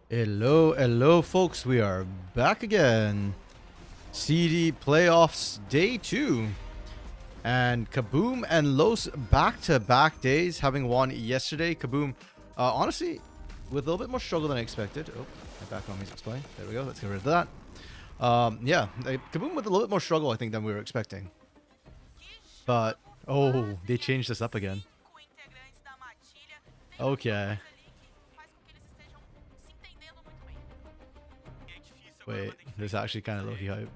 Hello, folks. We are back again. CD playoffs day 2. And Kaboom and Los back-to-back days, having won yesterday. Kaboom, honestly, with a little bit more struggle than I expected. Oh, my background music's playing. There we go. Let's get rid of that. Yeah, Kaboom with a little bit more struggle, I think, than we were expecting. But, oh, they changed this up again. Okay. Wait, this is actually kind of low-key hype.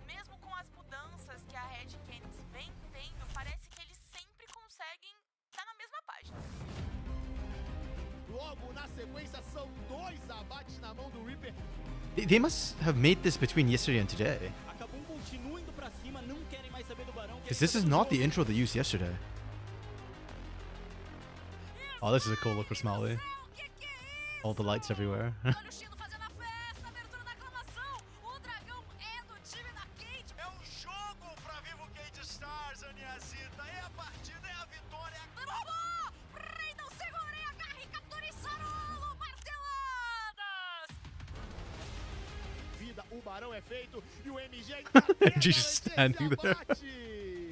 Mesmo com as mudanças que a Red Canids vem tendo, parece que eles sempre conseguem estar na mesma página. Logo na sequência são 2 abates na mão do Reaper. They must have made this between yesterday and today. Because this is not the intro they used yesterday. Oh, this is a cool look for Smiley. All the lights everywhere. MG just standing there.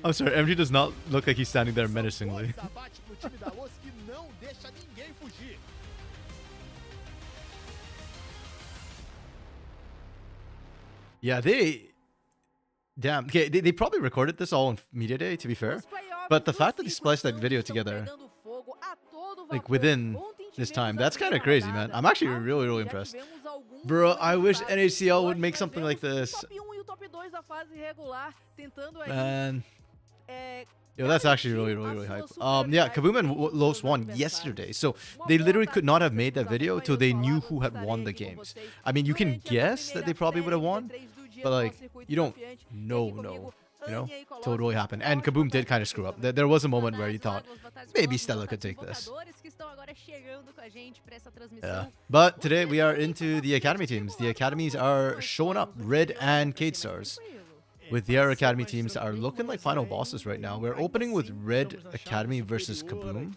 I'm sorry, MG does not look like he's standing there menacingly. Yeah, damn. Okay, they probably recorded this all on Media Day, to be fair. But the fact that they spliced that video together, like within this time, that's kind of crazy, man. I'm actually really impressed. Bro, I wish NHCL would make something like this. Man. Yo, that's actually really hype. Yeah, Kaboom and Los won yesterday, so they literally could not have made that video till they knew who had won the games. I mean, you can guess that they probably would have won, but like, you don't know, you know, till it really happened. And Kaboom did kind of screw up. There was a moment where you thought, maybe Stella could take this. Yeah. But today we are into the Academy teams. The Academies are showing up, Red and Kate Stars. With their Academy teams are looking like final bosses right now. We're opening with Red Academy versus Kaboom.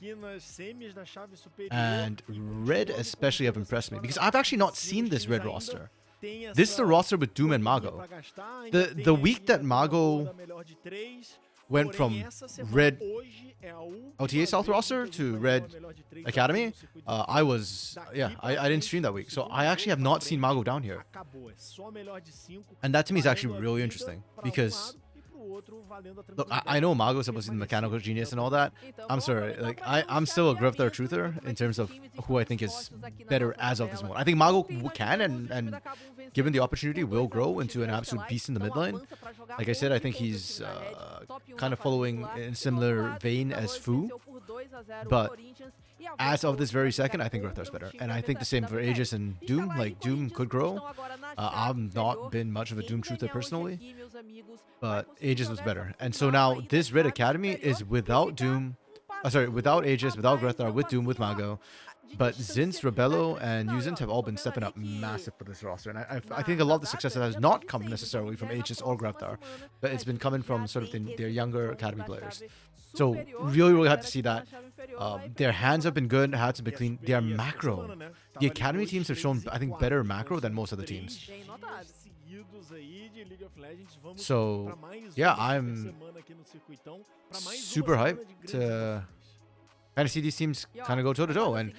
And Red especially have impressed me, because I've actually not seen this Red roster. This is the roster with Doom and Mago. The week that Mago went from Red OTA South roster to Red Academy, I didn't stream that week, so I actually have not seen Mago down here. And that to me is actually really interesting, because look, I know Mago is supposed to be the mechanical genius and all that. I'm sorry, like I'm still a Grifter truther in terms of who I think is better as of this moment. I think Mago can and given the opportunity will grow into an absolute beast in the mid lane. Like I said, I think he's kind of following in a similar vein as Fu. But as of this very second, I think Grifter's better. And I think the same for Aegis and Doom. Like, Doom could grow. I've not been much of a Doom truther personally, but Aegis was better. And so now this Red Academy is without Doom, without Aegis, without Grifter, with Doom, with Mago. But Zinz, Rebello, and Uzint have all been stepping up massive for this roster. And I think a lot of the success has not come necessarily from Aegis or Grifter, but it's been coming from sort of their younger Academy players. So really hyped to see that. Their hands have been good, hats have been clean. Their macro. The Academy teams have shown, I think, better macro than most of the teams. So, yeah, I'm super hyped to kind of see these teams kind of go toe-to-toe. And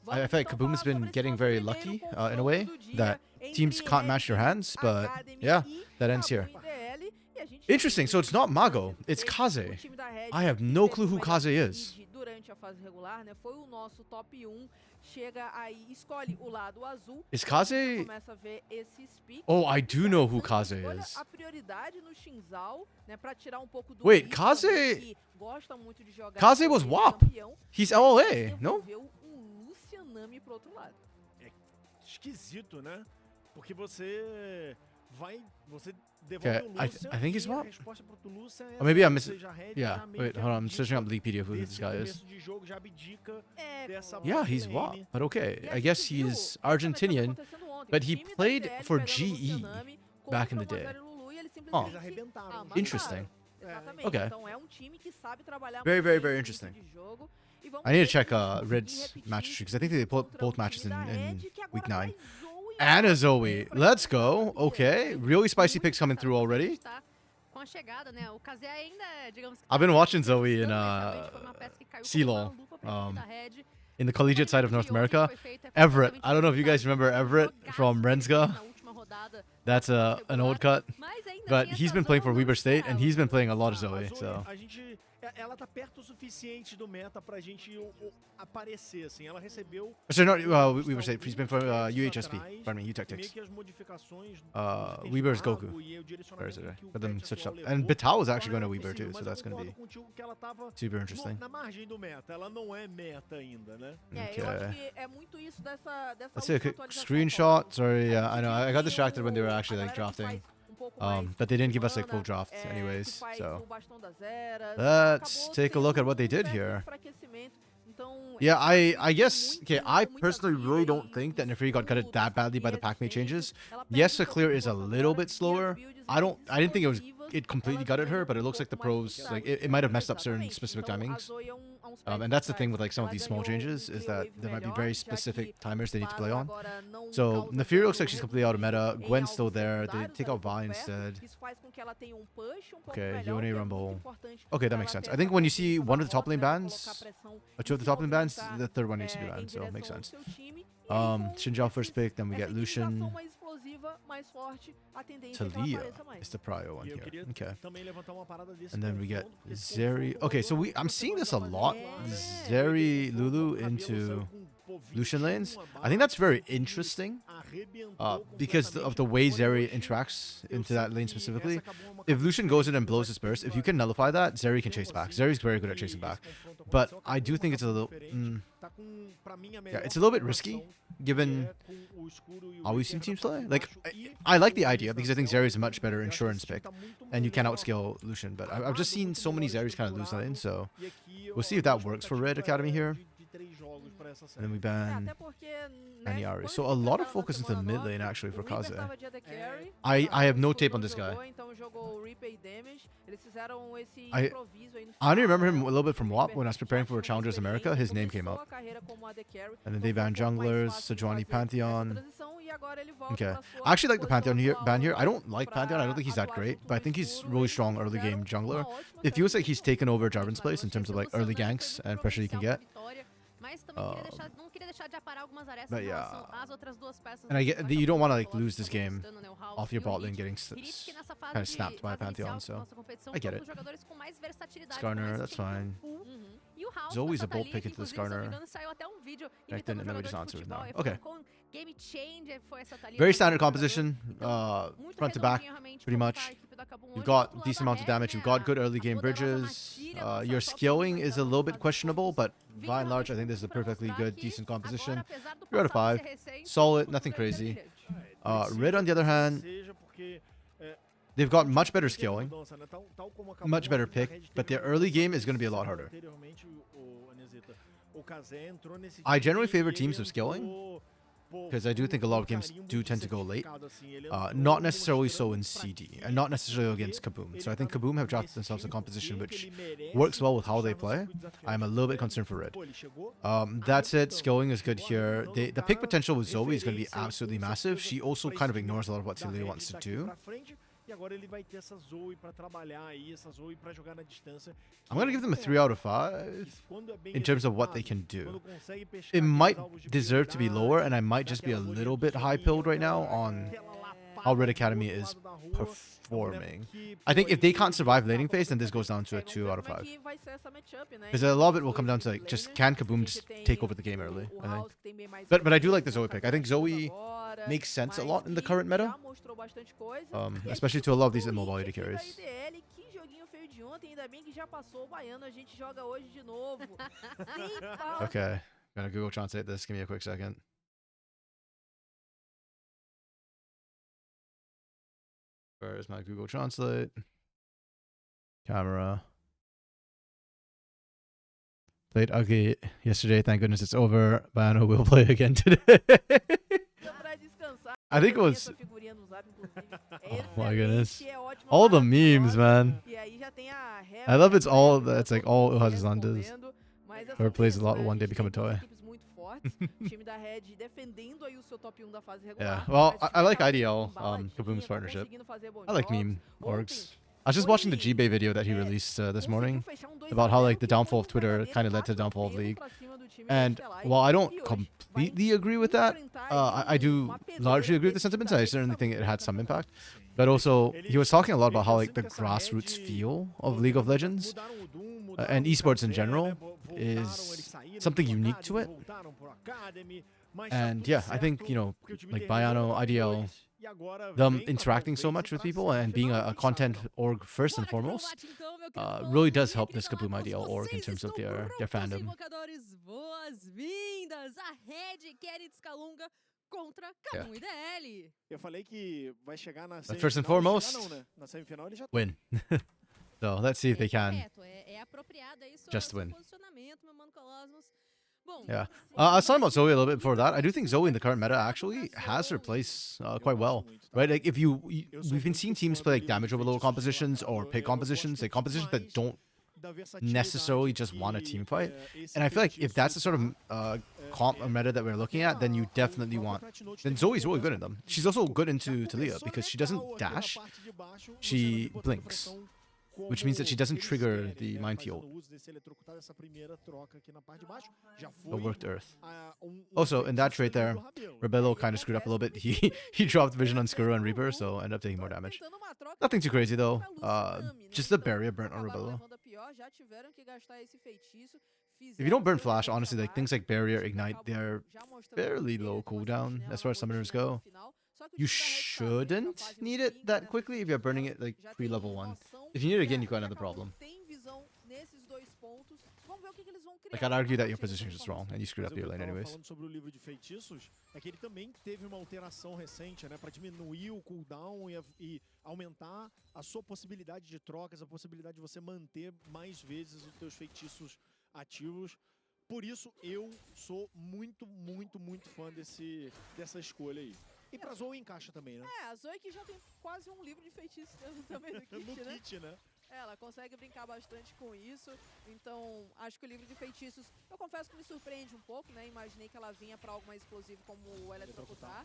I feel like Kaboom has been getting very lucky in a way that teams can't match their hands. But, yeah, that ends here. Interesting, so it's not Mago, it's Kaze. I have no clue who Kaze is. Is Kaze... Oh, I do know who Kaze is. Wait, Kaze... Kaze was WAP. He's LLA, no? Okay, I think he's WAP. Or maybe I missed it. Yeah, wait, hold on. I'm searching up Wikipedia of who this guy is. Yeah, he's WAP. But okay, I guess he's Argentinian, but he played for GE back in the day. Oh, interesting. Okay. Very interesting. I need to check Red's match history because I think they put both matches in week 9. Anna Zoe, let's go. Okay, really spicy picks coming through already. I've been watching Zoe in CLOL, in the collegiate side of North America. Everett, I don't know if you guys remember Everett from Rensga. That's an old cut, but he's been playing for Weber State and he's been playing a lot of Zoe. So ela tá perto o suficiente do meta pra gente aparecer, assim. Ela recebeu... Sorry, not Weber State. He's been for UHSP. Pardon me, UTactics. Weber's Goku. Where is it? Got them switched up. And Bitao is actually going to Weber too, so that's going to be super interesting. Na margem do meta, ela não é meta ainda, né? Okay. Let's see a quick screenshot. Sorry, I know I got distracted when they were actually like drafting. But they didn't give us like full draft anyways, so let's take a look at what they did here. Yeah, I guess, okay, I personally really don't think that Neferi got gutted that badly by the pack-mate changes. Yes, the clear is a little bit slower. I didn't think it completely gutted her, but it looks like the pros, like it might have messed up certain specific timings. And that's the thing with like some of these small changes, is that there might be very specific timers they need to play on. So Neferi looks like she's completely out of meta. Gwen's still there. They take out Vi instead. Okay, Yone Rumble. Okay, that makes sense. I think when you see one of the top lane bans, or two of the top lane bans, the third one needs to be banned, so it makes sense. Xinjiao first pick, then we get Lucian. Talia is the prio one here. Okay. And then we get Zeri. Okay, so I'm seeing this a lot. Zeri, Lulu into Lucian lanes. I think that's very interesting because of the way Zeri interacts into that lane specifically. If Lucian goes in and blows his burst, if you can nullify that, Zeri can chase back. Zeri's very good at chasing back. But I do think it's a little... yeah, it's a little bit risky, given how we've seen teams play. Like, I like the idea, because I think Zeri is a much better insurance pick, and you can outscale Lucian. But I've just seen so many Zeris kind of lose lane, so we'll see if that works for Red Academy here. And then we ban Aniari. So a lot of focus into the mid lane actually for Kaze. I have no tape on this guy. I only remember him a little bit from WAP when I was preparing for Challengers America. His name came up. And then they ban junglers, Sejuani Pantheon. Okay. I actually like the Pantheon ban here. I don't like Pantheon. I don't think he's that great, but I think he's really strong early game jungler. It feels like he's taken over Jarvan's place in terms of like early ganks and pressure he can get. But yeah, and I get that you don't want to like lose this game off your bot lane getting kind of snapped by a Pantheon, so I get it. Skarner, that's fine. Zoe's a bold pick into the Skarner. Back then, and then we just answered now. Okay. Very standard composition, front to back, pretty much. You've got decent amounts of damage. You've got good early game bridges. Your scaling is a little bit questionable, but by and large, I think this is a perfectly good, decent composition. 3 out of 5. Solid, nothing crazy. Red, on the other hand, they've got much better scaling, much better pick, but their early game is going to be a lot harder. I generally favor teams with scaling, because I do think a lot of games do tend to go late. Not necessarily so in CD, and not necessarily against Kaboom. So I think Kaboom have drafted themselves a composition which works well with how they play. I'm a little bit concerned for Red. That's it. Scaling is good here. The pick potential with Zoe is going to be absolutely massive. She also kind of ignores a lot of what Celia wants to do. I'm going to give them a 3 out of 5 in terms of what they can do. It might deserve to be lower, and I might just be a little bit high-pilled right now on how Red Academy is performing. I think if they can't survive laning phase, then this goes down to a 2 out of 5. Because a lot of it will come down to, like, just can Kaboom just take over the game early, I think. But I do like the Zoe pick. I think Zoe makes sense a lot in the current meta. Especially to a lot of these immobile AD carries. Okay, gonna Google Translate this. Give me a quick second. Where is my Google Translate? Camera. Played ugly yesterday. Thank goodness it's over. But I know we'll play again today. I think it was... Oh my goodness. All the memes, man. I love it's like all Uhazandas. Mas essa Whoever plays a lot né, will one day gente become a tem duas toy. equipes muito fortes. O time da Red defendendo aí o seu top 1 da fase regular. Yeah, well, mas o I time like tá IDL, embaladinho, Kaboom's tá partnership. conseguindo fazer bons I like jogos. meme Ontem orgs. I was just watching the G-Bay video that he released this morning about how like the downfall of Twitter kind of led to the downfall of League. And while I don't completely agree with that, I do largely agree with the sentiments. I certainly think it had some impact. But also, he was talking a lot about how like the grassroots feel of League of Legends and esports in general is something unique to it. And yeah, I think, you know, like Bayano, IDL, them interacting so much with people and being a content org first and foremost really does help this Kaboom IDL org in terms of their fandom. But first and foremost, win. So let's see if they can just win. Yeah. I was talking about Zoe a little bit before that. I do think Zoe in the current meta actually has her place quite well, right? Like if we've been seeing teams play like damage overload compositions or pick compositions, like compositions that don't necessarily just want a team fight. And I feel like if that's the sort of comp or meta that we're looking at, then you definitely want. Then Zoe's really good in them. She's also good into Talia because she doesn't dash, she blinks, which means that she doesn't trigger the minefield. It worked Earth. Also, in that trait there, Rebello kind of screwed up a little bit. He dropped Vision on Skuru and Reaper, so ended up taking more damage. Nothing too crazy though. Just the barrier burnt on Rebello. If you don't burn Flash, honestly, like things like Barrier, Ignite, they're fairly low cooldown as far as summoners go. You shouldn't need it that quickly if you're burning it like pre-level 1. If you need it again, you've got another problem. Like I'd argue that your position is just wrong and you screwed up your lane anyways. Falando sobre o livro de feitiços, é que ele também teve uma alteração recente, né, para diminuir o cooldown e aumentar a sua possibilidade de trocas, a possibilidade de você manter mais vezes os teus feitiços ativos. Por isso eu sou muito fã dessa escolha aí. E pra Zoe encaixa também, né? A Zoe que já tem quase um livro de feitiços também no kit, no kit, né? Ela consegue brincar bastante com isso, então acho que o livro de feitiços, eu confesso que me surpreende um pouco, né? Imaginei que ela vinha pra algo mais explosivo como o eletrocutar,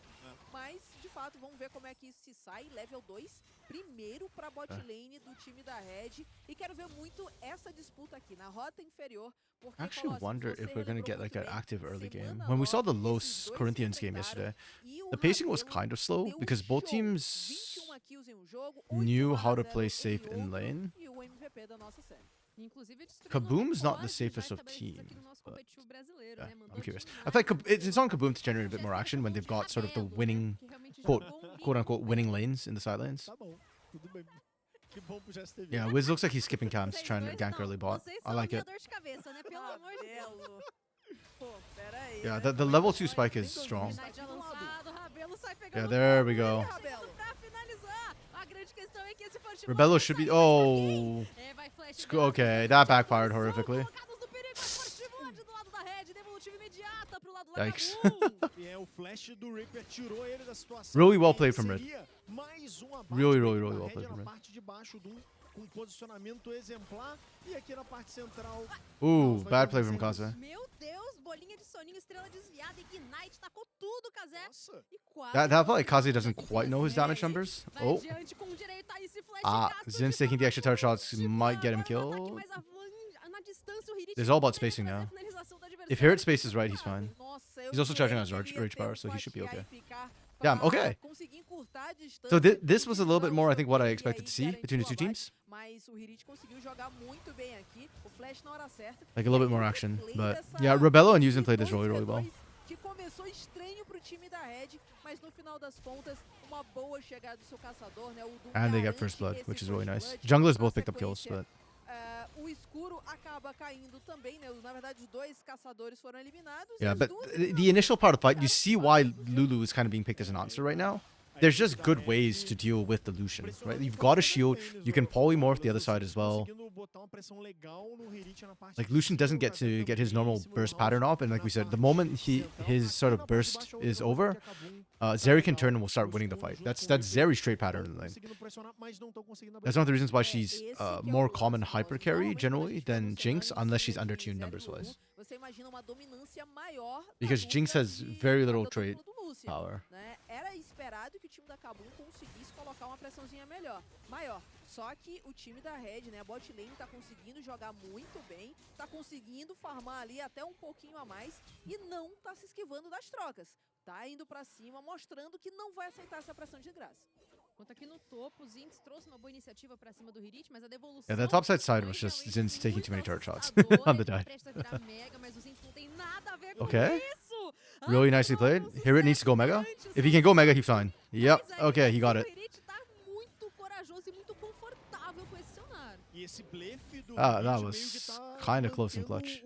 mas de fato vamos ver como é que isso se sai. Level 2, primeiro pra bot lane do time da Red, e quero ver muito essa disputa aqui na rota inferior. I actually wonder if we're gonna get like an active early game. When we saw the Los Corinthians game yesterday, the pacing was kind of slow because both teams knew how to play safe in lane. Kaboom's not the safest of teams. Yeah, I'm curious. I feel like it's on Kaboom to generate a bit more action when they've got sort of the winning, quote unquote, winning lanes in the side lanes. Yeah, Wiz looks like he's skipping camps, trying to gank early bot. I like it. Yeah, the level 2 spike is strong. Yeah, there we go. Rebello should be... Oh. Okay, that backfired horrifically. Yikes. Really well played from Red. Really well played from Red. Ooh, bad play from Kaze. That felt like Kaze doesn't quite know his damage numbers. Oh. Zin's taking the extra tower shots might get him killed. It's all about spacing now. If Herod spaces right, he's fine. He's also charging on his rage power, so he should be okay. Yeah, okay. So this was a little bit more, I think, what I expected to see between the two teams. Like a little bit more action. But yeah, Rebello and Yuzin played this really well. And they get first blood, which is really nice. Junglers both picked up kills, but... Yeah, but the initial part of the fight, you see why Lulu is kind of being picked as an answer right now. There's just good ways to deal with the Lucian, right? You've got a shield, you can polymorph the other side as well. Like Lucian doesn't get to get his normal burst pattern off, and like we said, the moment his sort of burst is over, Zeri can turn and will start winning the fight. That's Zeri's straight pattern in the lane. That's one of the reasons why she's more common hyper carry generally than Jinx, unless she's undertuned numbers wise. Você imagina uma dominância maior da Because dupla Jinx has de very little cada trait dupla do Lúcio, power. né? Era esperado que o time da Kabum conseguisse colocar uma pressãozinha maior. Só que o time da Red, né, a bot lane tá conseguindo jogar muito bem, tá conseguindo farmar ali até um pouquinho a mais e não tá se esquivando das trocas. Tá indo pra cima, mostrando que não vai aceitar essa pressão de graça. Enquanto aqui no topo, o Zinx trouxe uma boa iniciativa pra cima do Hirit, mas a devolução... Yeah, that topside side was just Zin's taking too many turret shots on the dive. Okay. Really nicely played. Hirit needs to go mega. If he can go mega, he's fine. Yep. Okay, he got it. Ah, that was kind of close and clutch.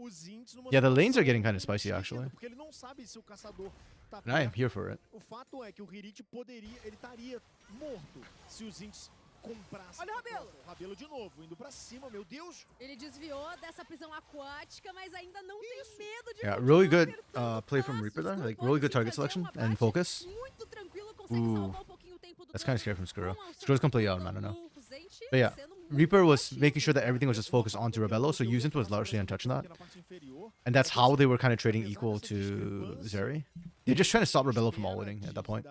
Yeah, the lanes are getting kind of spicy actually. And I am here for it. O fato é que o Hirit poderia, ele estaria morto se o Zinx comprasse. Olha o Rabelo. Rabelo de novo, indo pra cima, meu Deus. Ele desviou dessa prisão aquática, mas ainda não tem medo de... Yeah, really good play from Reaper there. Like, really good target selection and focus. Muito tranquilo, consegue salvar um pouquinho o tempo do That's kind of scary dano. from Skuro. Skuro's completely out, man, I don't know. O Zente But yeah, sendo muito Reaper was making sure that everything was just focused onto Rebello, so Yuzint was largely untouched on that. And that's how they were kind of trading equal to Zeri. They're just trying to stop Rebello from all-winning at that point.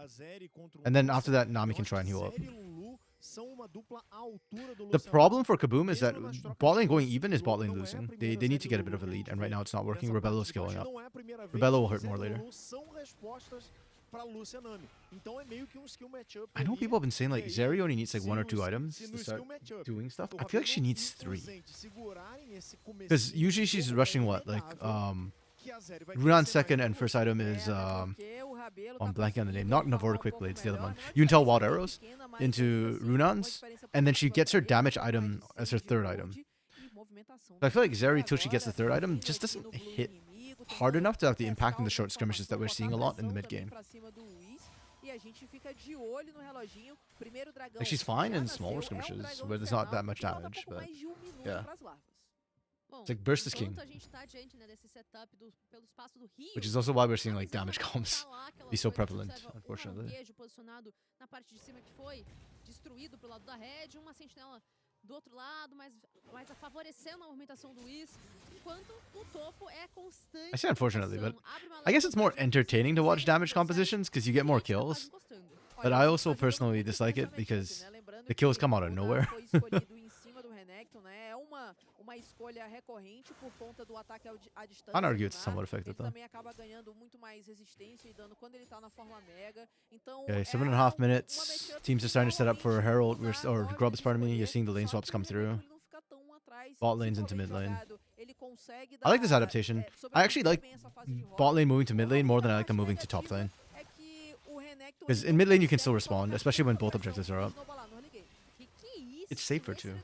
And then after that, Nami can try and heal up. The problem for Kaboom is that bot lane going even is bot lane losing. They need to get a bit of a lead, and right now it's not working. Rebello's scaling up. Rebello will hurt more later. I know people have been saying like Zeri only needs like 1 or 2 items to start doing stuff. I feel like she needs 3. Because usually she's rushing what? Like Runan's second and first item is I'm blanking on the name. Not Navora Quick Blades, the other one. You can tell Wild Arrows into Runan's, and then she gets her damage item as her third item. But I feel like Zeri, till she gets the third item, just doesn't hit hard enough to have the impact in the short skirmishes that we're seeing a lot in the mid game. Like she's fine in smaller skirmishes where there's not that much damage, but yeah. It's like Burst is king. Which is also why we're seeing like damage comps be so prevalent, unfortunately. Do outro lado, mas favorecendo a movimentação do Whis, enquanto o topo é constante. I say unfortunately, but I guess it's more entertaining to watch damage compositions because you get more kills. But I also personally dislike it because the kills come out of nowhere. Uma escolha recorrente por conta do ataque à distância. I'd argue it's somewhat effective though. Também acaba ganhando muito mais resistência e dano quando ele tá na forma mega. Então, okay, 7.5 minutes. Teams are starting to set up for Herald or Grubs, pardon me. You're seeing the lane swaps come through. Bot lanes into mid lane. I like this adaptation. I actually like bot lane moving to mid lane more than I like them moving to top lane. Because in mid lane you can still respond, especially when both objectives are up. It's safer too.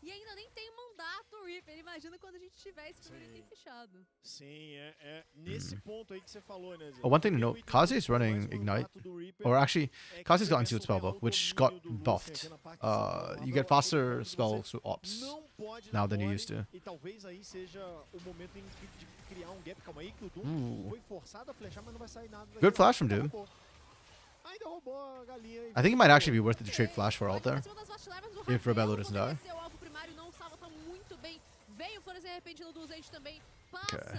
E ainda nem tem mandato, Reaper. Imagina quando a gente tiver esse primeiro item fechado. Sim, é nesse ponto aí que você falou, né? Oh, one thing to note, Kaze's running Ignite. Or actually, Kaze's got Unsealed Spellbook, which got buffed. You get faster spell ops now than you used to. E talvez aí seja o momento em de criar gap. Calma aí, que o Doom foi forçado a flechar, mas não vai sair nada. Good flash from Doom. I think it might actually be worth it to trade flash for ult there. If Rebello doesn't die. Okay.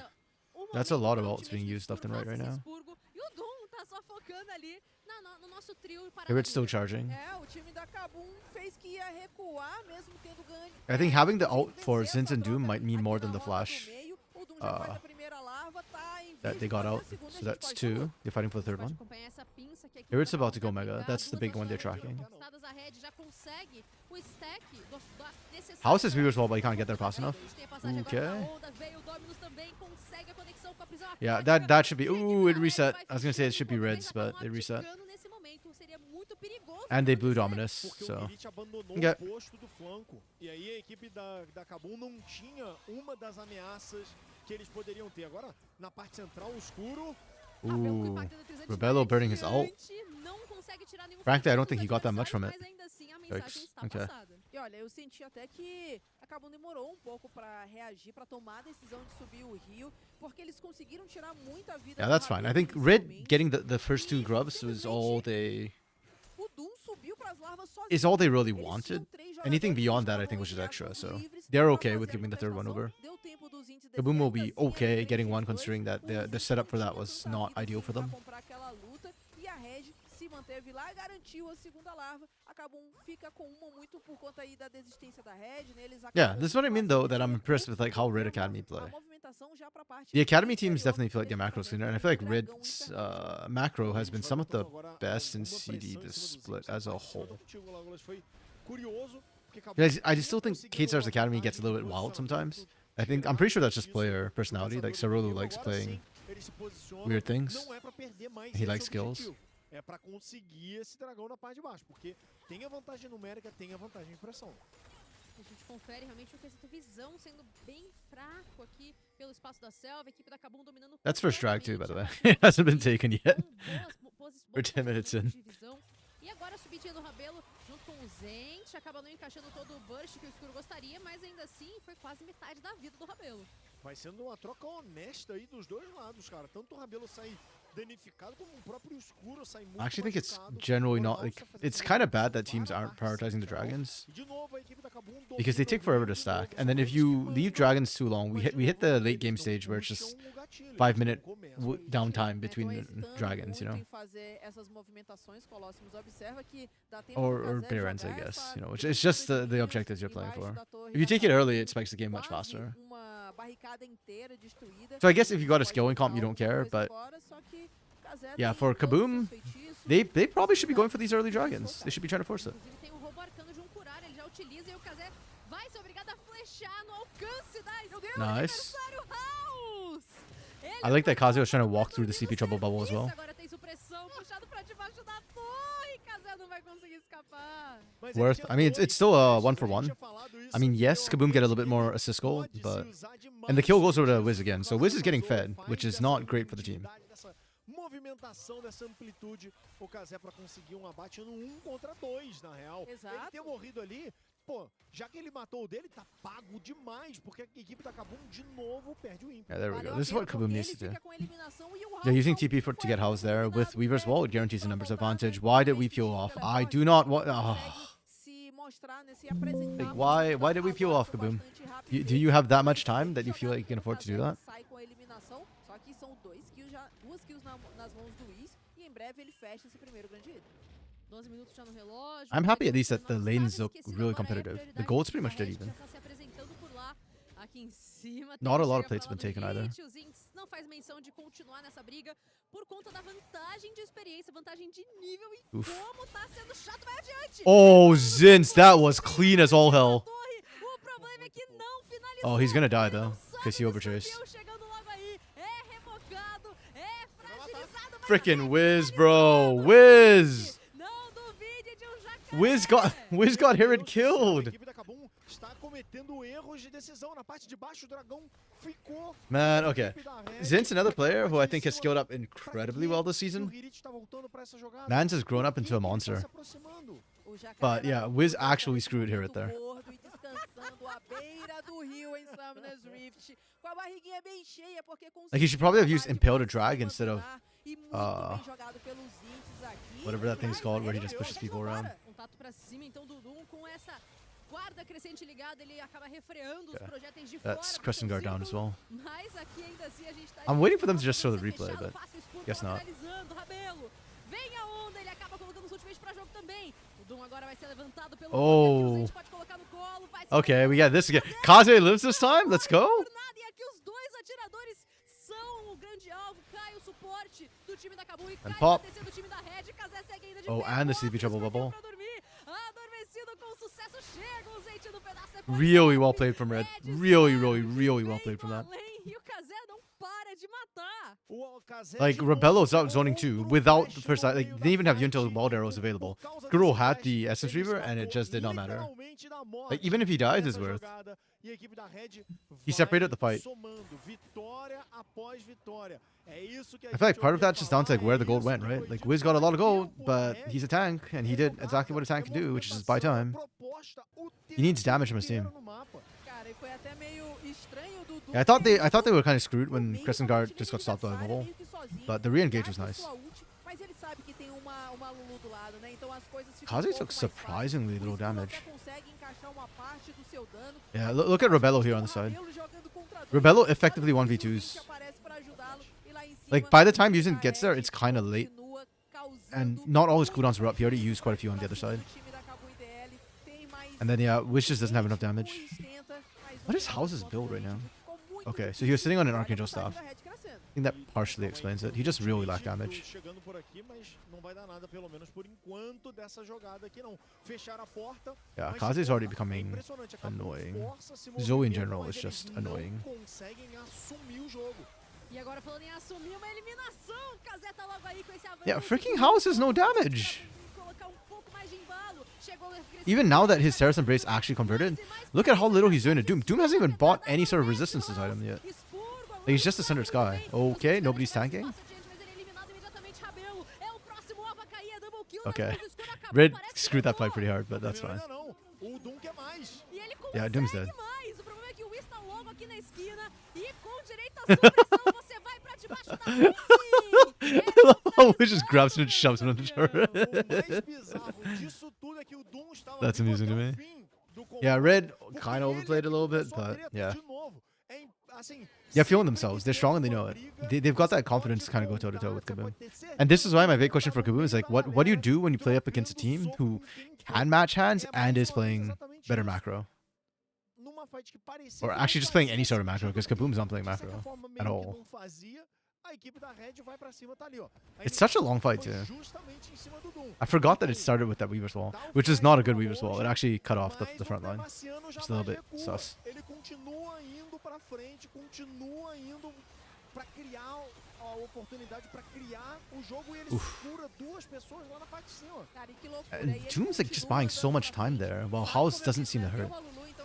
That's a lot of ults being used left and right now. It's still charging. I think having the ult for Zinz and Doom might mean more than the flash that they got out. So that's 2. They're fighting for the third one. Here it's about to go mega. That's the big one they're tracking. House is Weaver's wall, but he can't get there fast enough. Okay. Yeah, that should be... Ooh, it reset. I was going to say it should be reds, but it reset. And they blew Dominus, so... Okay. E aí a equipe da Kabum não tinha uma das ameaças que eles poderiam ter. Agora, na parte central, o escuro... Ooh, Rebello burning his ult. Frankly, I don't think he got that much from it. Yikes. Okay. olha, eu senti até que a Kabum demorou um pouco pra reagir, pra tomar a decisão de subir o Rio, porque eles conseguiram tirar muita vida Yeah, do that's fine. I Rabelo think Red inicialmente, getting the first two e grubs was all they o Doom subiu pras larvas sozinho. is all they really Eles wanted. tinham 3 Anything jogadores que beyond that, I estavam think, was em just extra. ações So livres they're pra okay with fazer a giving the third one contestação. over. Deu tempo dos índices Kaboom will descer, be ainda assim, okay era getting one, 3-2. considering that O the Zinx setup for não that tinha was tanta not vida, ideal assim, for pra them. comprar aquela luta, e a Reg se manteve lá e garantiu a segunda larva. A Kabum fica com uma muito por conta aí da desistência da Reg, né? Eles Yeah, acabam this is what I mean though, that I'm fazendo impressed with like how Red a Academy play. movimentação já pra parte The Academy teams inferior definitely feel like their desse macro's fragmento cleaner, and I do feel like dragão Red's infernal. macro has been some of the Agora, best in alguma CD pressão em this cima do split Zinx, as a rapaz, eu tô whole. contigo, Lagolas, foi curioso, porque Kabum But I tinha still think conseguido K-Star's uma Academy gets a little bit wild sometimes. I think I'm pretty sure that's just player personality. Like Sarulu likes playing weird things. Não é pra perder mais He esse likes skills. objetivo. É pra conseguir esse dragão na parte de baixo, porque tem a vantagem numérica, tem a vantagem de pressão. A gente confere realmente o quesito visão sendo bem fraco aqui pelo espaço da selva. A equipe da Kabum dominando. That's first drag too, by the way. completamente It hasn't been taken yet. com bons We're 10 minutes in. posicionamentos de visão. E agora a subidinha do Rabelo junto com o Zent. Acaba não encaixando todo o burst que o Escuro gostaria, mas ainda assim foi quase metade da vida do Rabelo. Vai sendo uma troca honesta aí dos dois lados, cara. Tanto o Rabelo sai danificado como o próprio Escuro sai muito I actually think it's machucado. generally Agora not like Valsa fazendo it's uma kind of bad that clara teams aren't participação prioritizing the geral. dragons E de novo a equipe da Kabum because they domina take o forever Rio to de novo, stack, and then if somente you quando leave dragons too long, mas we de hit the novo, late eles game não stage where it's puxam just o gatilho, 5-minute eles não começam a downtime Né, between tão hesitando dragons, you muito know, em fazer essas movimentações. Colossus observa que dá tempo or do Kazé Barons, I jogar guess. essa You know, it's just the linhas objectives you're playing embaixo for. da torre If you da take it Kabum, early, it spikes the game much quase faster. uma barricada inteira destruída. So I guess if you got a Pode skilling comp, you tentar don't care, alguma coisa but agora, só que Kazé yeah, tem for todos os Kaboom, seus feitiços. they probably should be going for these early dragons. They should be trying to force it. Inclusive tem o roubo arcano de um curar, ele já utiliza e o Kazé vai ser obrigado a flechar no alcance da esquerda. Nice. House! I like that Kaze was trying to walk through the CP trouble bubble as well. Agora tem supressão, puxado pra debaixo da torre. Kazé não vai conseguir escapar. Mas ele Worth. tinha I mean, dois it's still a flashes, 1-for-1. tinha falado isso, I mean, yes, que Kaboom get a little bit ele more assist goal, pode se but usar and the kill goes over to demais Wiz again. So Wiz is getting fed, faz which is dessa not great for the team. mobilidade, dessa movimentação, dessa amplitude, o Kazé pra conseguir um abate no 1 contra 2, na real. Exato. Ele ter morrido ali, pô, já que ele matou o dele, tá pago demais, porque a equipe da Kabum de novo perde o ímpeto. Yeah, there we Valeu go. a This is pena what Kaboom porque needs ele to do. fica com a eliminação e o They're House using não TP foi to get House there. With eliminado, Weaver's né? Wall, it guarantees a Pra numbers voltar, advantage. né? Why did we Realmente peel o off? telefone I do not não want. consegue se mostrar, né, se apresentar Like, muito why did we peel agora off, com Kaboom? bastante rapidez. Do you have that much time that you feel like you can afford to do that? Sai com a eliminação, só que são duas kills nas mãos do Wiz e em breve ele fecha esse primeiro grande hit. 12 minutos já no relógio. I'm happy at least that the Não lanes estava look esquecido, really agora é competitive. The prioridade gold's da pretty much dead Red, even. já tá se apresentando por lá. Aqui em cima. Not a lot of chega plates pra lá been do taken either. hit, o Zinx não faz menção de continuar nessa briga por conta da vantagem de experiência, vantagem de nível e Oof. como tá sendo chato. Vai adiante. Oh, Zins, that was clean as all hell. Torre. O problema é que não finalizou. Oh, he's gonna die Ele não though, sabe because he que o overchased. campeão chegando logo aí. É revocado, é fragilizado. mas Frickin' a Wiz, Red bro. finalizou. Wiz! Não duvide de um jacaré. Wiz got Herod A killed. equipe da Kabum está cometendo erros de decisão. Na parte de baixo, o dragão ficou. Man, okay. A equipe da Red Zint's another player who I think has fraquíssima. skilled up Pra incredibly quê well this que o season. Hirit tá voltando pra essa jogada? Mans has grown Por up que into a que ele tá monster. se aproximando? O Jacaré But, yeah, vai Wiz muito actually screwed Herod there. gordo e descansando à beira do rio em Summoner's Rift, com a barriguinha bem cheia, porque Like, he should probably have conseguiu used acabar Impale to de drag se instead of, manter e muito bem jogado pelos Zinx aqui. whatever that thing's Mas called, where he ele just pushes já people jogou around. fora. Contato pra cima, então, do Doom com essa guarda crescente ligada, ele acaba refreando os Yeah. projéteis de fora. That's do Crescent seu Guard down as círculo. well. Mas aqui ainda assim a gente tá I'm waiting for them to just show the replay, fechado, but passa o escuro, guess tá not. lateralizando, Rabelo. Vem a onda, ele acaba colocando os ultimates pra jogo também. O Doom agora vai ser levantado pelo Oh. a gente pode colocar no colo, vai ser Okay, we got this again. Kaze lives this time? Let's go. por nada. E aqui os dois atiradores são o grande alvo. Cai o suporte do time da Kabum e cai pop. o ADC do time da Red. Kazé segue ainda de Oh, pé. and the CP Bota trouble o escorpião bubble. pra dormir. Adormecido com sucesso. Chega o Zente do pedaço. É Really well played from Red. Really well played from that. além, e o Kazé não para de matar. voltar. Like, Rebello's out zoning too, without the first, like, they didn't even have Yunto Wild Arrows available. Skuro had the Essence Reaver, and it just did not matter. Like, even if he dies, it's worth. He separated the fight. I feel like part of that just down to like where the gold went, right? Like, Wiz got a lot of gold, but he's a tank, and he did exactly what a tank can do, which is just buy time. He needs damage from his team. Yeah, I thought they were kind of screwed when Crescent Guard just got stopped by the wall, but the re-engage was nice. Kaze took surprisingly little damage. Yeah, look at Rebello here on the side. Rebello effectively 1v2s. Like, by the time Yuzen gets there, it's kind of late. And not all his cooldowns were up. He already used quite a few on the other side. And then, yeah, Wish just doesn't have enough damage. What is House's build right now? Okay, so he was sitting on an Archangel staff. I think that partially explains it. He just really lacked damage. Yeah, Kaze's already becoming annoying. Zoe in general is just annoying. Yeah, freaking House has no damage. Even now that his Terrace Embrace actually converted, look at how little he's doing to Doom. Doom hasn't even bought any sort of resistances item yet. Like, he's just a Cinder Sky. Okay, nobody's tanking. Okay. Red screwed that fight pretty hard, but that's fine. Yeah, Doom's dead. Wish just grabs him and shoves him on the turret. That's amusing to me. Yeah, Red kind of overplayed a little bit, but yeah. Yeah, feeling themselves. They're strong and they know it. They've got that confidence to kind of go toe-to-toe with Kaboom. And this is why my big question for Kaboom is like, what do you do when you play up against a team who can match hands and is playing better macro? Or actually just playing any sort of macro, because Kaboom's not playing macro at all. It's such a long fight too. I forgot that it started with that Weaver's Wall, which is not a good Weaver's Wall. It actually cut off the front line. Just a little bit sus. And Doom's like just buying so much time there, while House doesn't seem to hurt.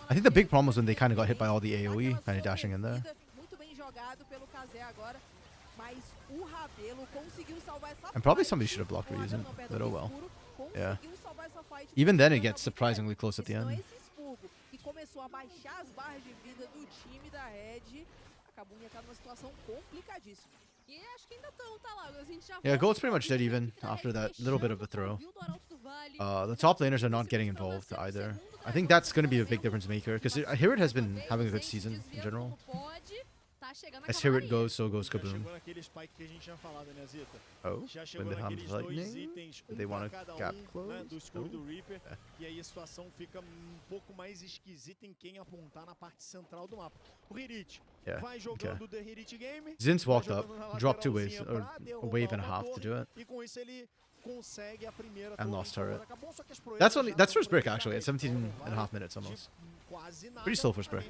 I think the big problem was when they kind of got hit by all the AoE, kind of dashing in there. And probably somebody should have blocked reusing, but oh well. Yeah. Even then it gets surprisingly close at the end. Yeah, Gold's pretty much dead even after that little bit of a throw. The top laners are not getting involved either. I think that's going to be a big difference maker, because Hirit has been having a good season in general. As Hirit goes, so goes Kaboom. Oh, when they have lightning, they want to gap close. Oh. Yeah, okay. Zin's walked up, dropped 2 waves, or a wave and a half to do it. And lost turret. That's first break actually, at 17.5 minutes almost. Pretty slow first break.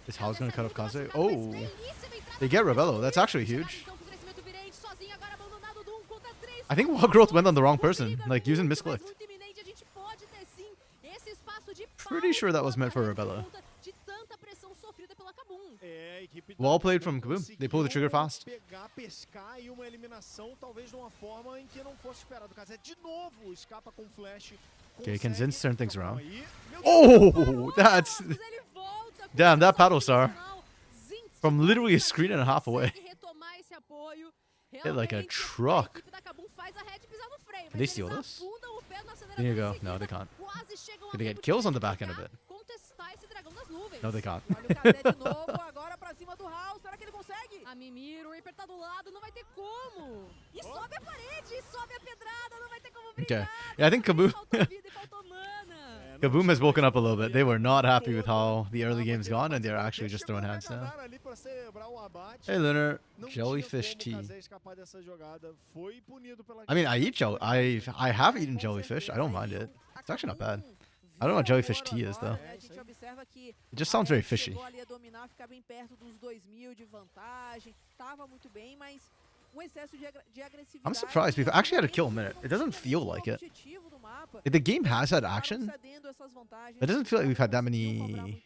Is House gonna cut off Kaze? Oh! They get Rebello. That's actually huge. I think Wild Growth went on the wrong person. Like, using misclicked. Pretty sure that was meant for Rebello. Well played from Kaboom. They pulled the trigger fast. Okay, can Zin turn things around? Oh, that's... Damn, that paddle star. From literally a screen and a half away. Hit like a truck. Can they steal this? There you go. No, they can't. Can they get kills on the back end of it? No, they can't. Okay. Yeah, I think Kaboom... Kaboom has woken up a little bit. They were not happy with how the early game's gone, and they're actually just throwing hands now. o abate. Hey, Lunar. Não tinha Jellyfish como o tea. Kazé escapar dessa jogada. Foi punido pela I mean, I eat I have eaten Com jellyfish. I don't mind certeza, it. aí It's actually not bad. acabou I don't know what vira jellyfish ouro tea is, agora, though. né? A gente observa que It just a sounds very Red fishy. chegou ali a dominar, ficar bem perto dos 2000 de vantagem, tava muito bem, mas um excesso de agressividade. I'm surprised we've actually had a kill minute. It doesn't feel like it. The game has had action. It doesn't feel like we've had that many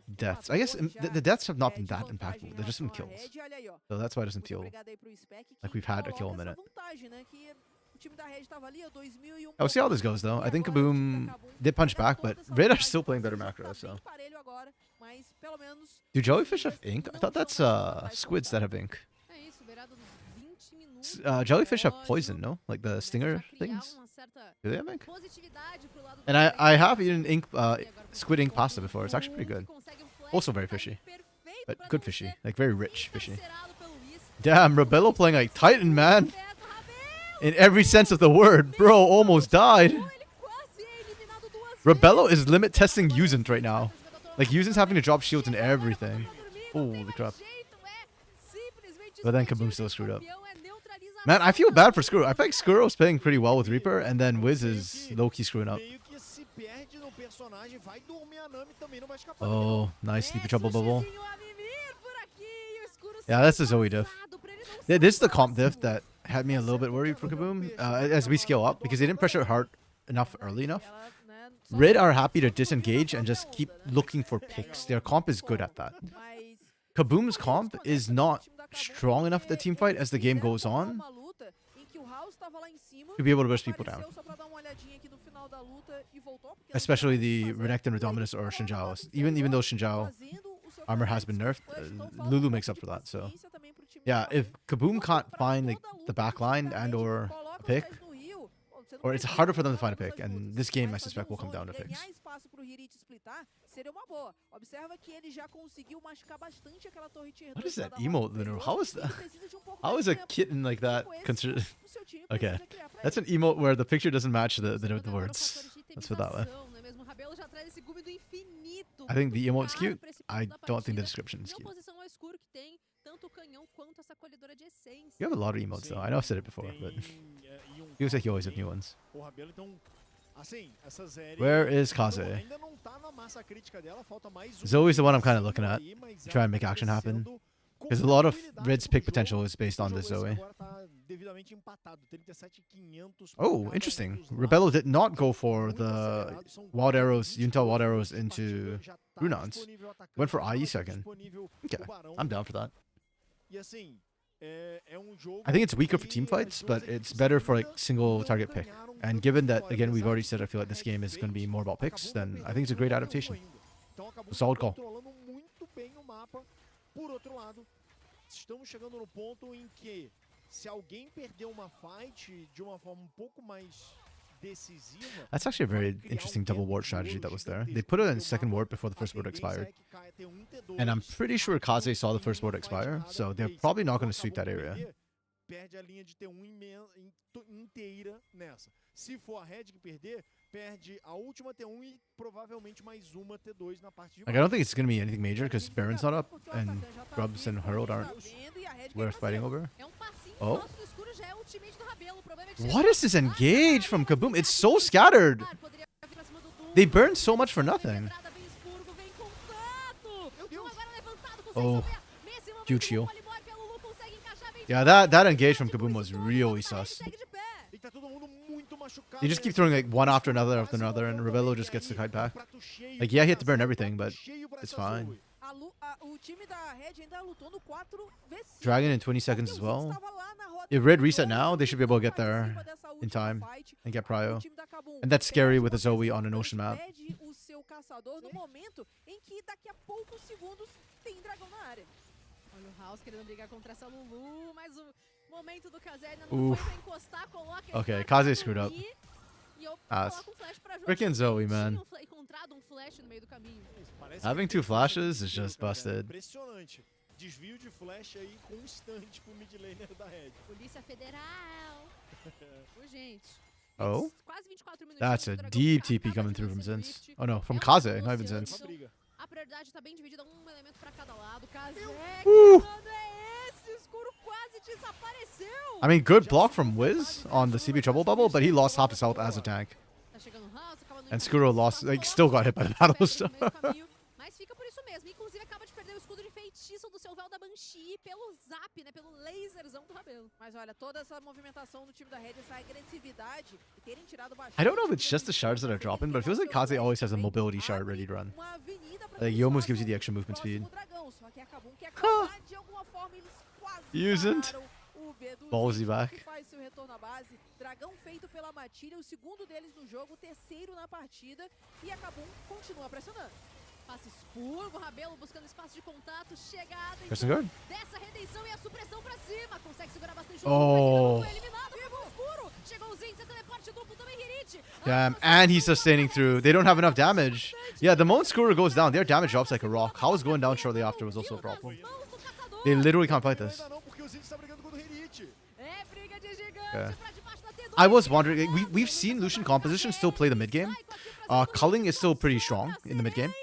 deaths. I guess the deaths have not been that impactful. They're just some kills. So that's why it doesn't feel like we've had a kill minute. We'll see how this goes, though. I think Kaboom did punch back, but Red are still playing better macro, so. Do jellyfish have ink? I thought that's squids that have ink. É isso, beirado dos 20 minutos. Jellyfish have Ódio. poison, no? Like the Começa a stinger criar things? uma certa Do they have ink? positividade pro lado do And Kazé. I have eaten ink, E agora squid ink com pasta before. It's actually pretty good. consegue um flash, Also very timing fishy. perfeito But pra good não fishy. ser Like very rich fishy. encarcerado pelo Luiz. Damn, Rebello playing like Titan, man. Certo, Rabelo! In every sense of the word. Bro almost died. Ele quase é eliminado duas Rebello vezes. is limit testing Yuzin right now. Like, Yuzin Yuzin's having to drop shields and everything. Holy crap. But then Kaboom still screwed up. Man, I feel bad for Skuro. I feel like Skuro's playing pretty well with Reaper, and then Wiz is low-key screwing up. Meio que se perde no personagem, vai dormir a Nami também não vai escapar. Oh, nice Sleepy Trouble bubble. Yeah, Yeah, that's the Zoe diff. Yeah, this is the comp diff that had me a little bit worried for Kaboom as we scale up, because they didn't pressure hard enough early enough. Red are happy to disengage and just keep looking for picks. Their comp is good at that. Kaboom's comp is not strong enough the team fight as the game goes on to be able to burst people down. Especially the Renekton, Redominus, or Shinjao. Even though Shinjao armor has been nerfed, Lulu makes up for that. So yeah, if Kaboom can't find like the back line and or a pick, or it's harder for them to find a pick, and this game I suspect will come down to picks. What is that emote, Lunar? How is a kitten like that considered? Okay, that's an emote where the picture doesn't match the words. Let's put it that way. I think the emote's cute. I don't think the description is cute. You have a lot of emotes though. I know I've said it before, but feels like you always have new ones. O Rabelo, então, assim, essa série Where is Kaze? ainda não tá na massa crítica dela, falta mais Zoe's the one I'm kind of looking at. aí, mas Try ela and make tá action happen. crescendo com Because a lot of tranquilidade Red's no pick jogo. potential is based on O this jogo esse Zoe. agora tá devidamente empatado, 37.500 pra Oh, cada interesting. um dos lados. Rebello did not go for Muito the acelerado, são wild arrows, 20 Yuntal wild minutos arrows de into partida, já tá Runans. disponível o atacante, Went for já IE tá second. disponível Okay, o Barão. I'm down for that. E assim, é um jogo I think it's weaker for que team as fights, duas but it's equipes better for like ainda single não target pick. ganharam And tantas given that, vitórias, again, we've already apesar said I feel like da this game is going to be Red more about picks, acabou then não I think it's a great perdendo adaptation. ainda. Então acabou A solid call. controlando muito bem o mapa. Por outro lado, estamos chegando no ponto em que se alguém perder uma fight de uma forma um pouco mais decisiva, That's actually a very interesting double ward strategy that was there. They put it in second ward before the first ward expired. And I'm pretty sure Kaze saw the first ward expire, so they're probably not going to sweep that area. Perde a linha de T1 inteira nessa. Se for a Red que perder, perde a última T1 e provavelmente mais uma T2 na parte de Like, I don't think it's going to be anything major because Baron's not up and Grubs and Herald aren't worth fighting over. Oh. What is this engage from Kaboom? It's so scattered. They burn so much for nothing. Oh, huge heal. Yeah, that engage from Kaboom was really sus. E tá todo mundo muito machucado. You just keep throwing like one after another, and Rebello just gets the kite back. Like, yeah, he had to burn everything, but it's fine. Dragon in 20 seconds as well. If Red reset now, they should be able to get there in time and get Prio. And that's scary with a Zoe on an ocean map. Olha o House querendo brigar contra essa Lulu, mas o momento do Kazé ainda não foi pra encostar, coloca esse Okay, cara Kaze screwed up. ali, e eu Ah, coloco um flash pra jogo. frickin' Zoe, man. Tinha encontrado um flash no meio do caminho. Having two flashes is just busted. Impressionante. Desvio de flash aí constante pro mid laner da Red. Polícia Federal. Urgente. Oh? Quase 24 minutos. That's a o Dragão deep acaba TP de coming through from receber o Zinz. lift. Oh no, from É um Kaze, not even negociando. Zinz. Uma briga. A prioridade tá bem dividida, um elemento pra cada lado. Kazek, Ooh. mano, é esse? O escuro quase desapareceu. I mean, good block from Wiz on the CB Trouble Bubble, but he lost half his health as a tank. Tá chegando o House, acaba no And Skuro lost, like, still got hit by the battle perde star. no meio do caminho, mas fica por isso mesmo. Inclusive, acaba de perder o escudo de feitiço do seu véu da Banshee pelo zap, né? Pelo laserzão do Rabelo. Mas olha, toda essa movimentação do time da Red, essa agressividade e terem tirado bastante. I don't know if it's just the shards that are dropping, but it feels like Kaze always has a mobility shard ready to run. Like, he almost gives you the extra movement speed. Isn't. Ballsy back. Faz seu retorno à base. Dragão feito pela Matilha, o segundo deles no jogo, o terceiro na partida. E a Kabum continua pressionando. Passe expurgo, Rabelo buscando espaço de contato, chegada Pressing guard. dessa redenção e a supressão pra cima. Consegue segurar bastante o Oh. foi eliminado, pegou o escuro. Chegou o Zinza, teleporte duplo também, Hirit. Damn, and he's sustaining through. They don't have enough damage. Yeah, the moment Skuro goes down, their damage drops like a rock. How is going down shortly after was also a problem. They literally can't fight this. Ainda não, porque o Zinho está brigando contra o Hirit. É briga de gigante Okay. pra debaixo da T2. I was wondering, we've seen Lucian composition still play the mid game. Culling is still pretty strong in the mid game.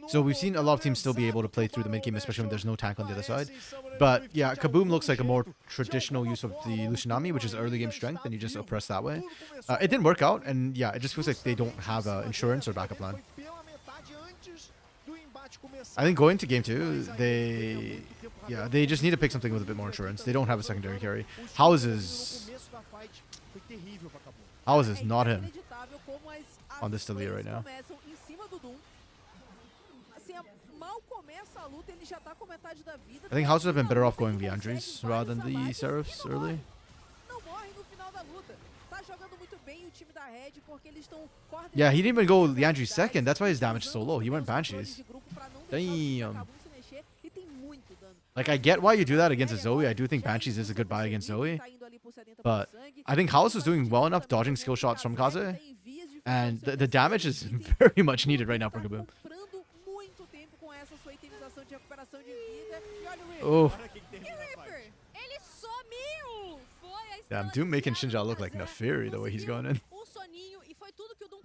So we've seen a lot of teams still be able to play through the mid game, especially when there's no tank on the other side. But yeah, Kaboom looks like a more traditional use of the Lucianami, which is early game strength, and you just oppress that way. It didn't work out, and yeah, it just feels like they don't have insurance or backup plan. I think going to game 2, they just need to pick something with a bit more insurance. They don't have a secondary carry. House is not him on this Delia right now. I think House would have been better off going Leandries rather than the Seraphs early. Yeah, he didn't even go Leandries second. That's why his damage is so low. He went Banshees. Damn. Like, I get why you do that against a Zoe. I do think Banshees is a good buy against Zoe. But I think House is doing well enough dodging skill shots from Kaze. And the damage is very much needed right now for Kaboom. Oh. Damn, Doom making Shinja look like Neferi the way he's going in.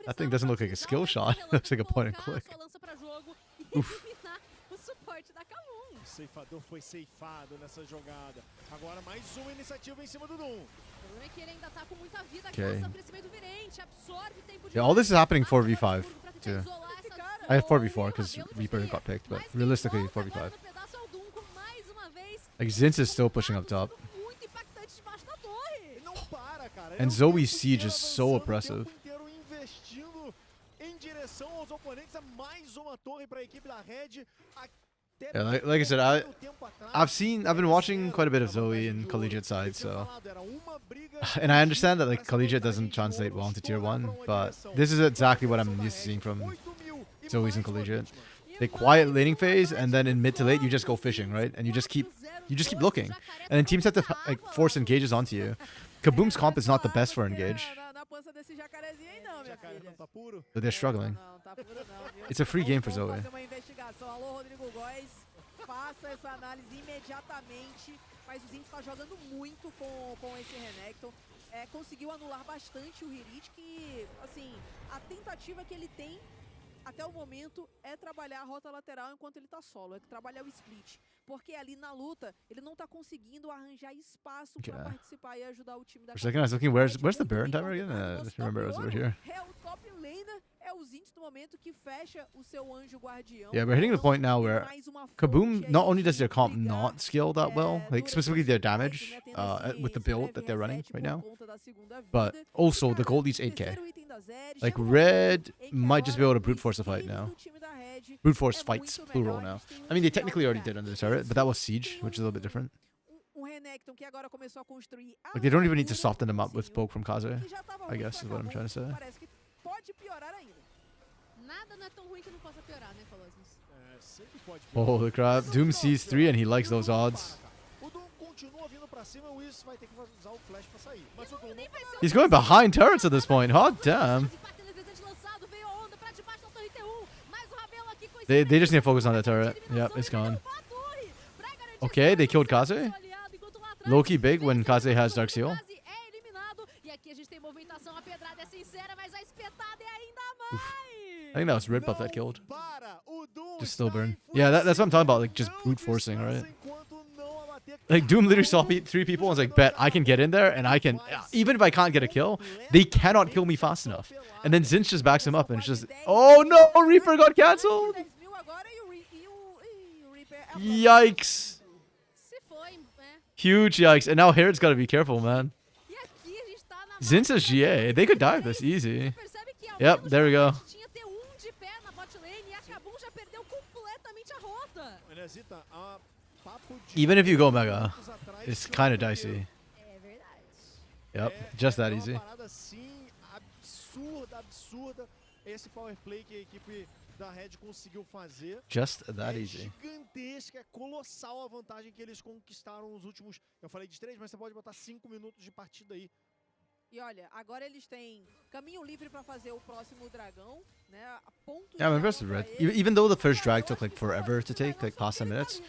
That thing doesn't look like a skill shot. It looks like a point and click. Oof. O ceifador foi ceifado nessa jogada. Agora mais uma iniciativa em cima do Doom. Okay. Yeah, all this is happening 4v5 too. I have 4v4 because Reaper got picked, but realistically 4v5. Like Zinz is still pushing up top. And Zoe's siege is so oppressive. Yeah, like I said, I've been watching quite a bit of Zoe in collegiate side, so and I understand that like collegiate doesn't translate well into tier 1, but this is exactly what I'm used to seeing from Zoe's in collegiate. They quiet laning phase, and then in mid to late you just go fishing, right? And you just keep looking, and then teams have to like force engages onto you. Kaboom's comp is not the best for engage, but they're struggling. It's a free game for Zoe. Faça essa análise imediatamente, mas o Zinho está jogando muito com esse Renekton. Conseguiu anular bastante o Hirit, que, assim, a tentativa que ele tem até o momento é trabalhar a rota lateral enquanto ele tá solo, é trabalhar o split. Porque ali na luta, ele não tá conseguindo arranjar espaço para participar e ajudar o time da... For a second I was looking, where's the Baron timer again? I just remember it was over here. É o top laner, é o Zinho no momento que fecha o seu anjo guardião. Yeah, we're hitting the point now where Kaboom, not only does their comp not scale that well, like specifically their damage with the build that they're running right now, but also the gold leads 8k. Like Red might just be able to brute force a fight now. Brute force fights, plural now. I mean, they technically already did under the turret, but that was Siege, which is a little bit different. Like, they don't even need to soften them up with poke from Kaze, I guess is what I'm trying to say. Holy crap, Doom sees 3 and he likes those odds. He's going behind turrets at this point, hot damn. They just need to focus on that turret. Yep, it's gone. Okay, they killed Kaze. Low-key big when Kaze has Dark Seal. a gente tem movimentação, a pedrada é sincera, mas a espetada é ainda mais. I think that was Red Buff that killed. Para, o Doom Just slow está burn. em Yeah, that's what I'm talking about. fúria. Like just brute forcing, Não right? descansa enquanto não abater Like Doom literally saw 3 people and was like, bet I can get in there and I can, even if I can't get a kill, they cannot kill me fast enough. And then Zinch just backs him up and it's just, oh no, Reaper got cancelled. 10.000 agora e o Reaper é Yikes. Se foi, né? Huge yikes. And now Herod's got to be careful, man. E aqui a gente tá na Zinch is GA. They could dive this easy. percebe que ao Yep, menos there we go. a gente tinha T1 de pé na bot lane e a Kabum já perdeu completamente a rota. Olha, Zita, a papo de Even if you go Mega, minutos atrás, it's tinha kind of um dicey. É verdade. Yep, just that uma easy. parada assim, absurda. Esse power play que a equipe da Red conseguiu fazer. Just that É easy. gigantesca, é colossal a vantagem que eles conquistaram nos últimos, eu falei de 3, mas você pode botar 5 minutos de partida aí. E olha, agora eles têm caminho livre pra fazer o próximo dragão, né? A ponto Yeah, I'm de impressed with arma Red. pra eles. Even though the first drag took like forever to take, like past 10 minutes,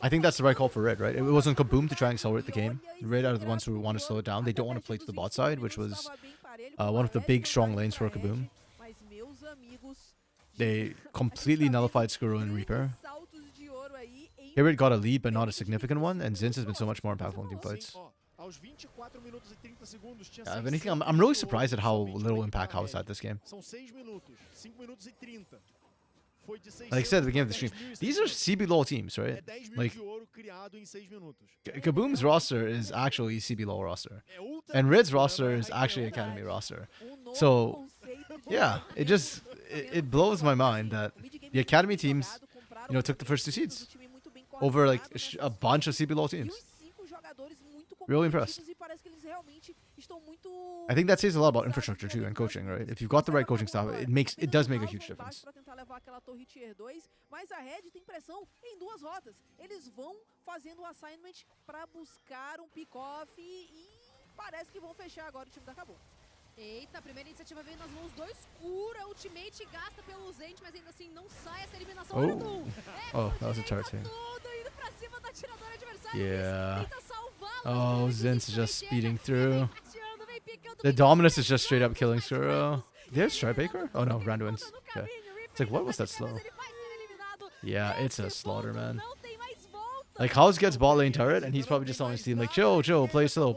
I think that's the right call for Red, right? It wasn't Kaboom to try and accelerate the game. Red are the ones who want to slow it down. They don't want to play to the bot side, which was one of the big strong lanes for Kaboom. Mas meus amigos, They completely nullified Skuro and Reaper. saltos de ouro aí em Here it got a lead, but not a significant one, and Zinz has been so much more impactful in team fights. Ó, aos 24 minutos e 30 segundos tinha Yeah, if 600 anything, I'm really de surprised at ouro how somente little na impact equipe da House Red. had this game. São 6 minutos, 5 minutos e 30. Foi de 600 Like I said at the beginning of the pra stream, 10.600. these are CB low teams, É right? 10 mil Like, de ouro criado em 6 minutos. Kaboom's roster is actually CB low roster, É ultra and Red's difícil, né? roster is Mas actually é Academy roster. novo So, conceito de yeah, jogo. it just it blows my mind that the Academy teams, you know, took the first 2 seeds over like a bunch of CB low teams. Really impressed. I think that says a lot about infrastructure too and coaching, right? If you've got the right coaching staff, it does make a huge difference. Pra tentar levar aquela torre tier 2, mas a Red tem pressão em 2 rotas. Eles vão fazendo o assignment pra buscar um pick-off e parece que vão fechar agora o time da Kabum. Eita, a primeira iniciativa veio nas mãos do Escuro, a ultimate gasta pelo Zend, mas ainda assim não sai essa eliminação. Oh. Olha o Doom. Oh, that was a turret team. Tudo indo pra cima da atiradora adversária. Yeah. Tenta salvar, Oh, mas Zin's ele just chega, speeding vem through. tateando, vem picando, The vem Dominus picando, is just straight up mas killing mais Skuro. menos. They have Stripebaker? Oh no, Randuin's. No Okay. caminho, It's like, what Reaper was that tenta, mas slow? ele vai ser eliminado. Yeah, it's a Esse slaughter, ponto man. não tem mais volta. Like, House gets bot lane turret, and he's probably just telling his team, like, chill, play slow,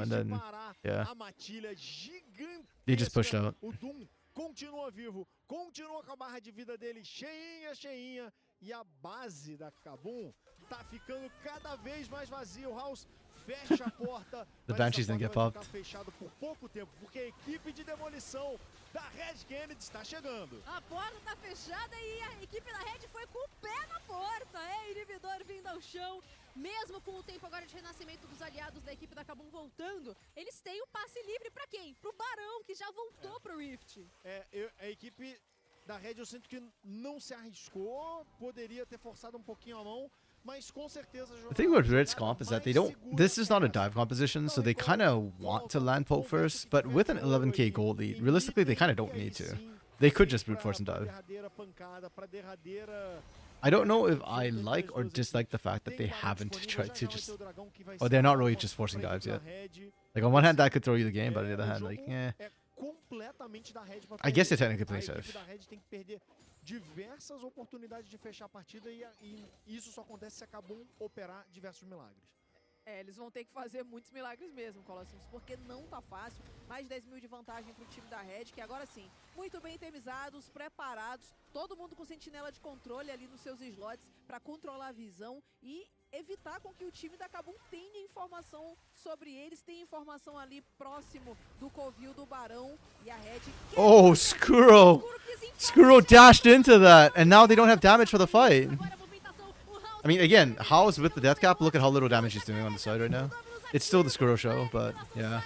and then, yeah, A matilha gigantesca. they just pushed out. O Doom continua vivo, continua com a barra de vida dele cheinha. E a base da Kabum tá ficando cada vez mais vazia. O House fecha a porta. The mas Banshees essa didn't get porta vai popped. ficar fechado por pouco tempo, porque a equipe de demolição da Red Kennedy está chegando. A porta tá fechada e a equipe da Red foi com o pé na porta. É, inibidor vindo ao chão. Mesmo com o tempo agora de renascimento dos aliados da equipe da Kabum voltando, eles têm o passe livre pra quem? Pro Barão, que já voltou pro Rift. A equipe da Red eu sinto que não se arriscou, poderia ter forçado um pouquinho a mão, mas com certeza... The thing with Red's comp is that they don't, this is not a dive composition, so they kind of want to land poke first, but with an 11k gold lead, realistically, they kind of don't need to. They could just brute force and dive. I don't know if I like or dislike the fact that they haven't tried to just, or they're not really just forcing dives yet. Like, on one hand, that could throw you the game, but on the other hand, like, eh. I guess they're technically playing safe. A Red tem que perder diversas oportunidades de fechar a partida e isso só acontece se a Kabum operar diversos milagres. Eles vão ter que fazer muitos milagres mesmo, Colossus, porque não tá fácil. Mais 10.000 de vantagem pro time da Red, que agora sim, muito bem temizados, preparados, todo mundo com sentinela de controle ali nos seus slots para controlar a visão e evitar com que o time da Kabum tenha informação sobre eles, tenha informação ali próximo do covil do Barão e a Red... Oh, Skuro! Skuro dashed into that, and now they don't have damage for the fight. I mean, again, House with the death cap, look at how little damage he's doing on the side right now. It's still the Skuro show, but yeah.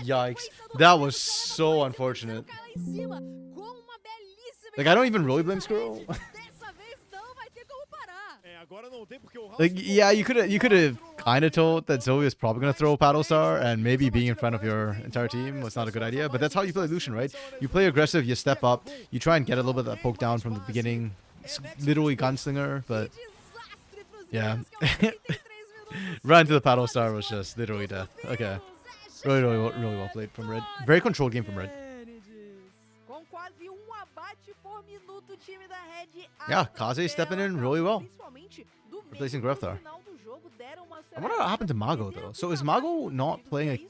Yikes. That was so unfortunate. Like, I don't even really blame Skuro. Like, yeah, you could have kind of told that Zoe was probably going to throw a Paddle Star, and maybe being in front of your entire team was not a good idea, but that's how you play Lucian, right? You play aggressive, you step up, you try and get a little bit of that poke down from the beginning. It's literally gunslinger, but yeah. Run to the Paddle Star was just literally death. Okay. Really well played from Red. Very controlled game from Red. Com quase abate por minuto, o time da Red Yeah, Kaze stepping in really well. Principalmente do meio Replacing pro Greftar. final do jogo, deram uma I wonder what happened to Mago though. So is Mago not playing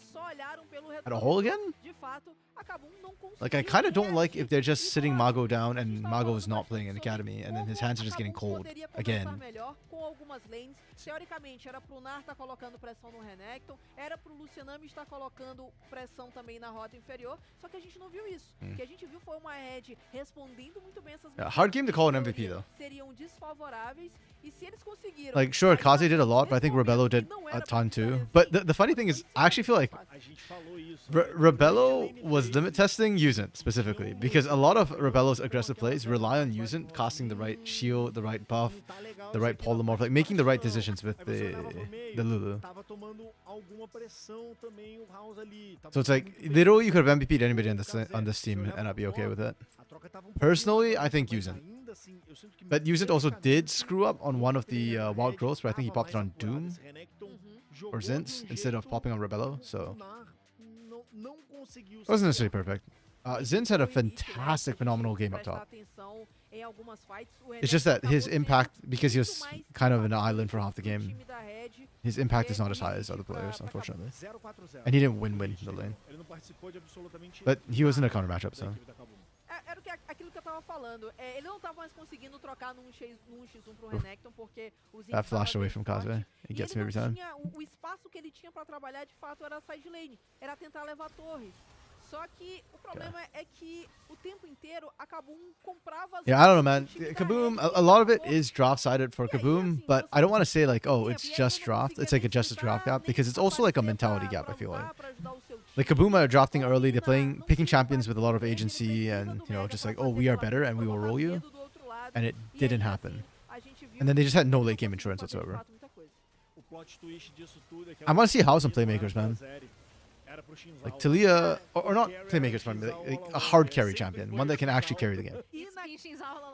at all again? De fato, a Kabum não Like, I kind of don't like if they're just sitting Mago down and Mago is not playing in Academy and then his hands are just getting cold again. Melhor com algumas lanes. Teoricamente, era pro Nar estar colocando pressão no Renekton, era pro Lucianami estar colocando pressão também na rota inferior, só que a gente não viu isso. O que a gente viu foi uma Red respondendo muito bem essas Hard game to call an MVP though. seriam desfavoráveis, e se eles conseguiram... Like, sure, Kaze did a lot, but I think Rebello did a ton too. But the funny thing is, I actually feel like A gente falou isso. Rebello was limit testing Yuzin specifically, because a lot of Rebello's aggressive plays rely on Yuzin casting the right shield, the right buff, the right polymorph, like making the right decisions with the Lulu. Tava tomando alguma pressão também o House ali. So it's like, literally you could have MVP'd anybody on this team and I'd be okay with it. A troca tava Personally, I think mas Yuzin. ainda assim, eu sinto que But Yuzin also did screw up on one of the wild growths, where I think he popped it on Doom or Zinz instead of popping on Rebello, so it wasn't necessarily perfect. Zinz had a fantastic, phenomenal game up top. It's just that his impact, because he was kind of an island for half the game, his impact is not as high as other players, unfortunately. And he didn't win the lane. But he was in a counter matchup, so. Era aquilo que eu tava falando. Ele não tava mais conseguindo trocar num 1x1 pro Renekton, porque os That flash away from Kaze. He E gets ele me every não time. tinha, o espaço que ele tinha pra trabalhar de fato era a side lane, era tentar levar torres. Só que o problema é que o tempo inteiro a Kabum comprava as Yeah, I don't know, man. do time da Kaboom, Red, a lot of it is draft-sided for Kaboom, but I don't want to say like, oh, it's just draft. It's like a just a draft gap, because it's also like a mentality gap, I feel like. Like Kaboom are drafting early, they're picking champions with a lot of agency and, you know, just like, oh, we are better and we will roll you. And it didn't happen. And then they just had no late game insurance whatsoever. O plot twist disso tudo é que I want to see how some playmakers, man. Like Talia, or not playmakers, but like a hard carry champion, one that can actually carry the game.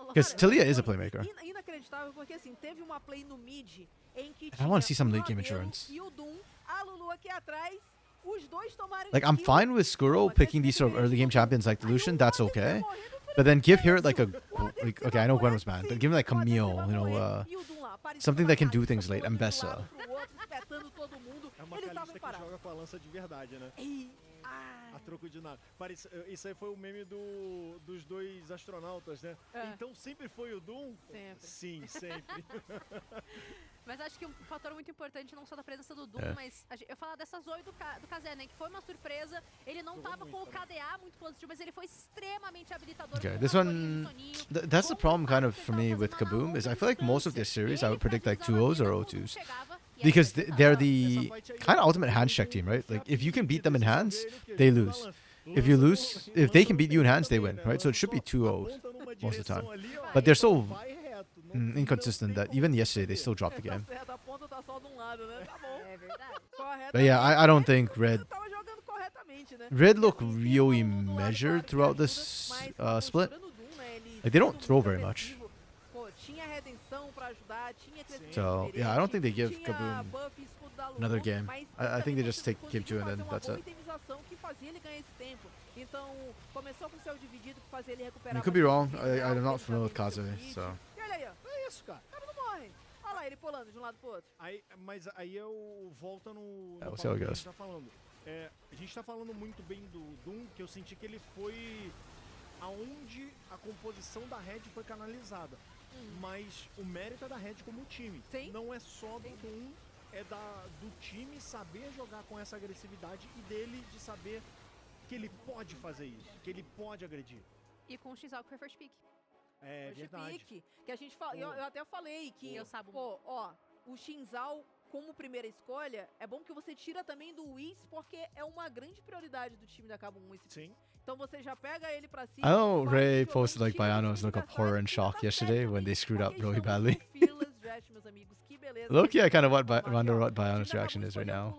Because Talia is a playmaker. Inacreditável, porque assim, teve uma play no mid em que I want to see some o late game Rabelo insurance. e o Doom, a Lulu aqui atrás, os dois tomaram Like, I'm kill. fine with Skuro picking these sort of early game champions like Lucian, that's okay. But then give her like a, like, okay, I know Gwen was banned, but give him like Camille, you know, something that can do things late, Mbessa. É uma calista que joga com a lança de verdade, né? A troco de nada. Isso aí foi o meme dos dois astronautas, né? Então sempre foi o Doom? Sempre. Sim, sempre. Mas acho que um fator muito importante, não só da presença do Doom, mas eu falar dessa Zoe do Kazé, né? Que foi uma surpresa. Ele não tava com o KDA muito positivo, mas ele foi extremamente habilitador. Okay, this one, that's the problem kind of for me with Kaboom, is I feel like most of their series I would predict like 2-0s or 0-2s. Because they're the kind of ultimate hands check team, right? Like, if you can beat them in hands, they lose. If you lose, if they can beat you in hands, they win, right? So it should be 2-0s most of the time. But they're so inconsistent that even yesterday they still dropped the game. But yeah, I don't think Red look really measured throughout this split. Like, they don't throw very much. So yeah, I don't think they give Kaboom another game. I think they just take game 2 and then that's it. I could be wrong. I'm not familiar with Kaze, so. Mas aí eu volto no We'll see how it goes. tá falando. A gente tá falando muito bem do Doom, que eu senti que ele foi aonde a composição da Red foi canalizada. Mas o mérito é da Red como time. Sim. Não é só do Doom, é do time saber jogar com essa agressividade e dele de saber que ele pode fazer isso, que ele pode agredir. E com o Xal que foi first pick. É verdade. Pick, que a gente fala, eu até falei que, pô, ó, o Xinzal como primeira escolha, é bom que você tira também do Wiz, porque é uma grande prioridade do time da Kabum esse Sim. Então você já pega ele pra cima. I know Ray posted like Baiano's look up horror and shock yesterday when they screwed up really badly. Loki, I kind of wonder what Baiano's reaction is right now.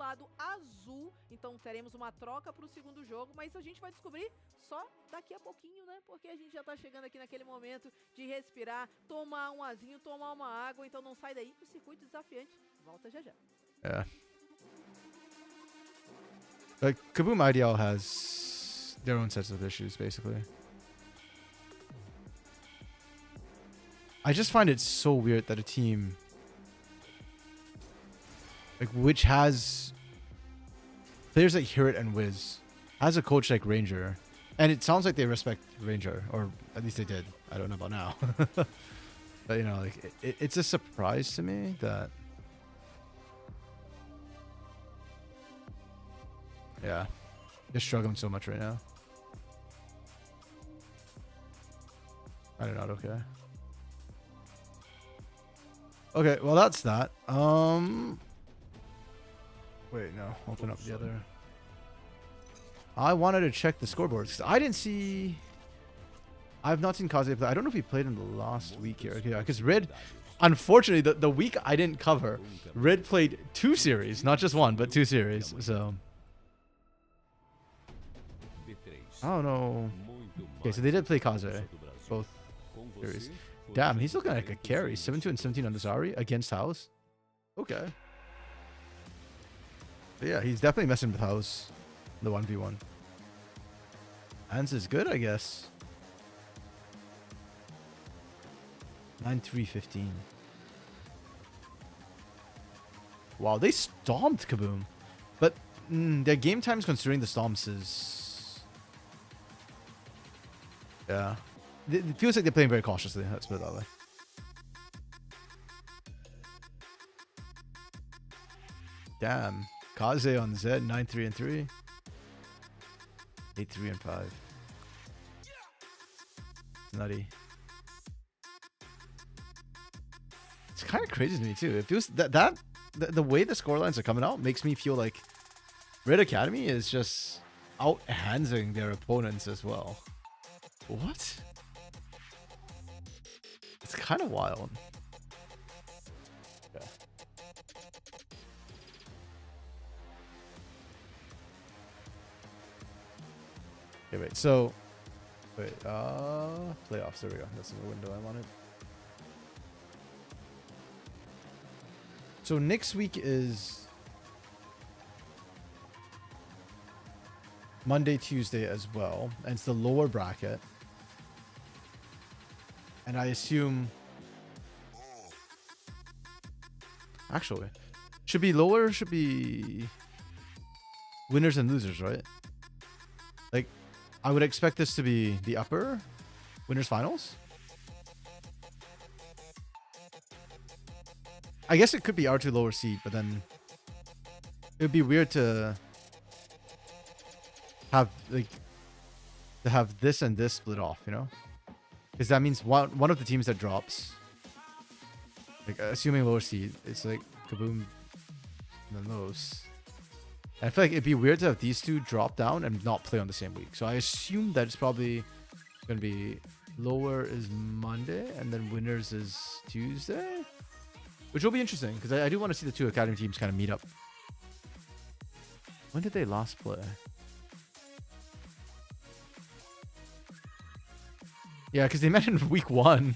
Então teremos uma troca pro segundo jogo, mas a gente vai descobrir só daqui a pouquinho, né? Porque a gente já tá chegando aqui naquele momento de respirar, tomar um azinho, tomar uma água, então não sai daí que o circuito desafiante volta já já. Yeah. Like Kaboom IDL has their own sets of issues, basically. I just find it so weird that a team like which has players like Hirit and Wiz has a coach like Ranger, and it sounds like they respect Ranger, or at least they did. I don't know about now. But you know, like it's a surprise to me that yeah, they're struggling so much right now. I don't know. Okay. Okay, well that's that. Wait, no. Open up the other. I wanted to check the scoreboards because I didn't see. I've not seen Kaze play. I don't know if he played in the last week here. Okay, because Red, unfortunately, the week I didn't cover, Red played 2 series, not just 1, but 2 series. So I don't know. Okay, so they did play Kaze, both series. Damn, he's looking like a carry. 7-2 and 17 on the Zari against House. Okay. But yeah, he's definitely messing with House. The 1v1. Hans is good, I guess. 9-3-15. Wow, they stomped Kaboom. But their game times considering the stomps is... Yeah. It feels like they're playing very cautiously. Let's put it that way. Damn. Kaze on Z, 9-3-3. 8-3-5. It's nutty. It's kind of crazy to me too. It feels the way the scorelines are coming out makes me feel like Red Academy is just out-handsing their opponents as well. What? It's kind of wild. Okay. Okay, wait. So, wait. Playoffs. There we go. That's the window I wanted. So next week is Monday, Tuesday as well, and it's the lower bracket. And I assume... Actually, should be lower, should be winners and losers, right? Like, I would expect this to be the upper winners finals. I guess it could be R2 lower seed, but then it would be weird to have this and this split off, you know? Because that means one of the teams that drops, like assuming lower seed, it's like Kaboom and then those. And I feel like it'd be weird to have these two drop down and not play on the same week. So I assume that it's probably going to be lower is Monday and then winners is Tuesday. Which will be interesting because I do want to see the 2 academy teams kind of meet up. When did they last play? Yeah, because they met in week 1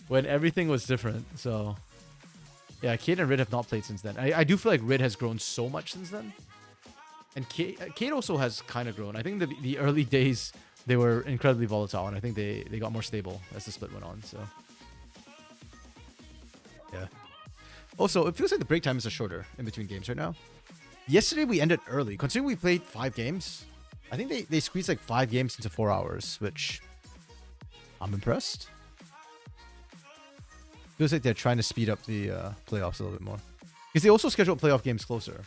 when everything was different. So, yeah, Kate and Rid have not played since then. I do feel like Rid has grown so much since then. And Kate also has kind of grown. I think the early days, they were incredibly volatile. And I think they got more stable as the split went on. So, yeah. Also, it feels like the break time is shorter in between games right now. Yesterday, we ended early. Considering we played 5 games, I think they squeezed like 5 games into 4 hours, which... I'm impressed. Feels like they're trying to speed up the playoffs a little bit more. Because they also scheduled playoff games closer.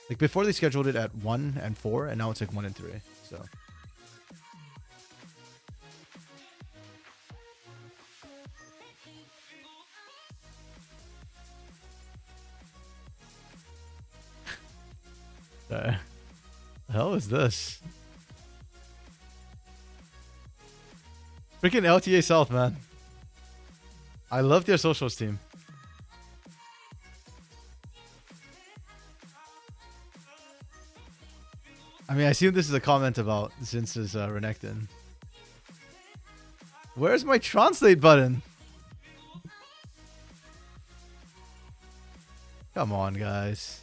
Like before they scheduled it at 1 and 4, and now it's like 1 and 3. So. The hell is this? Freaking LTA South, man. I love their socials team. I mean, I assume this is a comment about Zinz's Renekton. Where's my translate button? Come on, guys.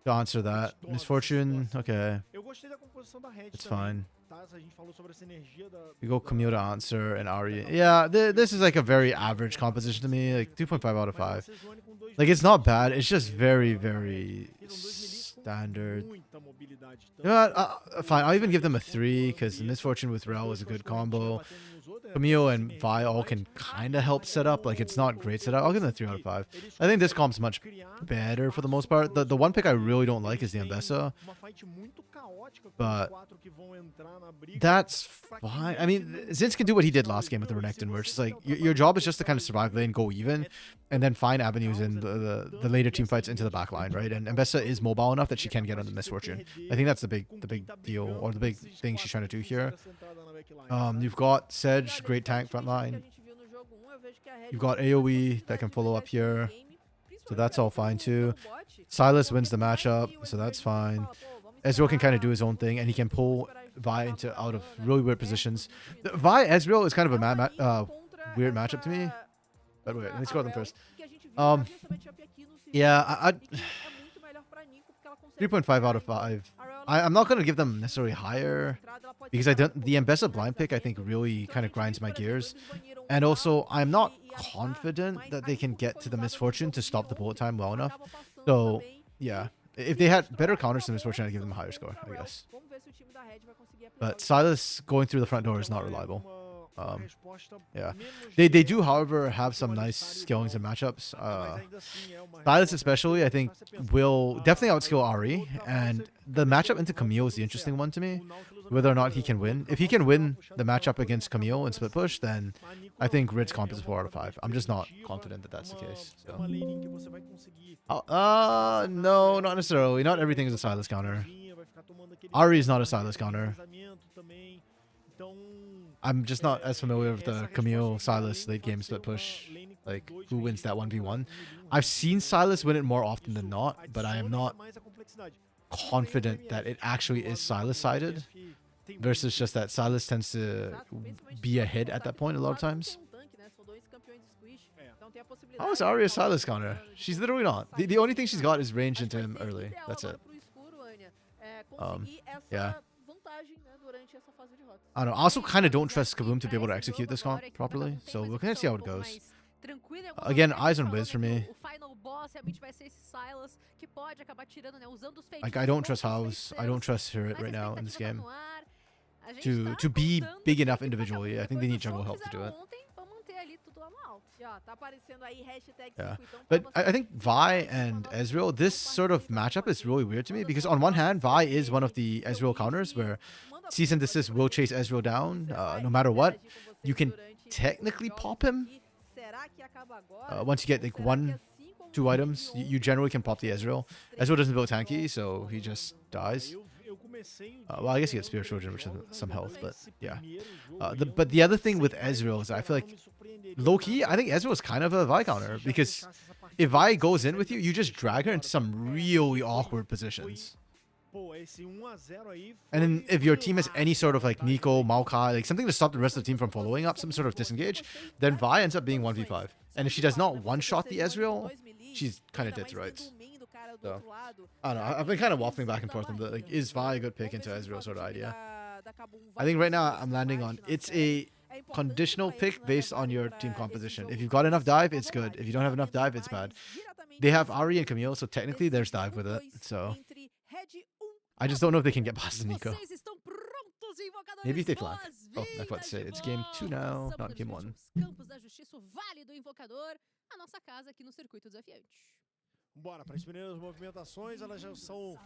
to answer that. Misfortune, okay, Eu gostei da composição da Red it's também, fine. tá? A gente falou sobre essa energia da... We go Camille to answer and Ari. Yeah, this is like a very average composition to me, like 2.5 out of 5. Like, it's not bad, it's just very, very standard. You know what? Fine, I'll even give them a 3, because Misfortune with Rel is a good combo. Camille and Vi all can kind of help set up. Like, it's not great setup. I'll give them a 3 out of 5. I think this comp's much better for the most part. The one pick I really don't like is the Ambessa. But that's fine. I mean, Zinz can do what he did last game with the Renekton, where it's just like, your job is just to kind of survive lane, go even, and then find avenues in the later team fights into the back line, right? And Ambessa is mobile enough that she can get on the Misfortune. I think that's the big deal, or the big thing she's trying to do here. You've got Sedge, great tank front line. You've got AoE that can follow up here, so that's all fine too. Silas wins the matchup, so that's fine. Ezreal can kind of do his own thing, and he can pull Vi into out of really weird positions. Vi Ezreal is kind of a weird matchup to me. But wait, let me score them first. Yeah, 3.5 out of 5. I'm not gonna give them necessarily higher, because the Ambessa blind pick I think really kind of grinds my gears, and also I'm not confident that they can get to the Misfortune to stop the bullet time well enough. So yeah, if they had better counters to Misfortune, I'd give them a higher score, I guess. But Silas going through the front door is not reliable. Yeah, they do, however, have some nice skillings and matchups. Silas especially, I think, will definitely outskill Ari, and the matchup into Camille is the interesting one to me, whether or not he can win. If he can win the matchup against Camille in split push, then I think Rid's comp is a 4 out of 5. I'm just not confident that that's the case. So. No, not necessarily. Not everything is a Silas counter. Ari is not a Silas counter. I'm just not as familiar with the Camille Silas late game split push, like who wins that 1v1. I've seen Silas win it more often than not, but I am not confident that it actually is Silas sided, versus just that Silas tends to be ahead at that point a lot of times. How is Ari a Silas counter? She's literally not. The only thing she's got is range into him early. That's it. Yeah. I don't know. I also kind of don't trust Kaboom to be able to execute this comp properly, so we'll kind of see how it goes. Again, eyes on Wiz for me. Like, I don't trust House. I don't trust her right now in this game to be big enough individually. I think they need jungle help to do it. Yeah, but I think Vi and Ezreal, this sort of matchup is really weird to me, because on one hand, Vi is one of the Ezreal counters where Cease and Desist will chase Ezreal down no matter what. You can technically pop him. Once you get like 1-2 items, you generally can pop the Ezreal. Ezreal doesn't build tanky, so he just dies. Well, I guess he gets Spiritual Origin, which has some health, but yeah. But the other thing with Ezreal is I feel like, low-key, I think Ezreal is kind of a Vi counter, because if Vi goes in with you, you just drag her into some really awkward positions. And then if your team has any sort of like Nico, Maokai, like something to stop the rest of the team from following up, some sort of disengage, then Vi ends up being 1v5. And if she does not one-shot the Ezreal, she's kind of dead to rights. So, I don't know. I've been kind of waffling back and forth on the, like, is Vi a good pick into Ezreal sort of idea. I think right now I'm landing on, it's a conditional pick based on your team composition. If you've got enough dive, it's good. If you don't have enough dive, it's bad. They have Ari and Camille, so technically there's dive with it. So I just don't know if they can get past the Nico. Maybe if they flank. Oh, I forgot to say, it's game 2 now, not game 1. Bora para as primeiras movimentações, elas já são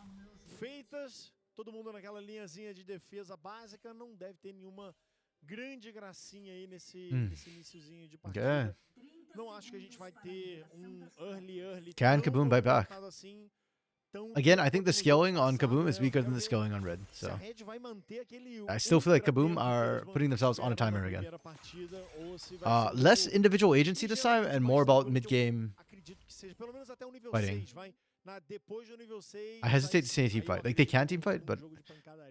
feitas. Todo mundo naquela linhazinha de defesa básica, não deve ter nenhuma grande gracinha aí nesse iniciozinho de partida. Não acho que a gente vai ter early Can Kaboom bite back? Again, I think the scaling on Kaboom is weaker than the scaling on Red, so I still feel like Kaboom are putting themselves on a timer again. Less individual agency this time and more about mid-game fighting. Depois do nível 6, I hesitate to say team fight. Like, they can team fight, but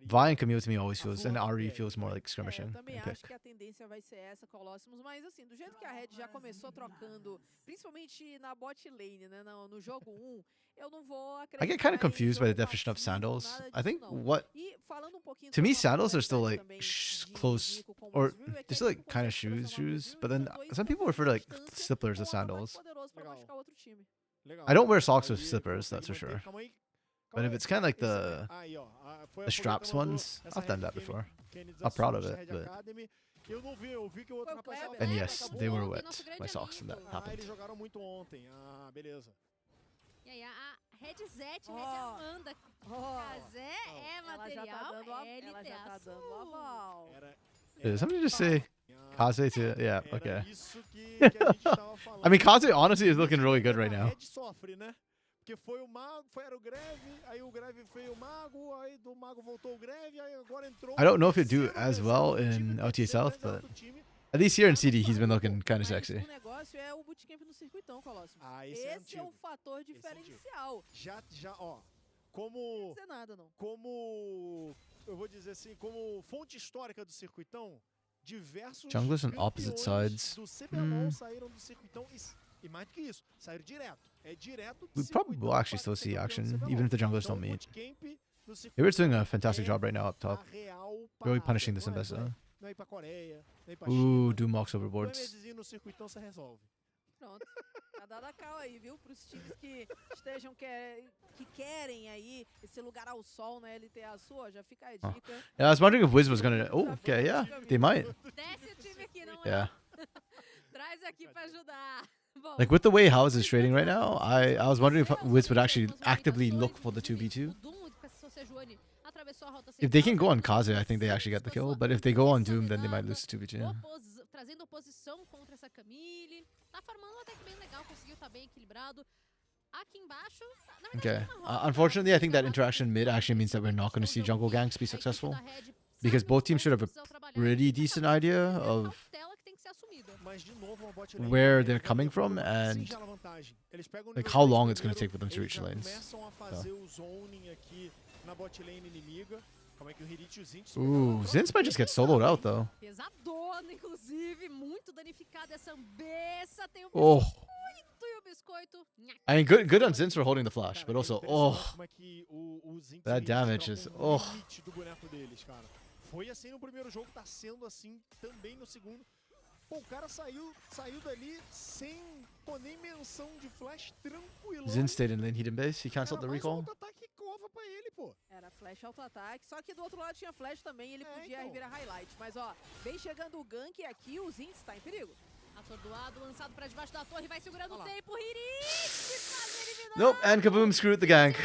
Vi and Camille to me always feels, and Ari feels more like Eu skirmishing. também and pick. acho que a tendência vai ser essa, Colossus, mas assim, do jeito que a Red já começou trocando, principalmente na bot lane, né, no jogo 1, eu não vou acreditar. I get kind of em confused by the jogo definition of passivo, sandals. nada I think disso, não. what E falando um pouquinho to me sobre uma sandals are still like popularidade também close de Nico com o or Brasil, é que they're a still like Nico kind of consegue shoes, pressionar o shoes. Brasil But e then os dois some people refer to like distância slippers as com um ataque sandals. poderoso pra Legal. machucar o outro time. Legal. I don't wear socks Aí with slippers, that's for consegue sure. manter- calma aí, But calma if aí. it's kind of like Esse aí, ó, foi the a straps Fogueta mandou ones, essa I've done Red that before. Kennedy I'm proud of Red it, but Academy. Eu não vi, eu vi que o outro Foi o rapaz Kleber, tava and né? yes, Acabou they were ontem, wet. nosso grande My socks and that amigo. happened. eles jogaram muito ontem. Ah, beleza. E aí, a Red Zet, Ó. Red Amanda. Ó, Kazé é ela já tá material, dando ela já tá LTA dando o aval. Era, Did somebody just say Kaze to? Yeah, era okay. isso que a gente tava falando. I mean, Kaze honestly is looking really good right A now. Red sofre, né? Porque foi o Mago, era o Greve, aí o Greve foi o Mago, aí do Mago voltou o Greve, aí agora entrou I don't know if he'd do terceiro as reserva well do time, in terceiro LTA South, reserva but do time. at least here in CD, he's been looking kind of Mas sexy. o negócio é o bootcamp no circuitão, Colossus. Ah, esse é Esse é o antigo. fator é antigo. diferencial. Já, ó, Não como, quer dizer nada, não. eu vou dizer assim, como fonte histórica do circuitão, diversos Junglers on opposite campeões sides. do CBLOL saíram do circuitão e mais do que isso, saíram direto. É direto do We probably will circuitão actually para still ser see campeão do action, CBLOL. even if the junglers Então, don't o meet. bootcamp do Hibberd's doing a circuitão fantastic é job right now up a top. real Really parada. punishing this Não é Investa. Não é ir pra Coreia, não é ir pra Ooh, China. do mocks Um overboards. mesezinho no circuitão você resolve. Pronto. Tá dada a cal aí, viu? Pros times que estejam que querem aí esse lugar ao sol na LTA Sul, já fica a dica. Yeah, I was wondering if Wiz was gonna. Oh, okay, yeah, they might. Desce o time aqui, não é? Yeah. Traz aqui pra ajudar. Bom, Like with the way House is trading right now, I was wondering if Wiz would actually actively look for the 2v2. If they can go on Kaze, I think they actually get the kill. But if they go on Doom, then they might lose the 2v2. Trazendo oposição contra essa Camille. Tá farmando até que bem legal, conseguiu tá bem equilibrado. Aqui embaixo, na verdade, Okay. é uma roda, Unfortunately, I think that tá? interaction mid actually means that we're not going to see jungle ganks be A equipe successful. da Red Because sabe both teams should have a precisam trabalhar pretty e decent sabe idea a of cautela que tem que ser assumida. Mas de novo uma bot lane, where eles they're vão coming ter from uma and singela vantagem. Eles pegam o like nível how 3 long it's going to primeiro, take for them to eles reach já lanes. começam a fazer o zoning aqui na bot lane inimiga. Como é que o Hirit e o Zinch Ooh, Zinz might just get soloed out though. Pesadona, inclusive, muito danificada essa ambeça. Tem o Oh, biscoito e o biscoito. Nhaque. I mean, good on Zinz for holding the flash, but Cara, é also, impressionante oh, como é que o Zinch that eles damage trocam is- o oh. limite do boneco deles, cara. Foi assim no primeiro jogo, tá sendo assim também no segundo. Pô, o cara saiu dali sem nem menção de flash, tranquilo. Zinz stayed in lane, he didn't base, he cancelled the recall. Auto-ataque cova pra ele, pô. Era flash auto-ataque, só que do outro lado tinha flash também, ele podia então. virar highlight. Mas ó, vem chegando o gank e aqui o Zinz tá em perigo. Atordoado, lançado pra debaixo da torre, vai segurando o Olha lá. tempo. Hirit quase eliminado. Nope, and Kaboom screwed the gank.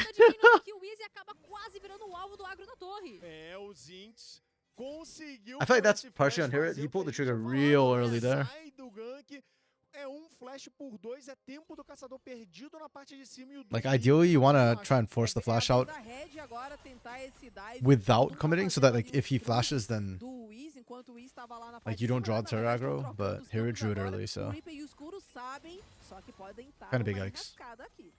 Que o Easy acaba quase virando o alvo do agro da torre. É, o Zinch conseguiu. I feel like com that's esse partially on flash Hirit. fazer He o pulled the que a trigger gente tinha real falado, early né? there. Sai do gank. É um flash por 2, é tempo do caçador perdido na parte de cima. E o Like Duke ideally, you want to acho try and que force the é flash a out Da Red agora tentar esse dive without nunca committing, so fazendo that like ali o if he throw flashes, then do Wiz, enquanto o Wiz tava lá na parte like you de don't cima, draw na the turret verdade, aggro, tão trocando but os Hirit campos drew it agora. early, O so Reaper e o Escuro sabem, só que podem estar Kinda big numa yikes. enrascada aqui.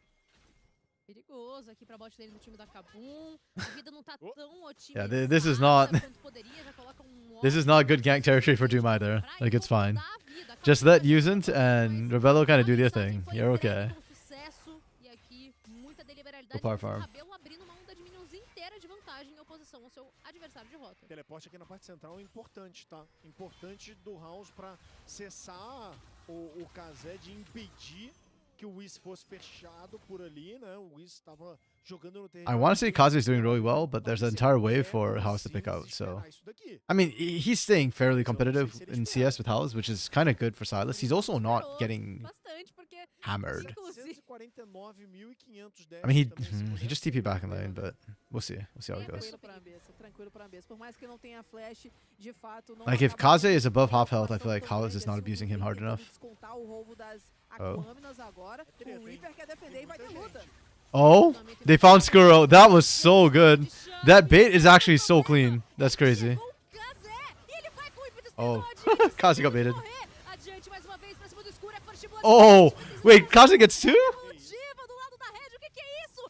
Perigoso aqui pra bot dele do time da Kabum. A vida não tá Oh. tão Yeah, otimizada this is not- quanto poderia, já coloca this is not good gank territory for Doom either. pra Like it's fine. incomodar a vida. Just Kabum let tá Usant jogando and mais. Rebello kind of do A their mensagem thing. foi You're entregue okay. com sucesso. E aqui, muita deliberalidade. Go par com o farm. Rabelo abrindo uma onda de minions inteira de vantagem em oposição ao seu adversário de rota. Teleporte aqui na parte central é importante, tá? Importante do House pra cessar o Kazé de impedir que o Wiz fosse fechado por ali, né? O Wiz tava jogando no I território. want to say Kazu's doing really well, but there's an Mas entire ele wave quer for o House to pick Zinch out. So esperar isso daqui. I mean, he's staying fairly competitive se ele in espera. CS with House, which is kind of good for Silas. He's also not getting Bastante, porque hammered. inclusive 249.510. I mean, também, se he puder just TP'd back in ser. lane, but we'll see. We'll see how it goes. Tranquilo pra Ambessa, tranquilo pra Ambessa. Por mais que não tenha flash, de fato, não Like if acaba Kaze is sendo above uma half health, I feel preocupação like tão House grande is not assim. abusing him Vem hard tentando enough. descontar o roubo das Oh. Aquâminas agora. treta, O hein? Reaper quer defender e vai ter Tem muita luta. gente. Oh, they found Skuro. That was so good. That bait is actually so clean. That's crazy. chegou o Kazé, e ele vai com o ímpeto Oh, explode, Kaze got baited. correr. Adiante mais uma vez pra cima do escuro, é first blood. Oh, wait, Kaze gets two? Diva do lado da Red, o que é isso?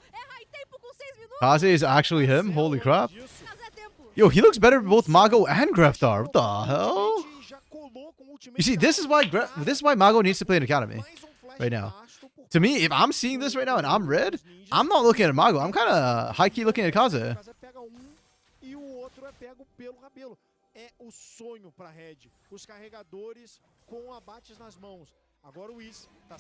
Kaze is actually him? Holy crap. Disso, Mas é tempo. Yo, he looks better with both Mago and Greftar. What the hell? já colou com o ultimate You see, this is why Mago needs to play in Academy. mais flash right now. baixo por To me, if I'm seeing this right now and I'm red, I'm not looking at Mago. I'm kind of high-key looking at Kaze. Kaze pega e o outro é pego pelo Rabelo. É o sonho pra Red. Os carregadores com abates nas mãos. Agora o Wiz tá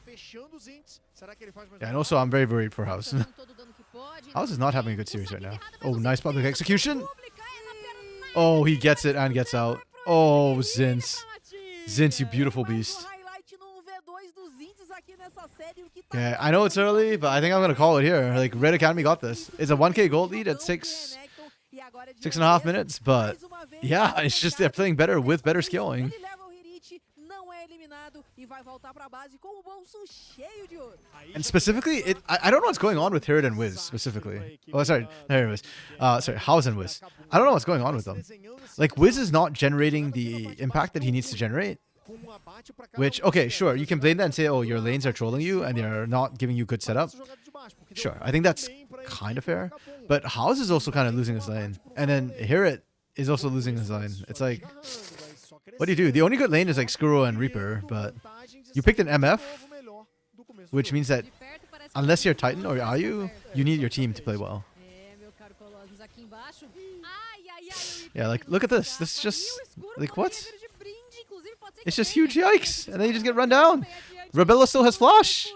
fechando os ints. Será que ele faz mais Yeah, and also I'm very worried for House. Dando todo o dano que pode. House is not having a good series right now. Oh, nice public execution. Pública é na perna. Oh, he gets it and gets out. Oh, Zinz. Zinz, you beautiful beast. Yeah, I know it's early, but I think I'm going to call it here. Like, Red Academy got this. It's a 1k gold lead at 6.5 minutes, but yeah, it's just they're playing better with better skilling. And specifically, I don't know what's going on with Hirid and Wiz, specifically. Oh, sorry, there it was. Sorry, House and Wiz. I don't know what's going on with them. Like, Wiz is not generating the impact that he needs to generate. Which, okay, sure, you can blame that and say, oh, your lanes are trolling you and they're not giving you good setup. Sure, I think that's kind of fair. But House is also kind of losing his lane. And then Hirid is also losing his lane. It's like, what do you do? The only good lane is like Skuro and Reaper, but you picked an MF, which means that unless you're Titan or Ayu, you need your team to play well. Yeah, like, look at this. This is just, like, what? It's just huge yikes, and then you just get run down. Rabelo still has flash.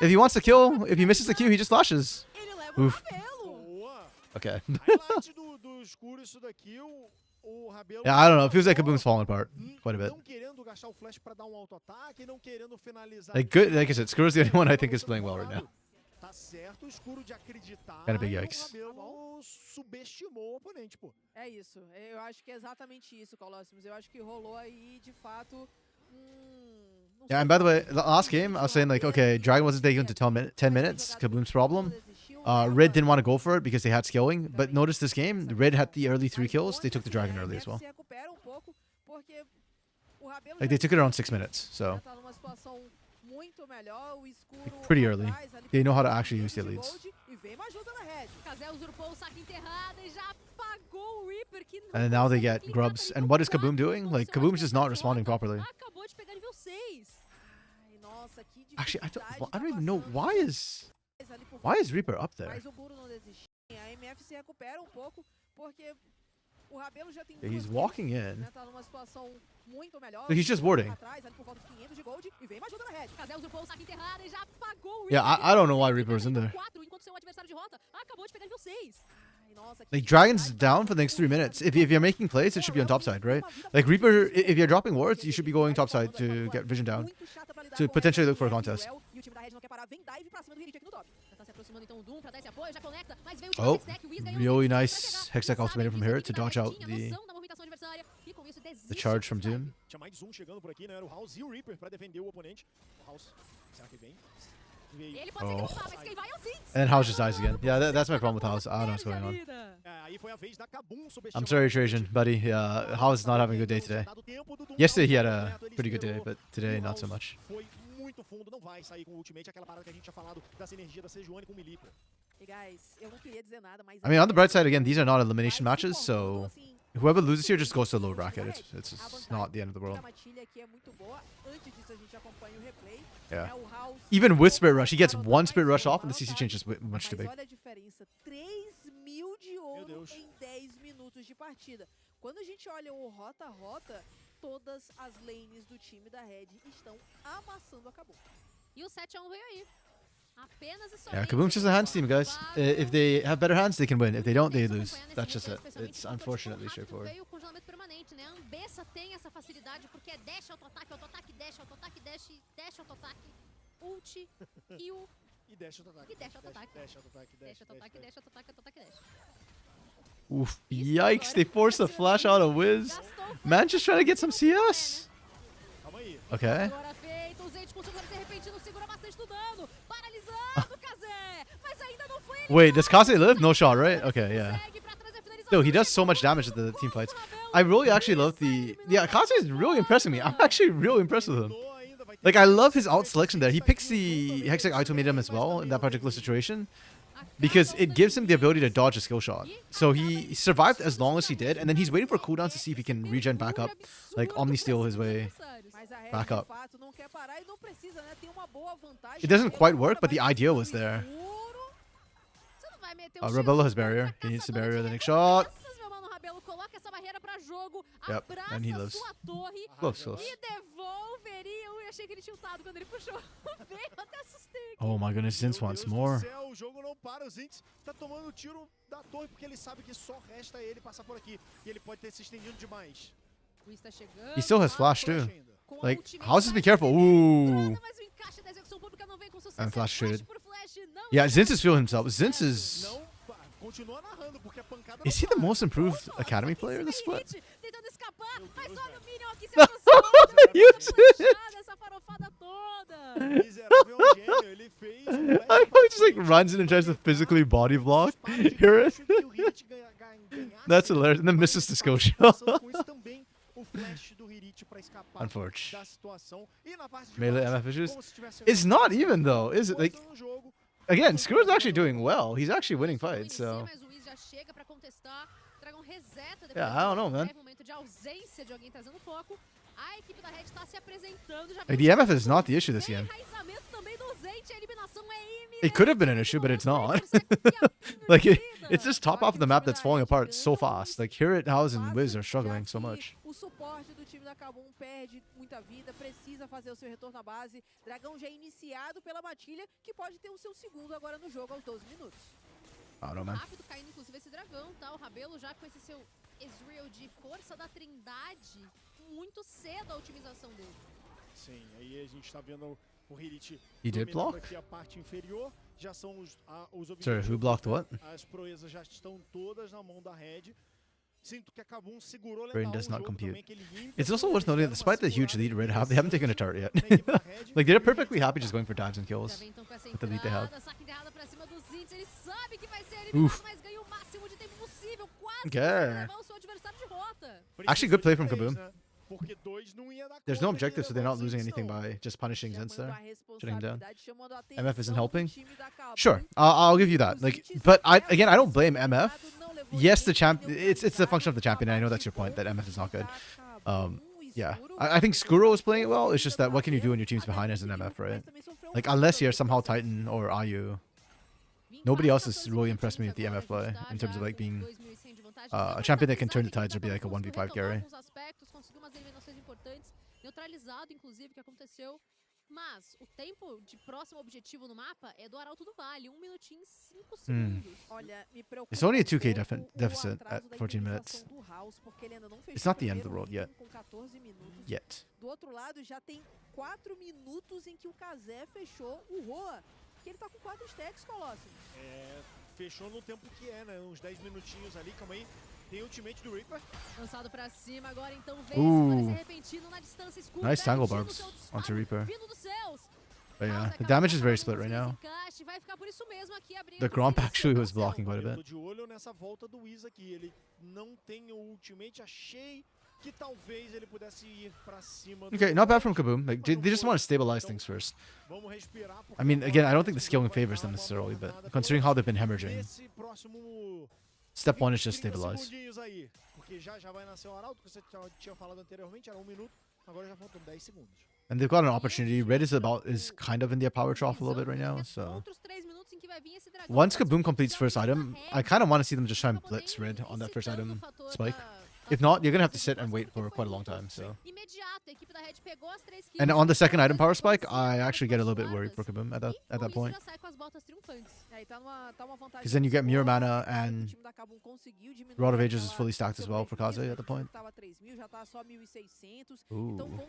If he wants to kill, if he misses the Q, he just flashes. Oof. Okay. Yeah, I don't know. It feels like Kaboom's falling apart quite a bit. Like, good, like I said, Skuro's the only one I think is playing well right now. Kind of big yikes. Subestimou o oponente, pô. É isso. Eu acho que é exatamente isso, Colossus. Eu acho que rolou aí, de fato, Yeah, and by the way, the last game, I was saying, like, okay, Dragon wasn't taking into 10 minutes, Kaboom's problem. Red didn't want to go for it because they had skilling, but notice this game, Red had the early 3 kills, they took the Dragon early as well. Like, they took it around 6 minutes, so pretty early. They know how to actually use their leads. And then now they get grubs. And what is Kaboom doing? Like, Kaboom's just not responding properly. Actually, I don't even know. Why is Reaper up there? Yeah, he's walking in. So he's just warding. Yeah, I don't know why Reaper was in there. Like, Dragon's down for the next 3 minutes. If you're making plays, it should be on top side, right? Like, Reaper, if you're dropping wards, you should be going top side to get vision down. To potentially look for a contest. Oh, really nice Hextech ultimatum from here to dodge out the charge from Doom. Tinha mais um chegando por aqui, né? Era o House e o Reaper pra defender o oponente. O House, será que vem? Oh. And then House just dies again. Yeah, that's my problem with House. I don't know what's going on. I'm sorry, Trajan, buddy. House is not having a good day today. Yesterday he had a pretty good day, but today not so much. I mean, on the bright side, again, these are not elimination matches, so whoever loses here just goes to the low bracket. It's not the end of the world. Yeah. Even with Spirit Rush, he gets one Spirit Rush off and the CC change is much too big. Quando a gente olha o rota, todas as lanes do time da Red estão amassando a Kabum. E o 7-1 veio aí. Apenas e Yeah, Kaboom's just a hands team, guys. If they have better hands, they can win. If they don't, they lose. That's just it. It's unfortunately straightforward. Veio o congelamento permanente, né? A Ambessa tem essa facilidade porque é dash, auto-ataque, dash, auto-ataque, dash, dash, auto-ataque, ult, Q E dash auto-ataque. e dash, auto-ataque. Dash auto-ataque, Dash, auto-ataque, dash, auto-ataque, auto-ataque, dash. Oof. Yikes, they forced a flash out of Wiz. Man just trying to get some CS. Calma aí. Okay. Agora feito, o Zed conseguiu ser repentino, segura bastante do dano. Paralisando, Kazé. Mas ainda não foi. Wait, does Kaze live? No shot, right? Okay, yeah. Yo, he does so much damage at the team fights. I really actually love the... Yeah, Kaze is really impressing me. I'm actually really impressed with him. Like, I love his alt selection there. He picks the Hextech Item as well in that particular situation because it gives him the ability to dodge a skill shot. So he survived as long as he did, and then he's waiting for cooldowns to see if he can regen back up, like Omni Steal his way back up. It doesn't quite work, but the idea was there. Rebelo has barrier. He needs to barrier the next shot. Yep, and he lives. Close. Oh my goodness, Zinz wants more. O jogo não para, o Zinz tá tomando tiro da torre porque ele sabe que só resta ele passar por aqui e ele pode ter se estendido demais. He still has flash too. Like, houses be careful. Ooh. And flash traded. Yeah, Zinz is feeling himself. Zinz is... Is he the most improved academy player this split? You did. I know he just like runs in and tries to physically body block. Hear it? That's hilarious. And then misses the skill shot. Unfortunate. Melee MF issues. It's not even though, is it? Like, again, Screw's actually doing well. He's actually winning fights, so. Yeah, I don't know, man. Like, the MF is not the issue this game. It could have been an issue, but it's not. Like, it's this top half of the map that's falling apart so fast. Like, here at House and Wiz are struggling so much. I don't know, man. Sim, aí a gente tá vendo o Hirit. He did block? Aqui a parte inferior, já são os Sorry, who blocked what? As proezas já estão todas na mão da Red. Sinto que a Kabum segurou legal. Brain does not compute. It's also worth noting that despite the huge lead Red have, they haven't taken a turret yet. Like, they're perfectly happy just going for dives and kills with the lead they have. Oof. Okay. Actually, good play from Kaboom. There's no objective, so they're not losing anything by just punishing Zinz there, shutting him down. MF isn't helping. Sure, I'll give you that. Like, but I don't blame MF. Yes, the champ. It's the function of the champion. And I know that's your point that MF is not good. Yeah, I think Skuro is playing it well. It's just that what can you do when your team's behind as an MF, right? Like, unless you're somehow Titan or Ayu. Nobody else has really impressed me with the MF play in terms of like being a champion that can turn the tides or be like a 1v5 carry. Mas o tempo de próximo objetivo no mapa é do Arauto do Vale, 1 minutinho e 5 segundos. It's only a 2k deficit at 14 minutes. It's not the end of the world yet. Yet. Do outro lado já tem 4 minutos em que o Kazé fechou o Roa, que ele tá com 4 stacks, Colossus. É, fechou no tempo que é, né? Uns 10 minutinhos ali, calma aí. Tem ultimate do Reaper. Lançado pra cima, agora então vem repentino na distância escura. Nice tangle barbs onto Reaper. But yeah, the damage is very split right now. The Gromp actually was blocking quite a bit. De olho nessa volta do Wiz aqui. Ele não tem o ultimate. Achei que talvez ele pudesse ir pra cima. Okay, not bad from Kaboom. Like, they just want to stabilize things first. I mean, again, I don't think the scaling favors them necessarily, but considering how they've been hemorrhaging, step one is just stabilize. And they've got an opportunity. Red is kind of in their power trough a little bit right now, so once Kaboom completes first item, I kind of want to see them just try and blitz Red on that first item spike. If not, you're gonna have to sit and wait for quite a long time. So, and on the second item power spike, I actually get a little bit worried for Kaboom at that point, because then you get Mirror Mana and Rod of Ages is fully stacked as well for Kaze at the point. Ooh.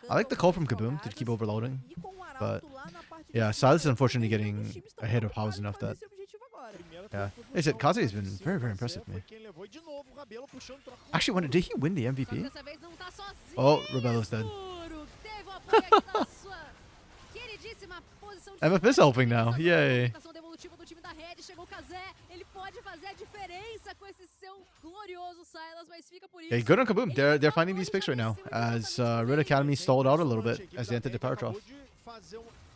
I like the call from Kaboom to keep overloading, but yeah, Silas is unfortunately getting ahead of House enough that, yeah. I said Kaze has been very, very impressive to me. Actually, did he win the MVP? Oh, Rebello's dead. MF is helping now, yay. pode fazer a diferença com esse seu glorioso Silas, mas fica por isso. Yeah, good on Kaboom. They're finding these picks right now as Red Academy stalled out a little bit as they entered the power trough.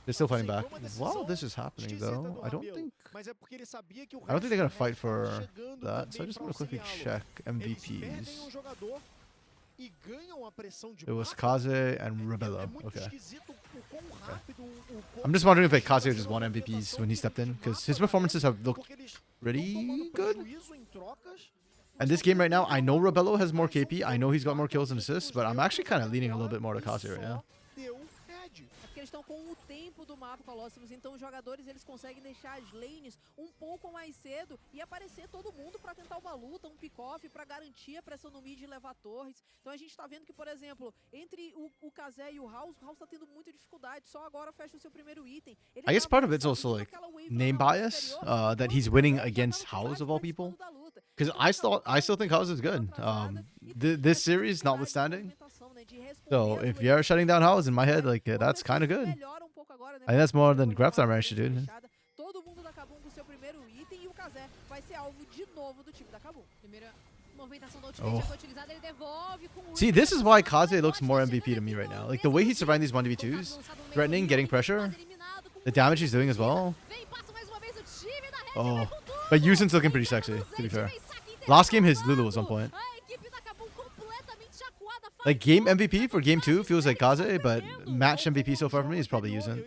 They're still fighting back. While this is happening, though, I don't think they're gonna fight for that. So I just want to quickly check MVPs. It was Kaze and Rebello. Okay. I'm just wondering if like Kaze just won MVPs when he stepped in, because his performances have looked pretty good. And this game right now, I know Rebello has more KP. I know he's got more kills and assists, but I'm actually kind of leaning a little bit more to Kaze right now. Eles estão com o tempo do mapa, Colossus, então os jogadores eles conseguem deixar as lanes um pouco mais cedo e aparecer todo mundo para tentar uma luta, um pick-off, para garantir a pressão no mid e levar torres. Então a gente tá vendo que, por exemplo, entre o Kazé e o House tá tendo muita dificuldade, só agora fecha o seu primeiro item. I guess part of it's also like name bias, that he's winning against House of all people. Because I still think House is good. This series notwithstanding. So if you're shutting down House, in my head, like that's kind of good. I think that's more than Grafstar managed to do. Todo mundo da Kabum com seu primeiro item e o Kazé vai ser alvo de novo do time da Kabum. Primeira movimentação da ultimate já foi utilizada, ele devolve com See, this is why Kaze looks more MVP to me right now. Like the way he's surviving these 1v2s, threatening, getting pressure, the damage he's doing as well. Oh, but Yuzin's looking pretty sexy, to be fair. Last game, his Lulu was on point. Like game MVP for game 2 feels like Kaze, but match MVP so far for me is probably Yuzin.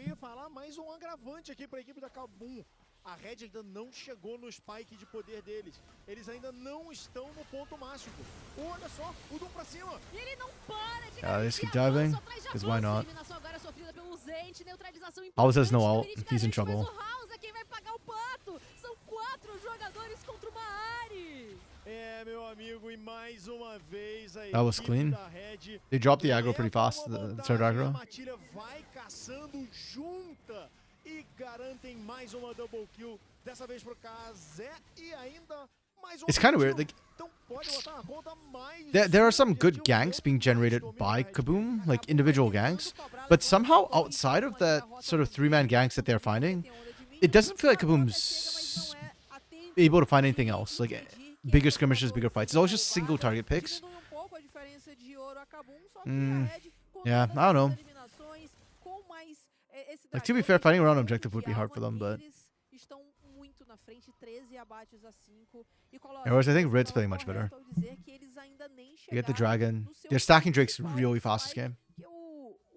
A Red ainda não chegou no spike de poder deles. Eles ainda não estão no ponto máximo. Olha só, o Doom pra cima. E ele não para de Yeah, let's keep diving, because why not? House has no ult, he's in trouble. House é quem vai pagar o pato. São 4 jogadores contra uma Ari. É, meu amigo, e mais uma vez a That was clean. They dropped the aggro pretty fast, the third aggro. A matilha vai caçando junta e garantem mais uma double kill, dessa vez pro Kazé e ainda mais It's kind of weird, like então pode botar na conta mais there are some good ganks being generated by Kaboom, like individual ganks, but somehow outside of that sort of 3-man ganks that they're finding, it doesn't feel like Kaboom's able to find anything else, like bigger skirmishes, bigger fights. It's always just single target picks. Yeah, I don't know. Like, to be fair, fighting around objective would be hard for them, but whereas I think Red's playing much better. You get the dragon. They're stacking Drakes really fast this game.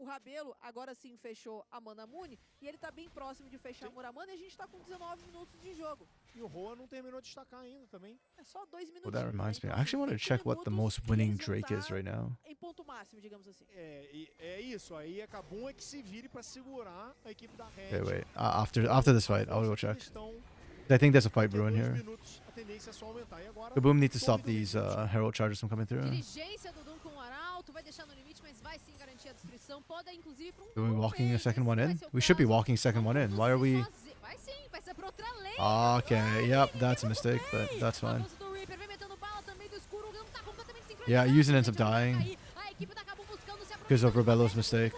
O Rabelo agora sim fechou a Manamune e ele tá bem próximo de fechar a Muramana e a gente tá com 19 minutos de jogo. E o Roa não terminou de destacar ainda também. É só 2 minutos. Well, that reminds me. I actually want to check what the most winning Drake is right now. Em ponto máximo, digamos assim. É isso, aí a Kabum é que se vire pra segurar a equipe da Red. Wait. After this fight, I'll go check. I think there's a fight brewing here. Kaboom needs to stop these Herald charges from coming through. Are we walking a second one in? We should be walking second one in. Why are we... Okay, yep, that's a mistake, but that's fine. Yeah, Yuzin ends up dying because of Rebello's mistake.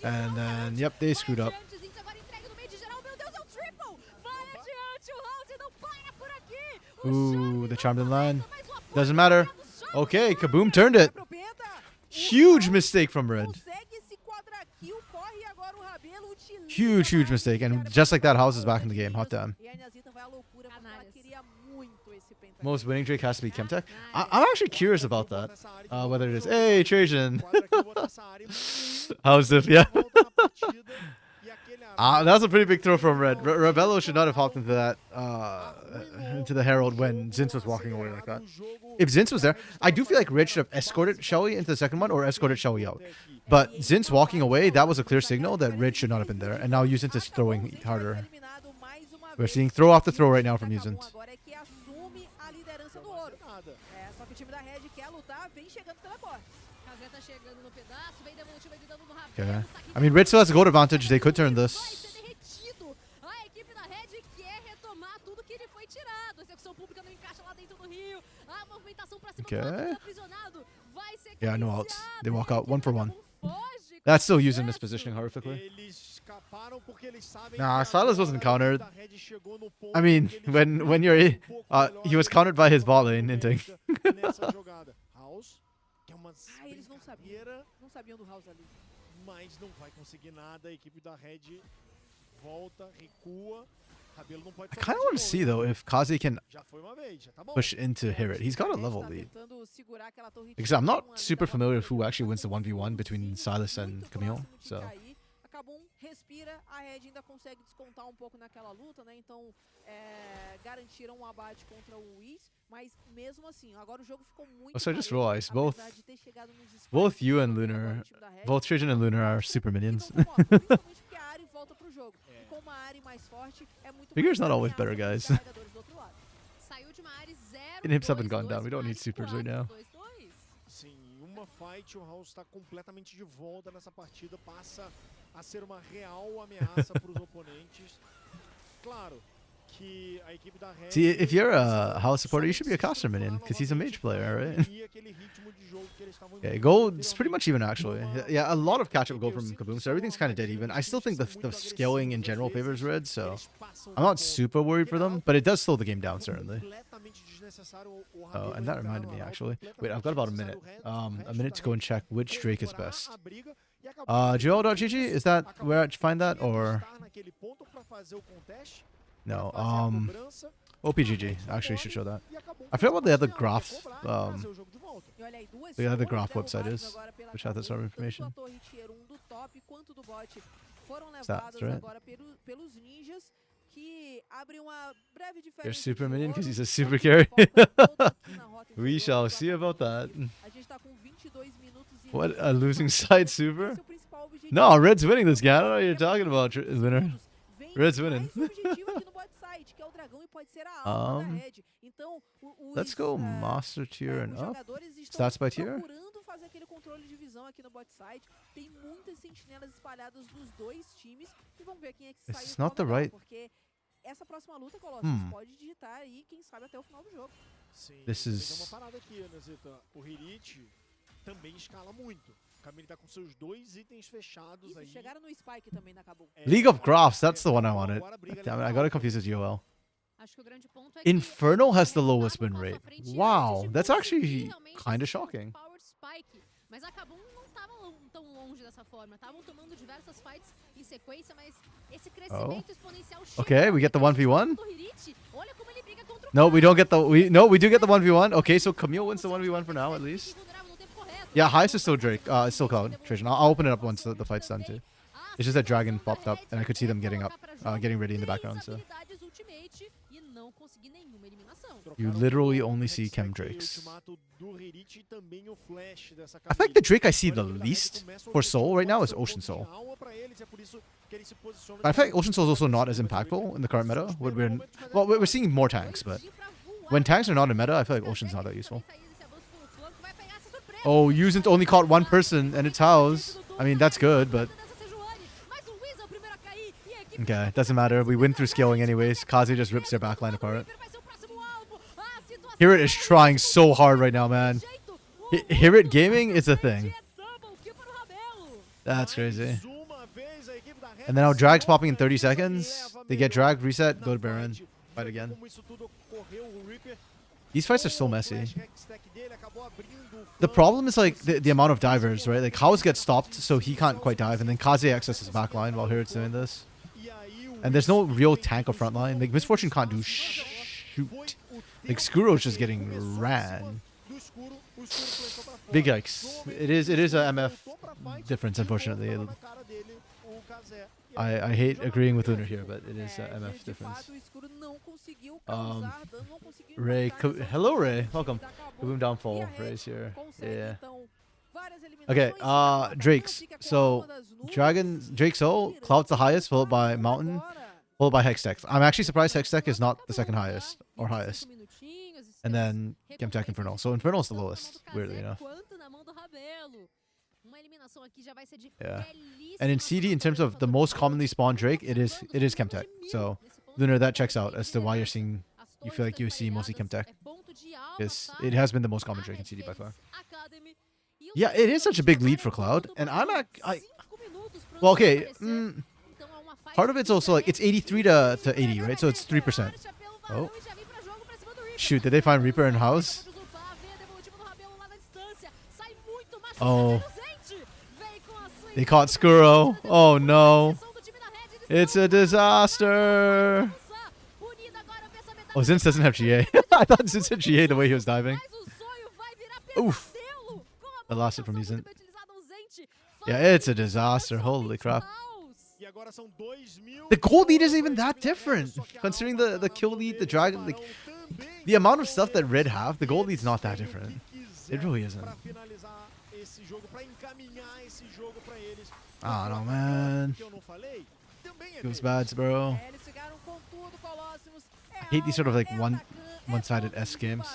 And then, yep, they screwed up. Ooh, the charmed in line. Doesn't matter. Okay, Kaboom turned it. Huge mistake from Red. Huge mistake. And just like that, House is back in the game. Hot damn. Most winning Drake has to be Chemtech. I'm actually curious about that. Whether it is... Hey, Trajan. How's this? Yeah. That was a pretty big throw from Red. Rebello should not have hopped into that, into the Herald when Zinz was walking away like that. If Zinz was there, I do feel like Red should have escorted Shelly into the second one or escorted Shelly out. But Zinz walking away, that was a clear signal that Red should not have been there. And now Yuzin is throwing harder. We're seeing throw after throw right now from Yuzin. Okay. I mean, Red still has a gold advantage. They could turn this. Okay. Yeah, no outs. They walk out 1 for 1. That's still using this positioning horrifically. Nah, Silas wasn't countered. I mean, when you're he was countered by his bot lane inting. Eles não sabiam do House ali. Mas não vai conseguir nada. A equipe da Red volta, recua. Cabelo não pode I kind of want to see though if Kaze can Já foi uma vez, já tá bom. push into Hirit. He's got a level Tá lead. tentando segurar aquela torre Because I'm de not um, super tá familiar with who actually wins the 1v1 between Silas and muito Camille. próximo de So cair. A Kabum respira, a Red ainda consegue descontar um pouco naquela luta, né? Então garantiram um abate contra o Whis, mas mesmo assim, agora o jogo ficou muito Also, I just parelho, realized both apesar de ter chegado nos spikes both you and do Lunar, time da Red. both Trajan and Lunar are super Então, minions. como, ó, principalmente porque a Ari volta pro jogo. E com uma Ari mais forte, é muito Figure's mais not always ameaça better, pros guys. carregadores do outro lado. Saiu de uma área 0. It hips up and gone down. We don't need supers right now. Sim, em uma fight o House está completamente de volta nessa partida, passa a ser uma real ameaça para os oponentes. Claro que a equipe da Red See, if you're a House supporter, you should be a Costream minion because he's a mage player, right? Yeah, gold's pretty much even actually. Yeah, a lot of catch-up gold from Kaboom, so everything's kind of dead even. I still think the scaling in general favors red, so I'm not super worried for them, but it does slow the game down certainly. Oh, and that reminded me actually. Wait, I've got about a minute to go and check which Drake is best. Joel.gg, is that where I find that or no? OPGG actually should show that. I forget what the other graph the other graph website is, which has that sort of information. Stats, right? You're super minion because he's a super carry. We shall see about that. What, a losing side super? No, Red's winning this game. I don't know what you're talking about, Lunar. Red's winning. Let's go master tier and up. Stats by tier? Fazer aquele controle de visão aqui no bot side. Tem muitas sentinelas espalhadas dos dois times e vamos ver quem é que sai. It's not the right. Porque essa próxima luta, Colossus, pode digitar aí, quem sabe até o final do jogo. Sim, This tem is uma parada aqui, né, Zeta? O Hirit também escala muito. O Camille tá com seus dois itens fechados Isso, aí. chegaram no Spike também na Kabum. League of Graphs. That's the one I wanted. Damn it, I got it confused with UOL. Infernal has the lowest win rate. Wow, that's actually kind of shocking. Mas a Kabum não tava tão longe dessa forma. Estavam tomando diversas fights em sequência, mas esse crescimento exponencial Okay, we get the 1v1. Olha como ele briga contra o No, we don't get the we do get the 1v1. Okay, so Camille wins the 1v1 for now at least. Yeah, highest is still Drake. It's still Cloud. Trajan. I'll open it up once the fight's done too. It's just that Dragon popped up and I could see them getting up, getting ready in the background. So you literally only see Chem Drakes. I think the Drake I see the least for Soul right now is Ocean Soul. I think Ocean Soul is also not as impactful in the current meta. We're seeing more tanks, but when tanks are not in meta, I feel like Ocean's not that useful. Oh, Yuzin only caught one person and it's House. I mean, that's good, but okay, it doesn't matter. We win through scaling anyways. Kaze just rips their backline apart. Hirit is trying so hard right now, man. Hirit gaming is a thing. That's crazy. And then now Drag's popping in 30 seconds. They get Drag, reset, go to Baron. Fight again. These fights are so messy. The problem is like the amount of divers, right? Like House gets stopped, so he can't quite dive, and then Kaze accesses backline while Hirit's doing this. And there's no real tank or frontline. Like Misfortune can't do shoot. Like Skuro's just getting ran. Big yikes. It is a MF difference, unfortunately. I hate agreeing with Lunar here, but it is a MF difference. Ray, hello Ray, welcome. Kaboom downfall, Ray's here. Yeah. Okay, Drakes. So Drake Soul, Cloud's the highest, followed by Mountain, followed by Hextech. I'm actually surprised Hextech is not the second highest or highest. And then Chemtech Infernal. So Infernal is the lowest, weirdly enough. Yeah. And in CD, in terms of the most commonly spawned Drake, it is Chemtech. So Lunar, that checks out as to why you feel like you see mostly Chemtech. Because it has been the most common Drake in CD by far. Yeah, it is such a big lead for Cloud, and well, okay, part of it's also like it's 83 to 80, right? So it's 3%. Oh, shoot, did they find Reaper in house? Oh, they caught Skuro. Oh no, it's a disaster. Oh, Zinz doesn't have GA. I thought Zinz had GA the way he was diving. Oof. I lost it from you, Zinz. Yeah, it's a disaster. Holy crap. The gold lead isn't even that different. Considering the kill lead, the dragon, like, the amount of stuff that Red have, the gold lead's not that different. It really isn't. I don't know, man. Feels bad, bro. I hate these sort of like one-sided S games.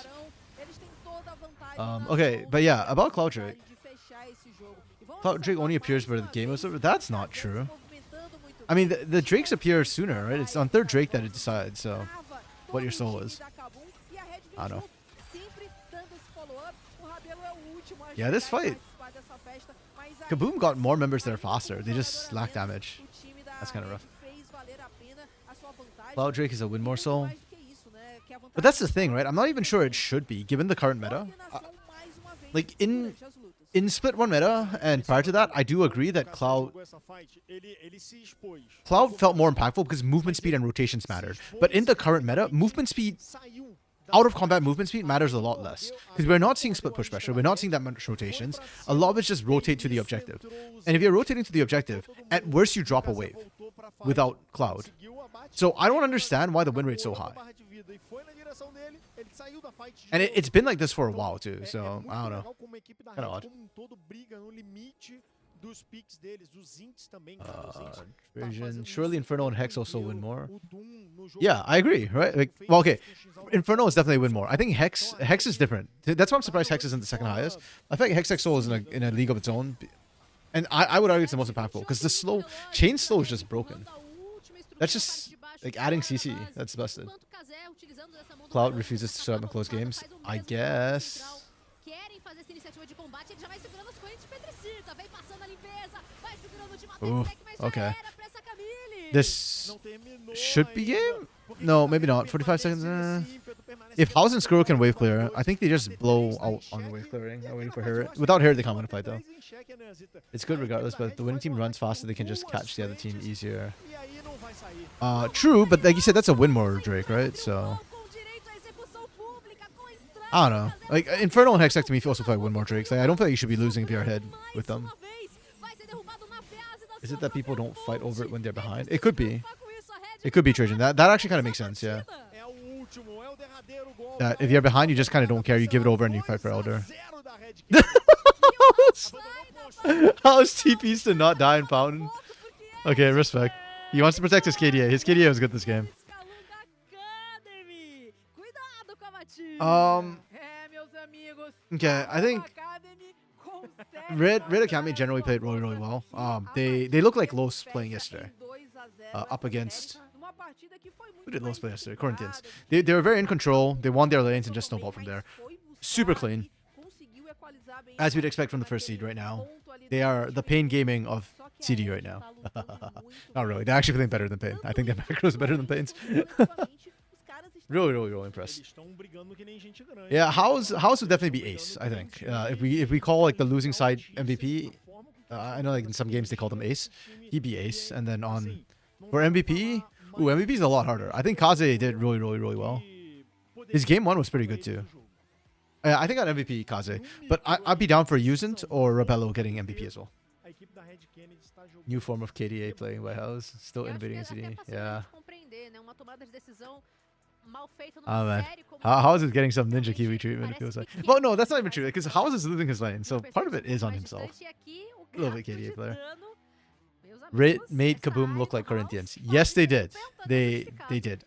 Okay, but yeah, about Cloud Drake. Cloud Drake only appears where the game is over. That's not true. I mean, the Drakes appear sooner, right? It's on third Drake that it decides, so what your soul is. I don't know. Yeah, this fight. Kaboom got more members that are faster. They just lack damage. That's kind of rough. Cloud Drake is a win more soul. But that's the thing, right? I'm not even sure it should be, given the current meta. Like, in Split 1 meta, and prior to that, I do agree that Cloud felt more impactful because movement speed and rotations mattered. But in the current meta, movement speed, out of combat movement speed matters a lot less. Because we're not seeing split push pressure, we're not seeing that much rotations. A lot of it's just rotate to the objective. And if you're rotating to the objective, at worst you drop a wave without Cloud. So I don't understand why the win rate's so high. And it's been like this for a while too, so I don't know. Kind of odd. Version. Surely Inferno and Hex also win more. Yeah, I agree, right? Like, well, okay, Inferno is definitely win more. I think Hex is different. That's why I'm surprised Hex isn't the second highest. I think Hex Soul is in a league of its own, and I would argue it's the most impactful because the chain slow is just broken. That's just like adding CC. That's busted. Cloud refuses to shut up in close games. I guess. Ooh, okay. This should be game? No, maybe not. 45 seconds. If House and Skuro can wave clear, I think they just blow out on the wave clearing. I'm waiting for Herod. Without Herod, they can't win a fight though. It's good regardless, but if the winning team runs faster, they can just catch the other team easier. True, but like you said, that's a win more Drake, right? So I don't know. Like Inferno and Hextech to me feels like win more Drakes. Like, I don't feel like you should be losing if you're ahead with them. Is it that people don't fight over it when they're behind? It could be. It could be, Trajan. That actually kind of makes sense, yeah. If you're behind, you just kind of don't care. You give it over and you fight for Elder. How's TPs to not die in Fountain? Okay, respect. He wants to protect his KDA. His KDA was good this game. Okay, I think Red Academy generally played really well. They look like Los playing yesterday. Up against, who did Los play yesterday? Corinthians. They were very in control. They won their lanes and just snowballed from there. Super clean. As we'd expect from the first seed right now. They are the Pain Gaming of CD right now. Not really. They're actually playing better than Pain. I think their macro is better than Pain's. Really impressed. Yeah, House would definitely be ace, I think. If we call like the losing side MVP, I know like in some games they call them ace. He'd be ace, and then for MVP, MVP is a lot harder. I think Kaze did really well. His game 1 was pretty good too. I think I'd MVP Kaze, but I'd be down for Usant or Rebello getting MVP as well. New form of KDA playing by House, still innovating in CD. Yeah. Oh man, House is getting some Ninja Kiwi treatment, it feels like. Well, no, that's not even true, because House is losing his lane, so part of it is on himself. A little bit KDA player. Made Kaboom look like Corinthians. Yes, they did. They did.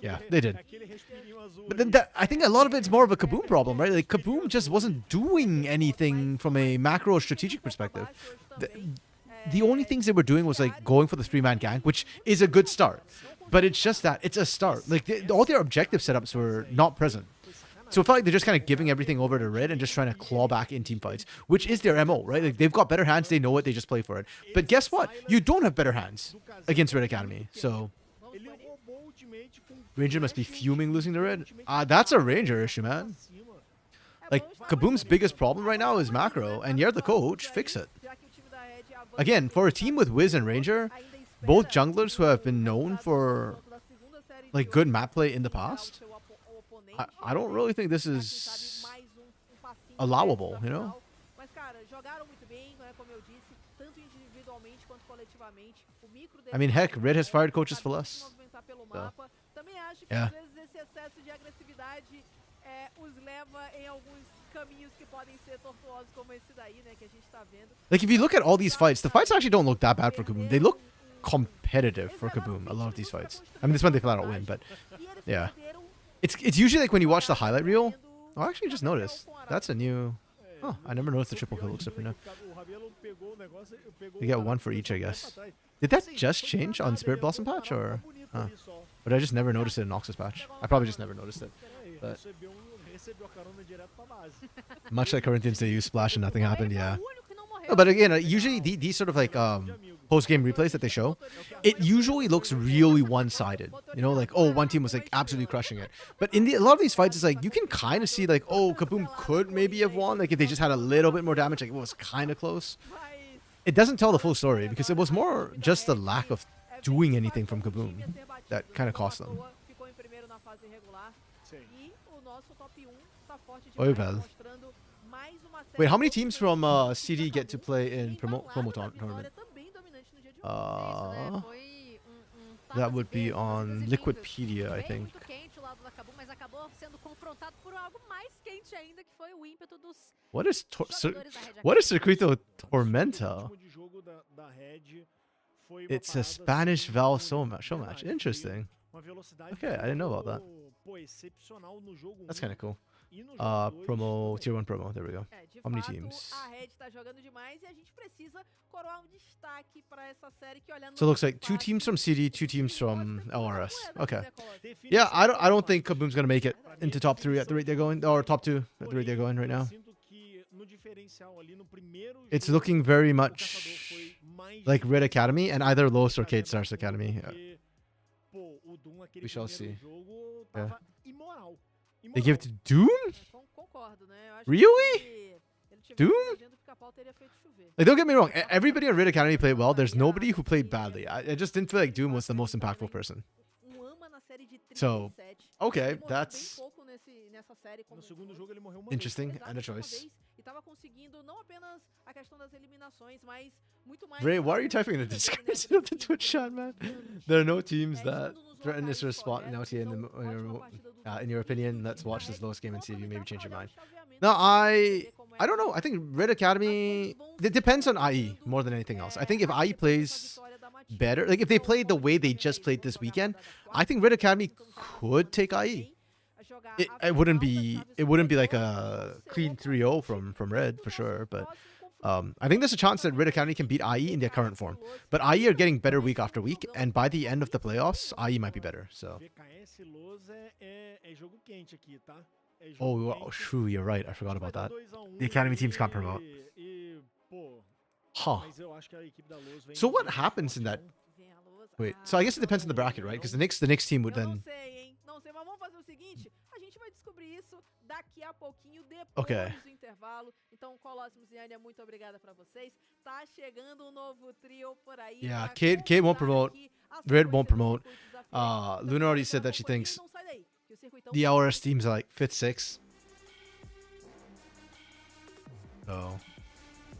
Yeah, they did. But then I think a lot of it's more of a Kaboom problem, right? Like Kaboom just wasn't doing anything from a macro strategic perspective. The only things they were doing was like going for the 3-man gank, which is a good start. But it's just that it's a start. Like all their objective setups were not present. So it felt like they're just kind of giving everything over to Red and just trying to claw back in team fights, which is their MO, right? Like they've got better hands, they know it, they just play for it. But guess what? You don't have better hands against Red Academy. So Ele roubou o ultimate com Ranger must be fuming losing to Red. That's a Ranger issue, man. Like Kaboom's biggest problem right now is macro, and you're the coach, fix it. Again, for a team with Wiz and Ranger, both junglers who have been known for like good map play in the past, I don't really think this is allowable, you know? Mas, cara, jogaram muito bem, né, como eu disse, tanto individualmente quanto coletivamente. O micro I mean, heck, Red has fired coaches for less. Também acho que Yeah. às vezes esse excesso de agressividade os leva em alguns caminhos que podem ser tortuosos como esse daí, né, que a gente tá vendo. Like, if you look at all these fights, the fights actually don't look that bad for Kaboom. They look competitive for Kaboom, a lot of these fights. I mean, this one they flat out win, but yeah. It's usually like when you watch the highlight reel. Oh, I actually just noticed. That's a new... Oh, I never noticed the triple kill looks different now. You get one for each, I guess. Did that just change on Spirit Blossom patch, or... But I just never noticed it in Noxus patch. I probably just never noticed it. But much like Corinthians, they use Splash and nothing happened, yeah. No, but again, usually these sort of like post-game replays that they show, it usually looks really one-sided. You know, like, oh, one team was like absolutely crushing it. But in a lot of these fights, it's like you can kind of see like, oh, Kaboom could maybe have won. Like if they just had a little bit more damage, like it was kind of close. It doesn't tell the full story because it was more just the lack of doing anything from Kaboom that kind of cost them. Oi, Val. Wait, how many teams from CD get to play in promo tournament? That would be on Liquidpedia, I think. What is Circuito Tormenta? It's a Spanish Val show match. Interesting. Okay, I didn't know about that. That's kind of cool. Promo, tier 1 promo, there we go. How many teams? So it looks like 2 teams from CD, 2 teams from LRS. Okay. Yeah, I don't think Kaboom's gonna make it into top 3 at the rate they're going, or top 2 at the rate they're going right now. It's looking very much like Red Academy and either Los or Kate Stars Academy. We shall see. Yeah. They give it to Doom? Really? Doom? Like, don't get me wrong. Everybody on Red Academy played well. There's nobody who played badly. I just didn't feel like Doom was the most impactful person. So, okay, that's interesting and a choice. Ray, why are you typing in the description of the Twitch chat, man? There are no teams that threaten this spot in LTA in your opinion. Let's watch this lowest game and see if you maybe change your mind. No, I don't know. I think Red Academy, it depends on IE more than anything else. I think if IE plays better, like if they played the way they just played this weekend, I think Red Academy could take IE. It wouldn't be like a clean 3-0 from Red for sure, but I think there's a chance that Red Academy can beat IE in their current form. But IE are getting better week after week, and by the end of the playoffs, IE might be better. So. Oh, true, you're right. I forgot about that. The Academy teams can't promote. Huh. So what happens in that? Wait, so I guess it depends on the bracket, right? Because the next team would then... Okay. Yeah, Kate won't promote. Red won't promote. Luna already said that she thinks the LRS teams are like 5th, 6th. Oh.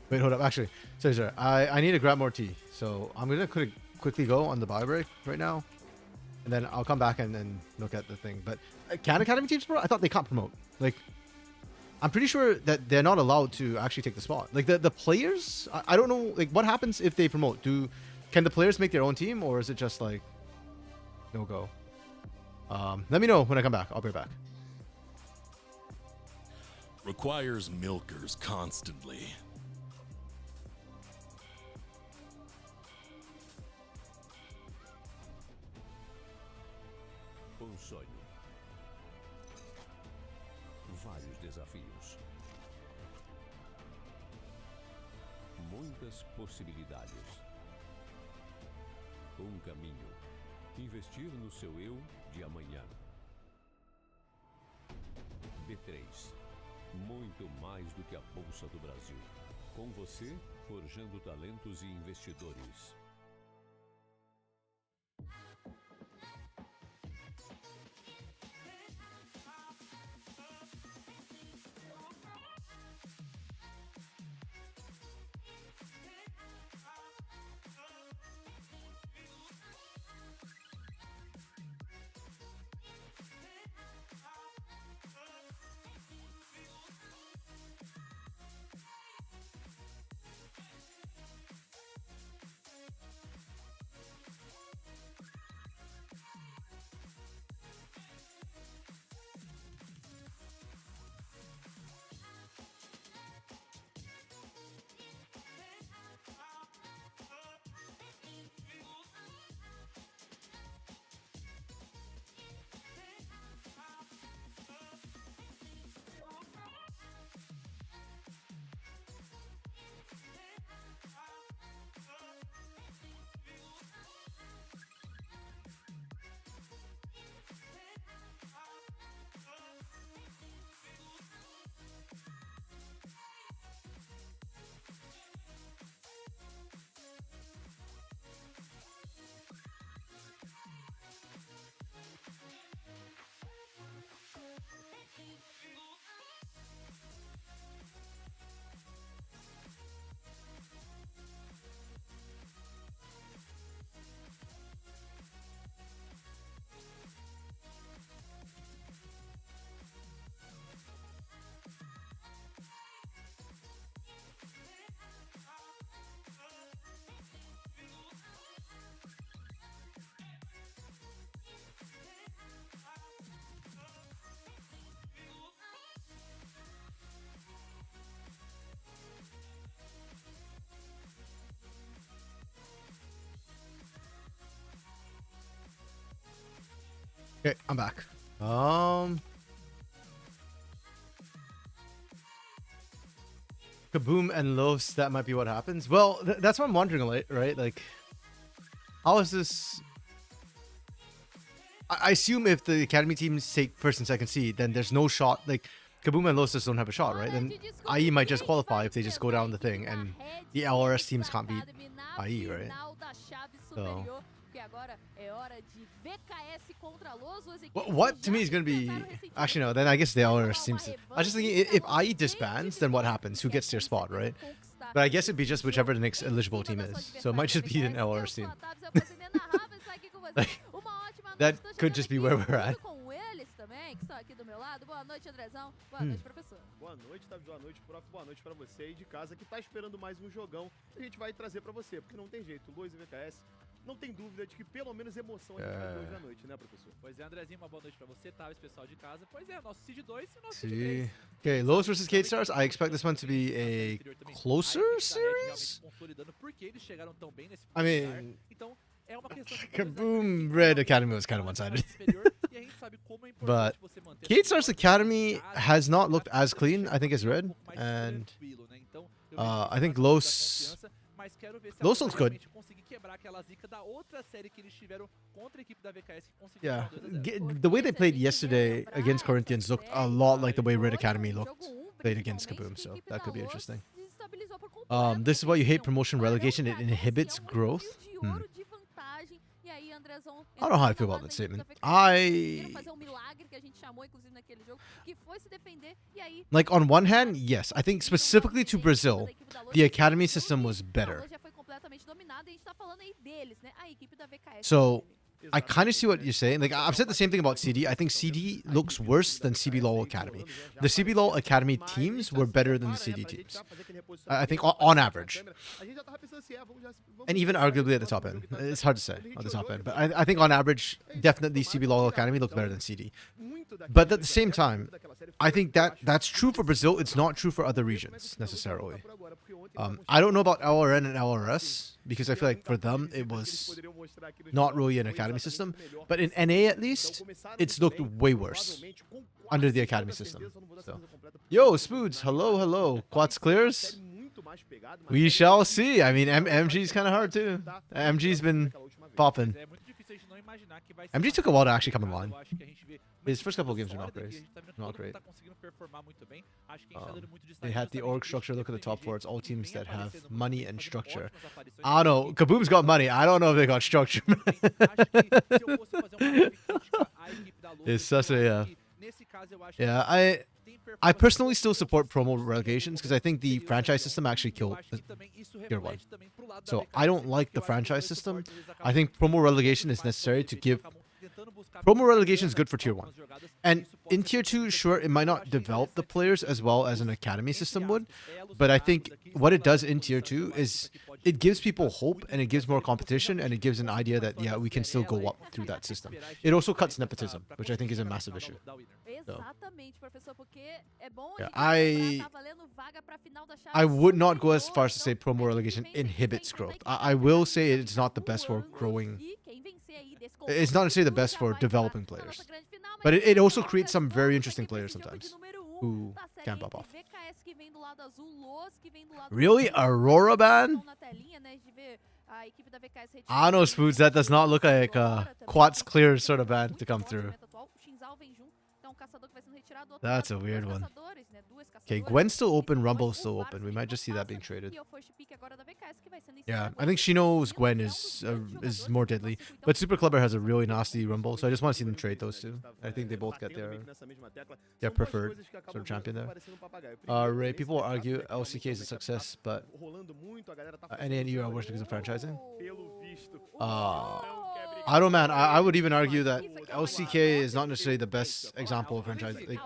Wait, hold up. Actually, sorry. I need to grab more tea. So I'm going to quickly go on the bio break right now. And then I'll come back and then look at the thing. But can Academy teams promote? I thought they can't promote. Like, I'm pretty sure that they're not allowed to actually take the spot. Like, the players, I don't know, like, what happens if they promote? Can the players make their own team, or is it just, like, no go? Let me know when I come back. I'll be right back. Requires milkers constantly. vários desafios. Muitas possibilidades. Um caminho. Investir no seu eu de amanhã. B3. Muito mais do que a Bolsa do Brasil. Com você, forjando talentos e investidores. Okay, I'm back. Kaboom and Loafs, that might be what happens. Well, that's what I'm wondering, right? Like, how is this? I assume if the academy teams take first and second seed, then there's no shot. Like, Kaboom and Loafs just don't have a shot, right? Then IE might just qualify if they just go down the thing, and the LRS teams can't beat IE, right? So. What to me is going to be... Actually, no, then I guess the LRS seems to... I was just thinking, if IE disbands, then what happens? Who gets their spot, right? But I guess it'd be just whichever the next eligible team is. So it might just be an LRS team. Like, that could just be where we're at. Boa noite, Davi. Boa noite, prof. Boa noite pra você aí de casa que tá esperando mais um jogão. A gente vai trazer pra você, porque não tem jeito. Lois e VKS, não tem dúvida de que pelo menos emoção a gente vai ter hoje à noite, né, professor? Pois é, Andrezinho, uma boa noite pra você, tá? Esse pessoal de casa. Pois é, nosso Seed 2 e nosso Seed 3. Okay, Lowe's versus Kate Stars. I expect this one to be a closer series. I mean, Kaboom Red Academy was kind of one-sided. But Kate Stars Academy has not looked as clean, I think, as Red. And I think Los looks good. Yeah, the way they played yesterday against Corinthians looked a lot like the way Red Academy played against Kaboom, so that could be interesting. This is why you hate promotion relegation. It inhibits growth. I don't know how I feel about that statement. Like, on one hand, yes. I think specifically to Brazil, the academy system was better. So, I kind of see what you're saying. Like, I've said the same thing about CD. I think CD looks worse than CB LOL Academy. The CB LOL Academy teams were better than the CD teams. I think on average. And even arguably at the top end. It's hard to say on the top end. But I think on average, definitely CB LOL Academy looked better than CD. But at the same time, I think that's true for Brazil. It's not true for other regions, necessarily. I don't know about LRN and LRS because I feel like for them it was not really an academy system, but in NA at least it's looked way worse under the academy system. So, yo, Spoods, hello, Quats clears. We shall see. I mean, MG's kind of hard too. MG's been popping. MG took a while to actually come in line. His first couple of games were not great. Not great. They had the org structure. Look at the top four. It's all teams that have money and structure. I don't know. Kaboom's got money. I don't know if they got structure. It's such a yeah. I personally still support promo relegations because I think the franchise system actually killed Tier 1. So I don't like the franchise system. I think promo relegation is necessary to give... Promo relegation is good for Tier 1. And in Tier 2, sure, it might not develop the players as well as an academy system would. But I think what it does in Tier 2 is it gives people hope and it gives more competition and it gives an idea that, yeah, we can still go up through that system. It also cuts nepotism, which I think is a massive issue. So, yeah, I would not go as far as to say promo relegation inhibits growth. I will say it's not the best for growing. It's not necessarily the best for developing players. But it also creates some very interesting players sometimes who can pop off. Really? Aurora ban? I know, Spoods, that does not look like a Quats clear sort of ban to come through. That's a weird one. Okay, Gwen's still open, Rumble's still open. We might just see that being traded. Yeah, I think she knows Gwen is more deadly. But Super Clubber has a really nasty Rumble, so I just want to see them trade those two. I think they both get their preferred sort of champion there. Ray, people argue LCK is a success, but NA and EU are worse because of franchising. I don't, man. I would even argue that LCK is not necessarily the best example of franchising. Like,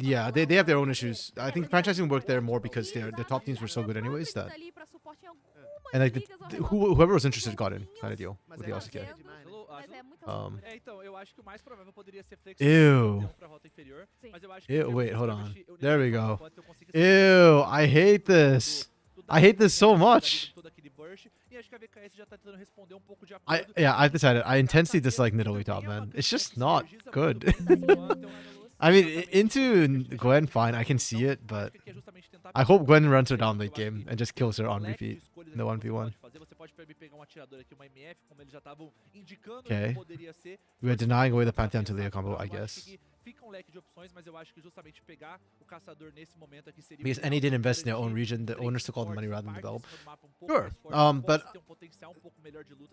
yeah, they have their own issues. I think franchising worked there more because the top teams were so good anyways that... And like whoever was interested got in, kind of deal with the LCK. Ew. Ew, wait, hold on. There we go. Ew, I hate this. I hate this so much. I've decided I intensely dislike Nidalee top, man. It's just not good. I mean, into Gwen, fine, I can see it, but I hope Gwen runs her down late game and just kills her on repeat in the 1v1. Okay. We are denying away the Pantheon to Leah combo, I guess. Because NA didn't invest in their own region, the owners took all the money rather than develop. Sure. But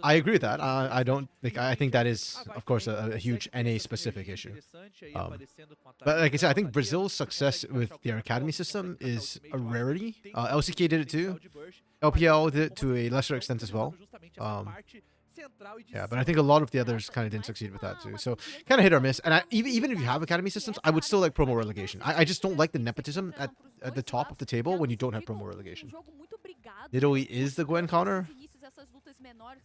I agree with that. I don't like. I think that is, of course, a huge NA specific issue. But like I said, I think Brazil's success with their academy system is a rarity. LCK did it too. LPL did it to a lesser extent as well. Yeah, but I think a lot of the others kind of didn't succeed with that too. So kind of hit or miss. And even if you have academy systems, I would still like promo relegation. I just don't like the nepotism at the top of the table when you don't have promo relegation. Nidalee is the Gwen counter.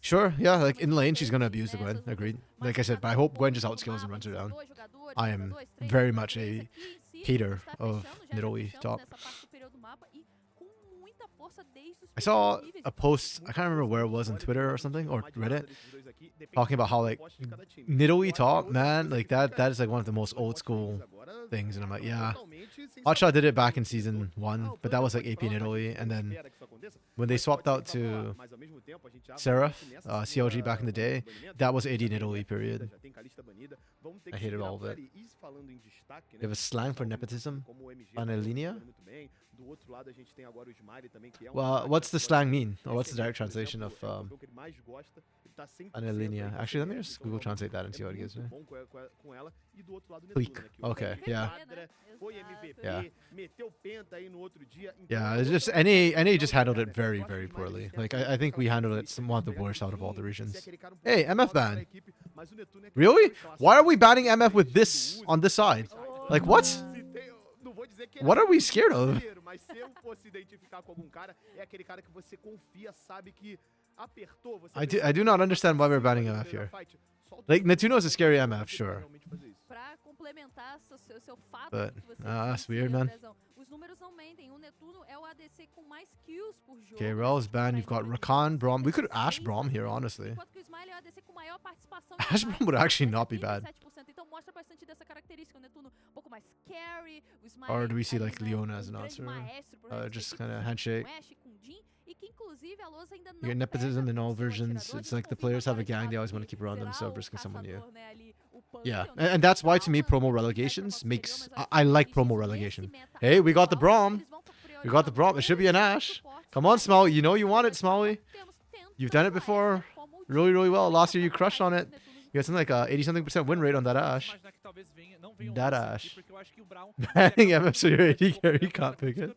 Sure, yeah, like in lane, she's going to abuse the Gwen. Agreed. Like I said, but I hope Gwen just outskills and runs her down. I am very much a hater of Nidalee top. I saw a post, I can't remember where it was, on Twitter or something, or Reddit, talking about how, like, Nidalee top, man, like, that is, like, one of the most old school things, and I'm like, yeah. Hotshot did it back in Season 1, but that was, like, AP Nidalee, and then when they swapped out to Seraph, CLG back in the day, that was AD Nidalee, period. I hated all of it. You have a slang for nepotism? Panelinha? Well, what's the slang mean? Or what's the direct translation of Panelinha? Actually, let me just Google translate that and see what it gives me. Clique. Okay, yeah. Yeah. Yeah, it's just NA just handled it very, very poorly. Like, I think we handled it one of the worst out of all the regions. Hey, MF ban. Really? Why are we banning MF with this on this side? Like, what? What are we scared of? I do not understand why we're banning MF here. Like, Netuno is a scary MF, sure. Pra complementar seu fato But, que você that's disse, weird, man. Brezão, os números não mentem. O Netuno é o ADC com mais kills por jogo. Okay, Rel's banned. You've got Rakan, Braum. We could Ash Braum here, honestly. Enquanto que o Smiley é o ADC com maior participação em Ash abate, Braum would actually not be bad. 37%. Então mostra bastante dessa característica. O Netuno um pouco mais carry, o Smiley Or do we see, ali, like, né, Leona as an grande answer? maestro, por exemplo, Just equipe kind of com handshake. Ashe, com Jhin, e que inclusive a Loza ainda não You get nepotism pega in all o seu versions. atirador. It's Ele like the confirma players have a agora de gang. They fato always want to que keep around them, será so o risking someone new. caçador, né, ali, o Yeah, Pantheon, né, and that's why to me calma, promo não relegations pega makes. posterior, mas I like acho que promo nesse relegation. meta Hey, we got the atual, Braum. eles vão We got the Braum. It should be an Ash. Come on, Smalley. You know you want it, Smalley. You've done it before. Really, really well. Last year you crushed on it. You got something like a 80-something% win rate on that Ash. That Ash. Banning MF so your AD carry can't pick it.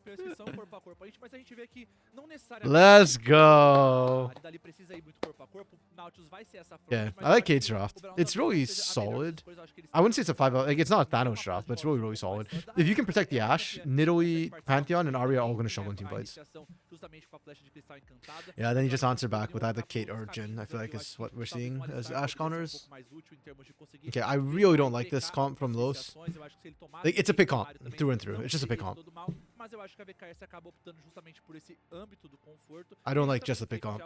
Let's go. Yeah, I like Kate's draft. It's really solid. I wouldn't say it's a 5-0. Like, it's not a Thanos draft, but it's really, really solid. If you can protect the Ashe, Nidalee, Pantheon, and Arya are all going to struggle in team fights. Yeah, then you just answer back with either Kate or Jhin, I feel like is what we're seeing as Ashe counters. Okay, I really don't like this comp from Los. Like, it's a pick comp, through and through. It's just a pick comp. I don't like just a pick comp.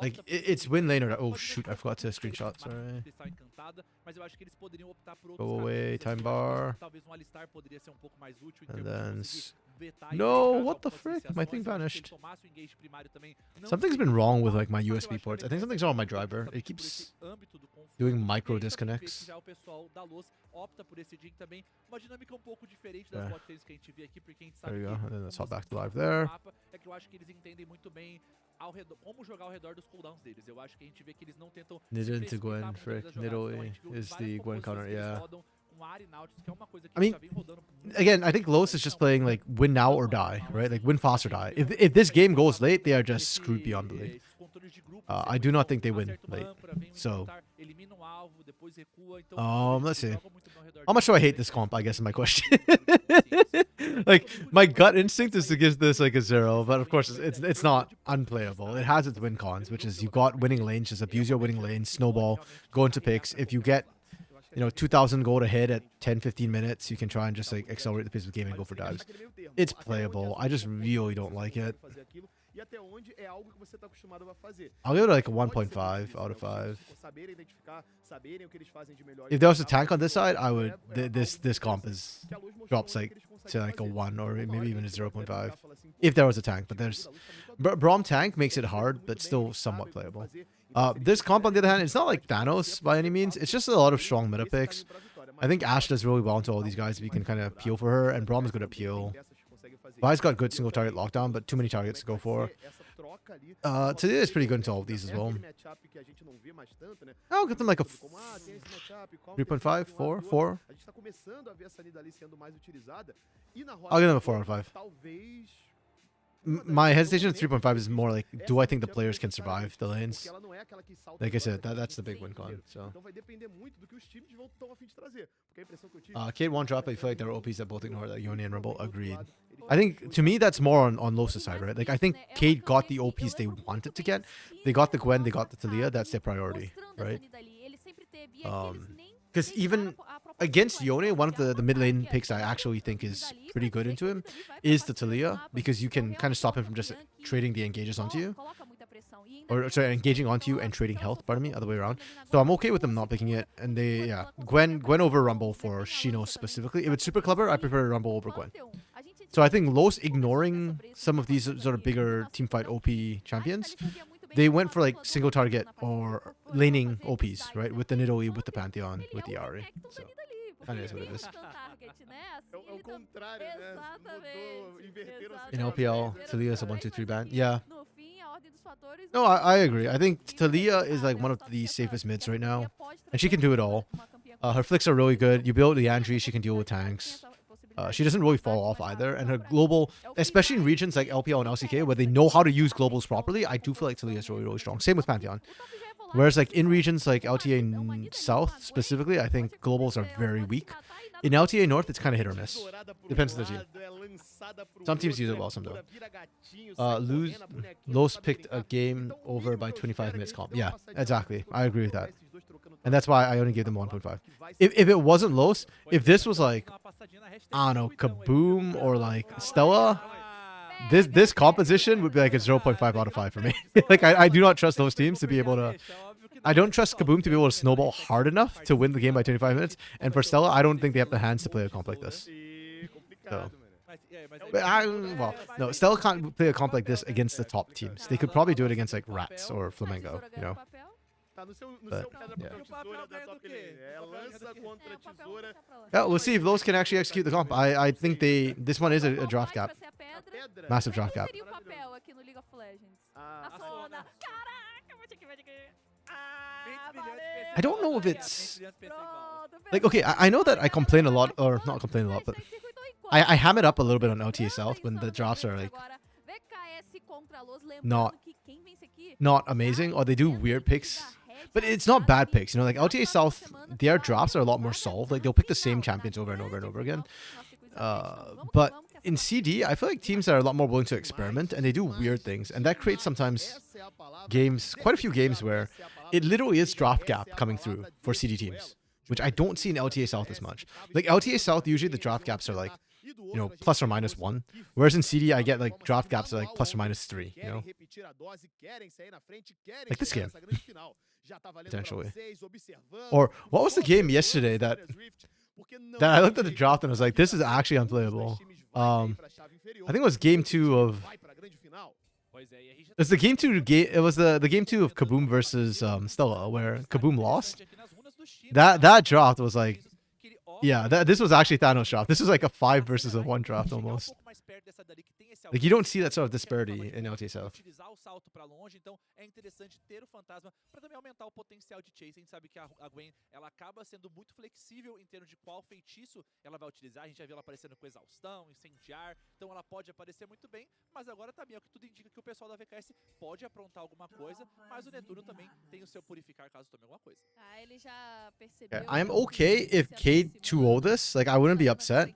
Like, it's win lane or... Oh, shoot, I forgot to screenshot, sorry. Go away, time bar. And then... No, what the frick? My thing vanished. Something's been wrong with, like, my USB ports. I think something's wrong with my driver. It keeps doing micro disconnects. There you go. And then let's hop back to live there. Nidin to Gwen, frick. Nidalee is the Gwen counter, yeah. I mean, again, I think Los is just playing like win now or die, right? Like win fast or die. If this game goes late, they are just screwed beyond belief. I do not think they win late. So, let's see. How much do I hate this comp? I guess is my question. Like, my gut instinct is to give this like a 0, but of course it's not unplayable. It has its win cons, which is you got winning lanes, just abuse your winning lanes, snowball, go into picks. If you get 2,000 gold ahead at 10-15 minutes, you can try and just like accelerate the pace of the game and go for dives. It's playable. I just really don't like it. I'll give it like a 1.5 out of 5. If there was a tank on this side, I would. This comp is drops like to like a 1 or maybe even a 0.5. If there was a tank, but there's Braum tank makes it hard, but still somewhat playable. This comp on the other hand, it's not like Thanos by any means. It's just a lot of strong meta picks. I think Ashe does really well into all these guys if you can kind of peel for her, and Braum is good at peel. Vi's got good single target lockdown, but too many targets to go for. Today is pretty good into all of these as well. I'll give them like a 3.5, 4. I'll give them a 4 out of 5. My hesitation at 3.5 is more like, do I think the players can survive the lanes? Like I said, that's the big win con. So, Kate won't drop. I feel like there are OPs that both ignore that. Yone and Rebel agreed. I think to me that's more on Los' side, right? Like I think Kate got the OPs they wanted to get. They got the Gwen, they got the Talia. That's their priority, right? Because even against Yone, one of the mid lane picks I actually think is pretty good into him is the Talia, because you can kind of stop him from just trading the engages onto you. Or sorry, engaging onto you and trading health, pardon me, other way around. So I'm okay with them not picking it. And they, yeah, Gwen over Rumble for Shino specifically. If it's super clever, I prefer Rumble over Gwen. So I think Los ignoring some of these sort of bigger teamfight OP champions, they went for like single target or laning OPs, right? With the Nidalee, with the Pantheon, with the Ahri. So kind of is what it is. In LPL, Talia is a 1-2-3 ban. Yeah. No, I agree. I think Talia is like one of the safest mids right now. And she can do it all. Her flicks are really good. You build the Andri, she can deal with tanks. She doesn't really fall off either. And her global, especially in regions like LPL and LCK where they know how to use globals properly, I do feel like Talia is really, really strong. Same with Pantheon. Whereas like in regions like LTA South specifically, I think globals are very weak. In LTA North, it's kind of hit or miss. Depends on the team. Some teams use it well, some don't. Los picked a game over by 25 minutes comp. Yeah, exactly. I agree with that. And that's why I only gave them 1.5. If it wasn't Los, if this was like, I don't know, Kaboom or like Stella, this composition would be like a 0.5 out of 5 for me. Like I do not trust those teams to be able to. I don't trust Kaboom to be able to snowball hard enough to win the game by 25 minutes. And for Stella, I don't think they have the hands to play a comp like this. So. Well, no, Stella can't play a comp like this against the top teams. They could probably do it against like Rats or Flamengo, you know. Tá no seu But, papel yeah. tesoura da top lane. É lança contra tesoura. Yeah, we'll see if those can actually execute the comp. I think this one is a draft gap. Pedra. Massive draft gap. Seria o papel aqui no League of Legends? Ah, A Sona. Caraca, vou ter que ver aqui. I don't know if it's Pronto, like, okay, I know that I complain a lot, or not complain a lot, but I ham it up a little bit on LTA South when the drafts are like not amazing, or they do weird picks. But it's not bad picks, you know, like LTA South, their drafts are a lot more solved. Like they'll pick the same champions over and over and over again. But in CD, I feel like teams are a lot more willing to experiment and they do weird things. And that creates sometimes games, quite a few games where it literally is draft gap coming through for CD teams, which I don't see in LTA South as much. Like LTA South, usually the draft gaps are like, you know, plus or minus 1. Whereas in CD, I get like draft gaps that are like plus or minus 3, you know? Like this game. Potentially. Or what was the game yesterday that I looked at the draft and I was like, this is actually unplayable. I think it was game 2 of... It was the game 2 it was the game 2 of Kaboom versus Stella, where Kaboom lost. That draft was like, yeah, this was actually Thanos draft. This was like a 5 versus a 1 draft almost. Like you don't see that sort of disparity in LTA South. Utilizar o salto para longe, então é interessante ter o fantasma para também aumentar o potencial de chase. A gente sabe que a Gwen, ela acaba sendo muito flexível em termos de qual feitiço ela vai utilizar. A gente já viu ela aparecendo com exaustão, incendiar, então ela pode aparecer muito bem, mas agora também é o que tudo indica que o pessoal da VKS pode aprontar alguma coisa, mas o Netuno também tem o seu purificar caso tome alguma coisa. Ele já percebeu. Yeah, I'm okay if Cade 2-0 this, like I wouldn't be upset.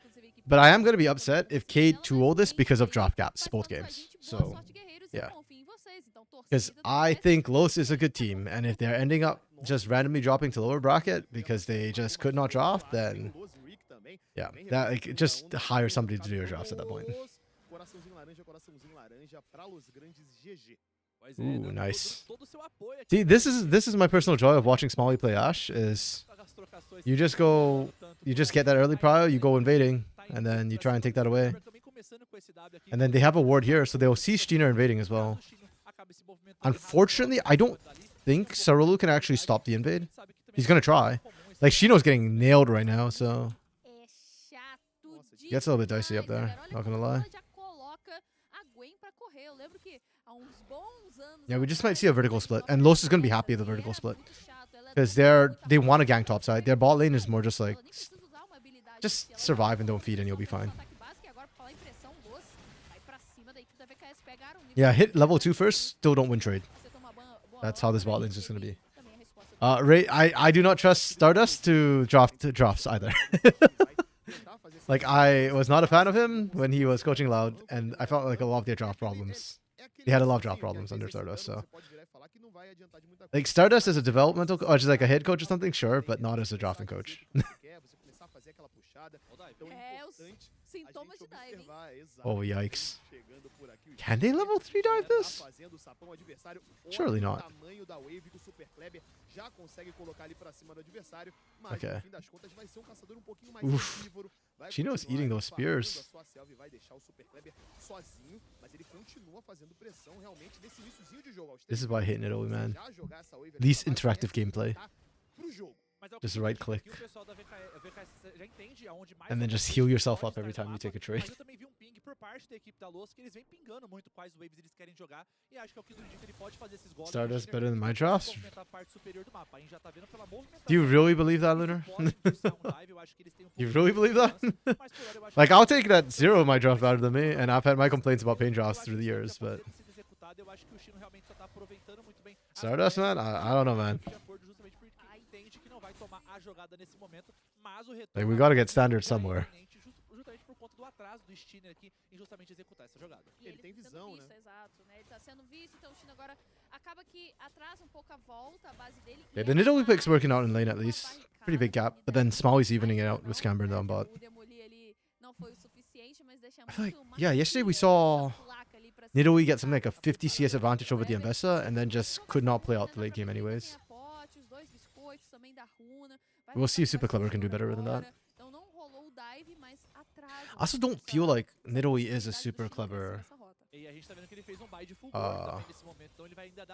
But I am going to be upset if Cade 2-0 this because of drop gaps, both games. So, yeah. Because I think Los is a good team, and if they're ending up just randomly dropping to lower bracket because they just could not draft, then, yeah, that like, just hire somebody to do your drafts at that point. Ooh, nice. See, this is my personal joy of watching Smalley play Ashe, is you just get that early prio, you go invading, and then you try and take that away. And then they have a ward here, so they'll see Steiner invading as well. Unfortunately, I don't think Sarulu can actually stop the invade. He's gonna try. Like, Shino's getting nailed right now, so... Gets a little bit dicey up there, not gonna lie. Yeah, we just might see a vertical split, and Los is gonna be happy with the vertical split. Because they want to gank topside. Their bot lane is more just like... Just survive and don't feed and you'll be fine. Yeah, hit level 2 first, still don't win trade. That's how this bot lane is just going to be. Ray, I do not trust Stardust to drafts either. Like, I was not a fan of him when he was coaching Loud, and I felt like a lot of their draft problems. He had a lot of draft problems under Stardust, so... Like, Stardust as a developmental coach, just like a head coach or something, sure, but not as a drafting coach. Oh, yikes. Can they level 3 dive this? Surely not. Okay. Oof. Chino's eating those spears. This is why I hate Nidalee, man. Least interactive gameplay. Just right click. And then just heal yourself up every time you take a trade. Stardust better than my drafts? Do you really believe that, Lunar? You really believe that? Like, I'll take that 0 of my draft better than me, and I've had my complaints about pain drafts through the years, but... Stardust, man? I don't know, man. Like, we gotta get standard somewhere. Ele tem visão, né? Exato, né? Ele tá sendo visto, então o Chino agora acaba que atrasa um pouco a volta, a base dele. Yeah, the Nidalee pick's working out in lane at least. Pretty big gap. But then Smalley's evening it out with Scamber down bot. I feel like, yeah, yesterday we saw Nidalee get something like a 50 CS advantage over the Ambessa and then just could not play out the late game anyways. We'll see if Super Clever can do better than that. I also don't feel like Nidalee is a super clever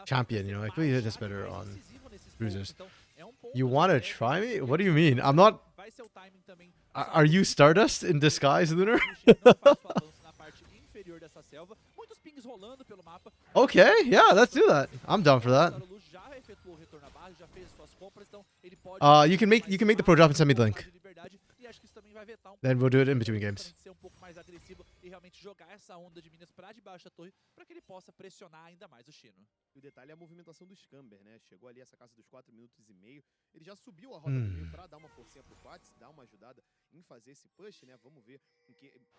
champion, you know, like we did this better on Bruisers. You want to try me? What do you mean? I'm not... Are you Stardust in disguise, Lunar? Okay, yeah, let's do that. I'm down for that. You can make the pro drop and send me the link. Then we'll do it in between games. E o detalhe é a movimentação do Scamber, né? Chegou ali essa casa dos 4 minutos e meio. Ele já subiu a roda do meio para dar uma forcinha pro Quats, dar uma ajudada em fazer esse push, né? Vamos ver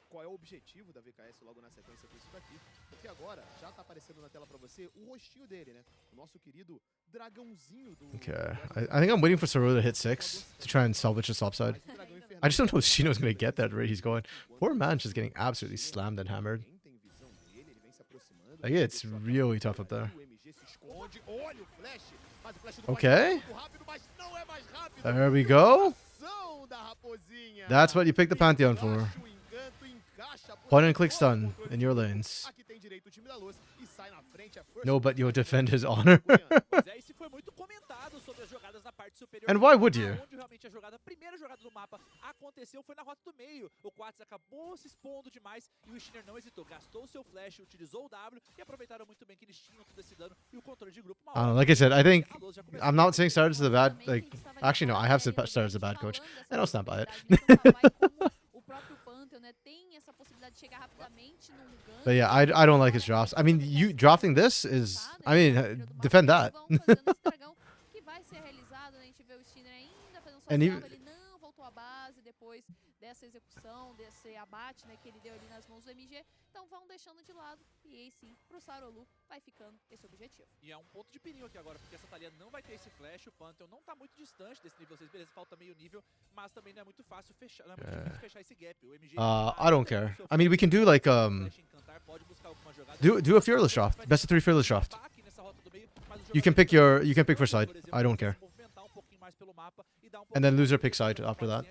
qual é o objetivo da VKS logo na sequência com isso daqui. Porque agora já tá aparecendo na tela para você o rostinho dele, né? O nosso querido dragãozinho do... Okay, I think I'm waiting for Saru to hit 6 to try and salvage this upside. I just don't know if Shino's going to get that rate he's going. Poor man's just getting absolutely slammed and hammered. Like, it's really tough up there. Okay. There we go. That's what you pick the Pantheon for. Point and click stun in your lanes. No, but you'll defend his honor. And why would you? Like I said, I think I'm not saying Stardust is a bad, like, actually no, I have said Stardust is a bad coach, and I'll stand by it. But yeah, I don't like his drafts. I mean, you drafting this is, I mean, defend that. And even dessa execução, desse abate, né, que ele deu ali nas mãos do MG. Então vão deixando de lado e aí sim, pro Sarolu vai ficando esse objetivo. E é um ponto de perigo aqui agora, porque essa Thalia não vai ter esse flash, o Pantheon não tá muito distante desse nível 6, beleza, falta meio nível, mas também não é muito fácil fechar, não é muito difícil fechar esse gap. O MG I don't care. I mean, we can do like do a fearless draft. Best of 3 fearless draft. You can pick first side. I don't care. And then loser pick side after that.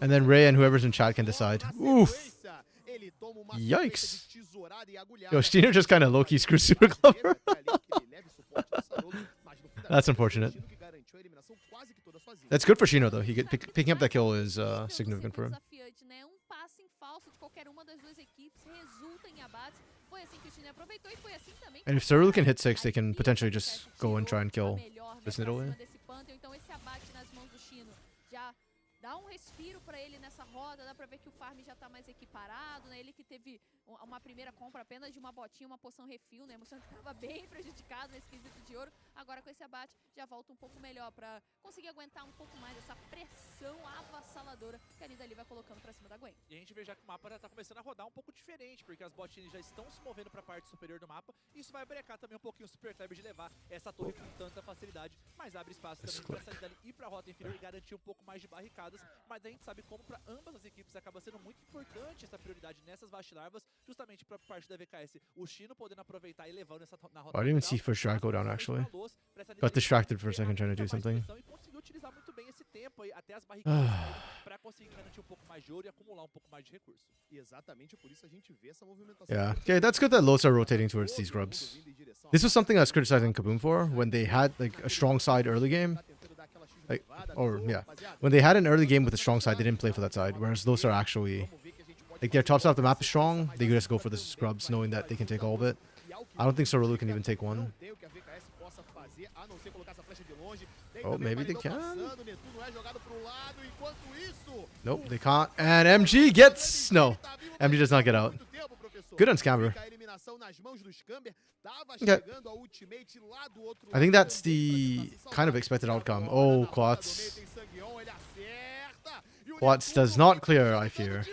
And then Ray and whoever's in chat can decide. Oof. Yikes. Yo, Steiner just kind of low-key screwed Super Clever. That's unfortunate. That's good for Shino, though. Picking up that kill is significant for him. And if Sarul can hit 6, they can potentially just go and try and kill this Nidalee. Dá respiro para ele nessa roda, dá pra ver que o farm já tá mais equiparado, né? Ele que teve uma primeira compra apenas de uma botinha, uma poção refil, né? Mostrando que tava bem prejudicado nesse quesito de ouro. Agora com esse abate já volta um pouco melhor pra conseguir aguentar um pouco mais essa pressão avassaladora que a Nidalee vai colocando pra cima da Gwen. E a gente vê já que o mapa já tá começando a rodar um pouco diferente, porque as botinhas já estão se movendo pra parte superior do mapa. E isso vai brecar também um pouquinho o Super Kleber de levar essa torre com tanta facilidade, mas abre espaço também pra essa Nidalee ir pra rota inferior e garantir um pouco mais de barricadas. Mas a gente sabe como para ambas as equipes acaba sendo muito importante essa prioridade nessas vastilarvas, justamente para parte da VKS. O Chino podendo aproveitar e levando essa na rota. I didn't even see first strike go down actually. Got distracted for a second trying to do something. E conseguiu utilizar muito bem esse tempo aí até as barricadas para conseguir garantir um pouco mais de ouro e acumular um pouco mais de recurso. E exatamente por isso a gente vê essa movimentação. Yeah. Okay, that's good that lows are rotating towards these grubs. This was something I was criticizing Kaboom for when they had like a strong side early game. Like, when they had an early game with a strong side, they didn't play for that side. Whereas those are actually, like, their top side of the map is strong. They just go for the scrubs, knowing that they can take all of it. I don't think Sarulu can even take one. Oh, maybe they can. Nope, they can't. And MG gets no. MG does not get out. Good on Scamber. Okay. I think that's the kind of expected outcome. Oh, Quats. Quats does not clear, I fear.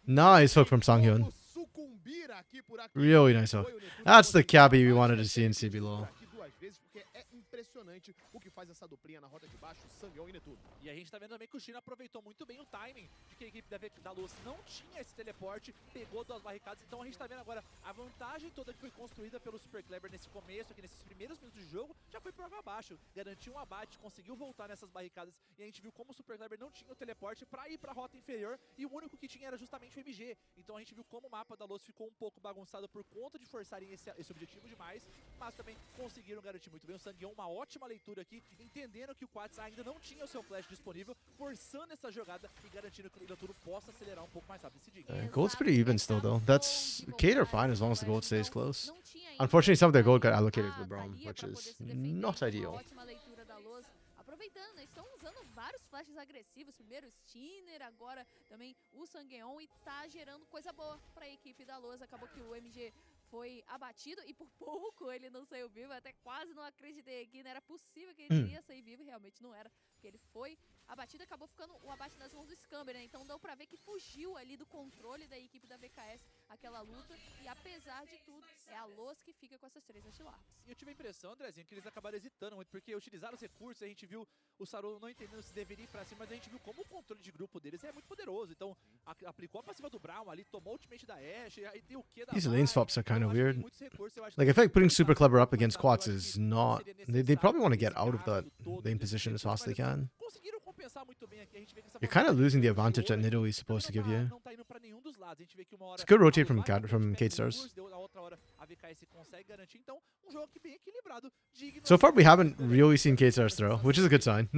Nice hook from Sanghyun. Como sucumbir aqui por aqui. Really nice hook. Foi o Netuno That's the conseguiu cabbie we mais wanted to essa see in defesa CBLOL. aqui duas vezes, porque é impressionante o que faz essa duplinha na rota de baixo, Sanghyun e Netuno. E a gente tá vendo também que o China aproveitou muito bem o timing de que a equipe da Luz não tinha esse teleporte, pegou duas barricadas, então a gente tá vendo agora a vantagem toda que foi construída pelo Super Kleber nesse começo, aqui nesses primeiros minutos de jogo, já foi por água abaixo, garantiu um abate, conseguiu voltar nessas barricadas e a gente viu como o Super Kleber não tinha o teleporte pra ir pra rota inferior e o único que tinha era justamente o MG, então a gente viu como o mapa da Luz ficou um pouco bagunçado por conta de forçarem esse objetivo demais, mas também conseguiram garantir muito bem. O Sangyeon, uma ótima leitura aqui, entendendo que o Quats ainda não tinha o seu flash disponível, forçando essa jogada e garantindo que o Netuno possa acelerar um pouco mais rápido esse dig. Gold's pretty even still though. That's Kate are fine as long as the gold stays close. Unfortunately, some of their gold got allocated to the Braum, which is not ideal. Ótima leitura da Luz. Aproveitando, né, estão usando vários flashes agressivos. Primeiro o Stinner, agora também o Sangyeon e tá gerando coisa boa pra equipe da Luz. Acabou que o MG foi abatido e por pouco ele não saiu vivo. Até quase não acreditei aqui, não era possível que ele iria sair vivo, realmente não era, porque ele foi abatido, acabou ficando o abate nas mãos do Scamber, né? Então deu pra ver que fugiu ali do controle da equipe da VKS aquela luta, e apesar de tudo, é a Luz que fica com essas 3 antilarvas. E eu tive a impressão, Andrezinho, que eles acabaram hesitando muito, porque utilizaram os recursos, a gente viu o Saru não entendendo se deveria ir pra cima, mas a gente viu como o controle de grupo deles é muito poderoso. Então, aplicou a passiva do Braum ali, tomou o ultimate da Ashe, e aí deu o que da These lane swaps are kind of weird. muitos recursos, eu acho Like, I que feel like putting muito Super rápido, Clever up muito against rápido, eu Quats acho is que not. seria They necessário probably want to esse get out of that gasto todo lane desse position as recurso, fast as they mas assim, can. conseguiram compensar muito bem aqui, a gente vê que essa You're kind of vantagem losing the de advantage that ouro Nidalee is supposed to give you. não tá indo pra nenhum dos lados. A gente vê que uma hora It's good rotate a from Luz vai pra frente, pega Kate os Stars. recursos, na outra hora a VKS consegue garantir. Então, um jogo aqui bem equilibrado, digno. So far, we haven't really seen Kate Stars throw, which is a good sign.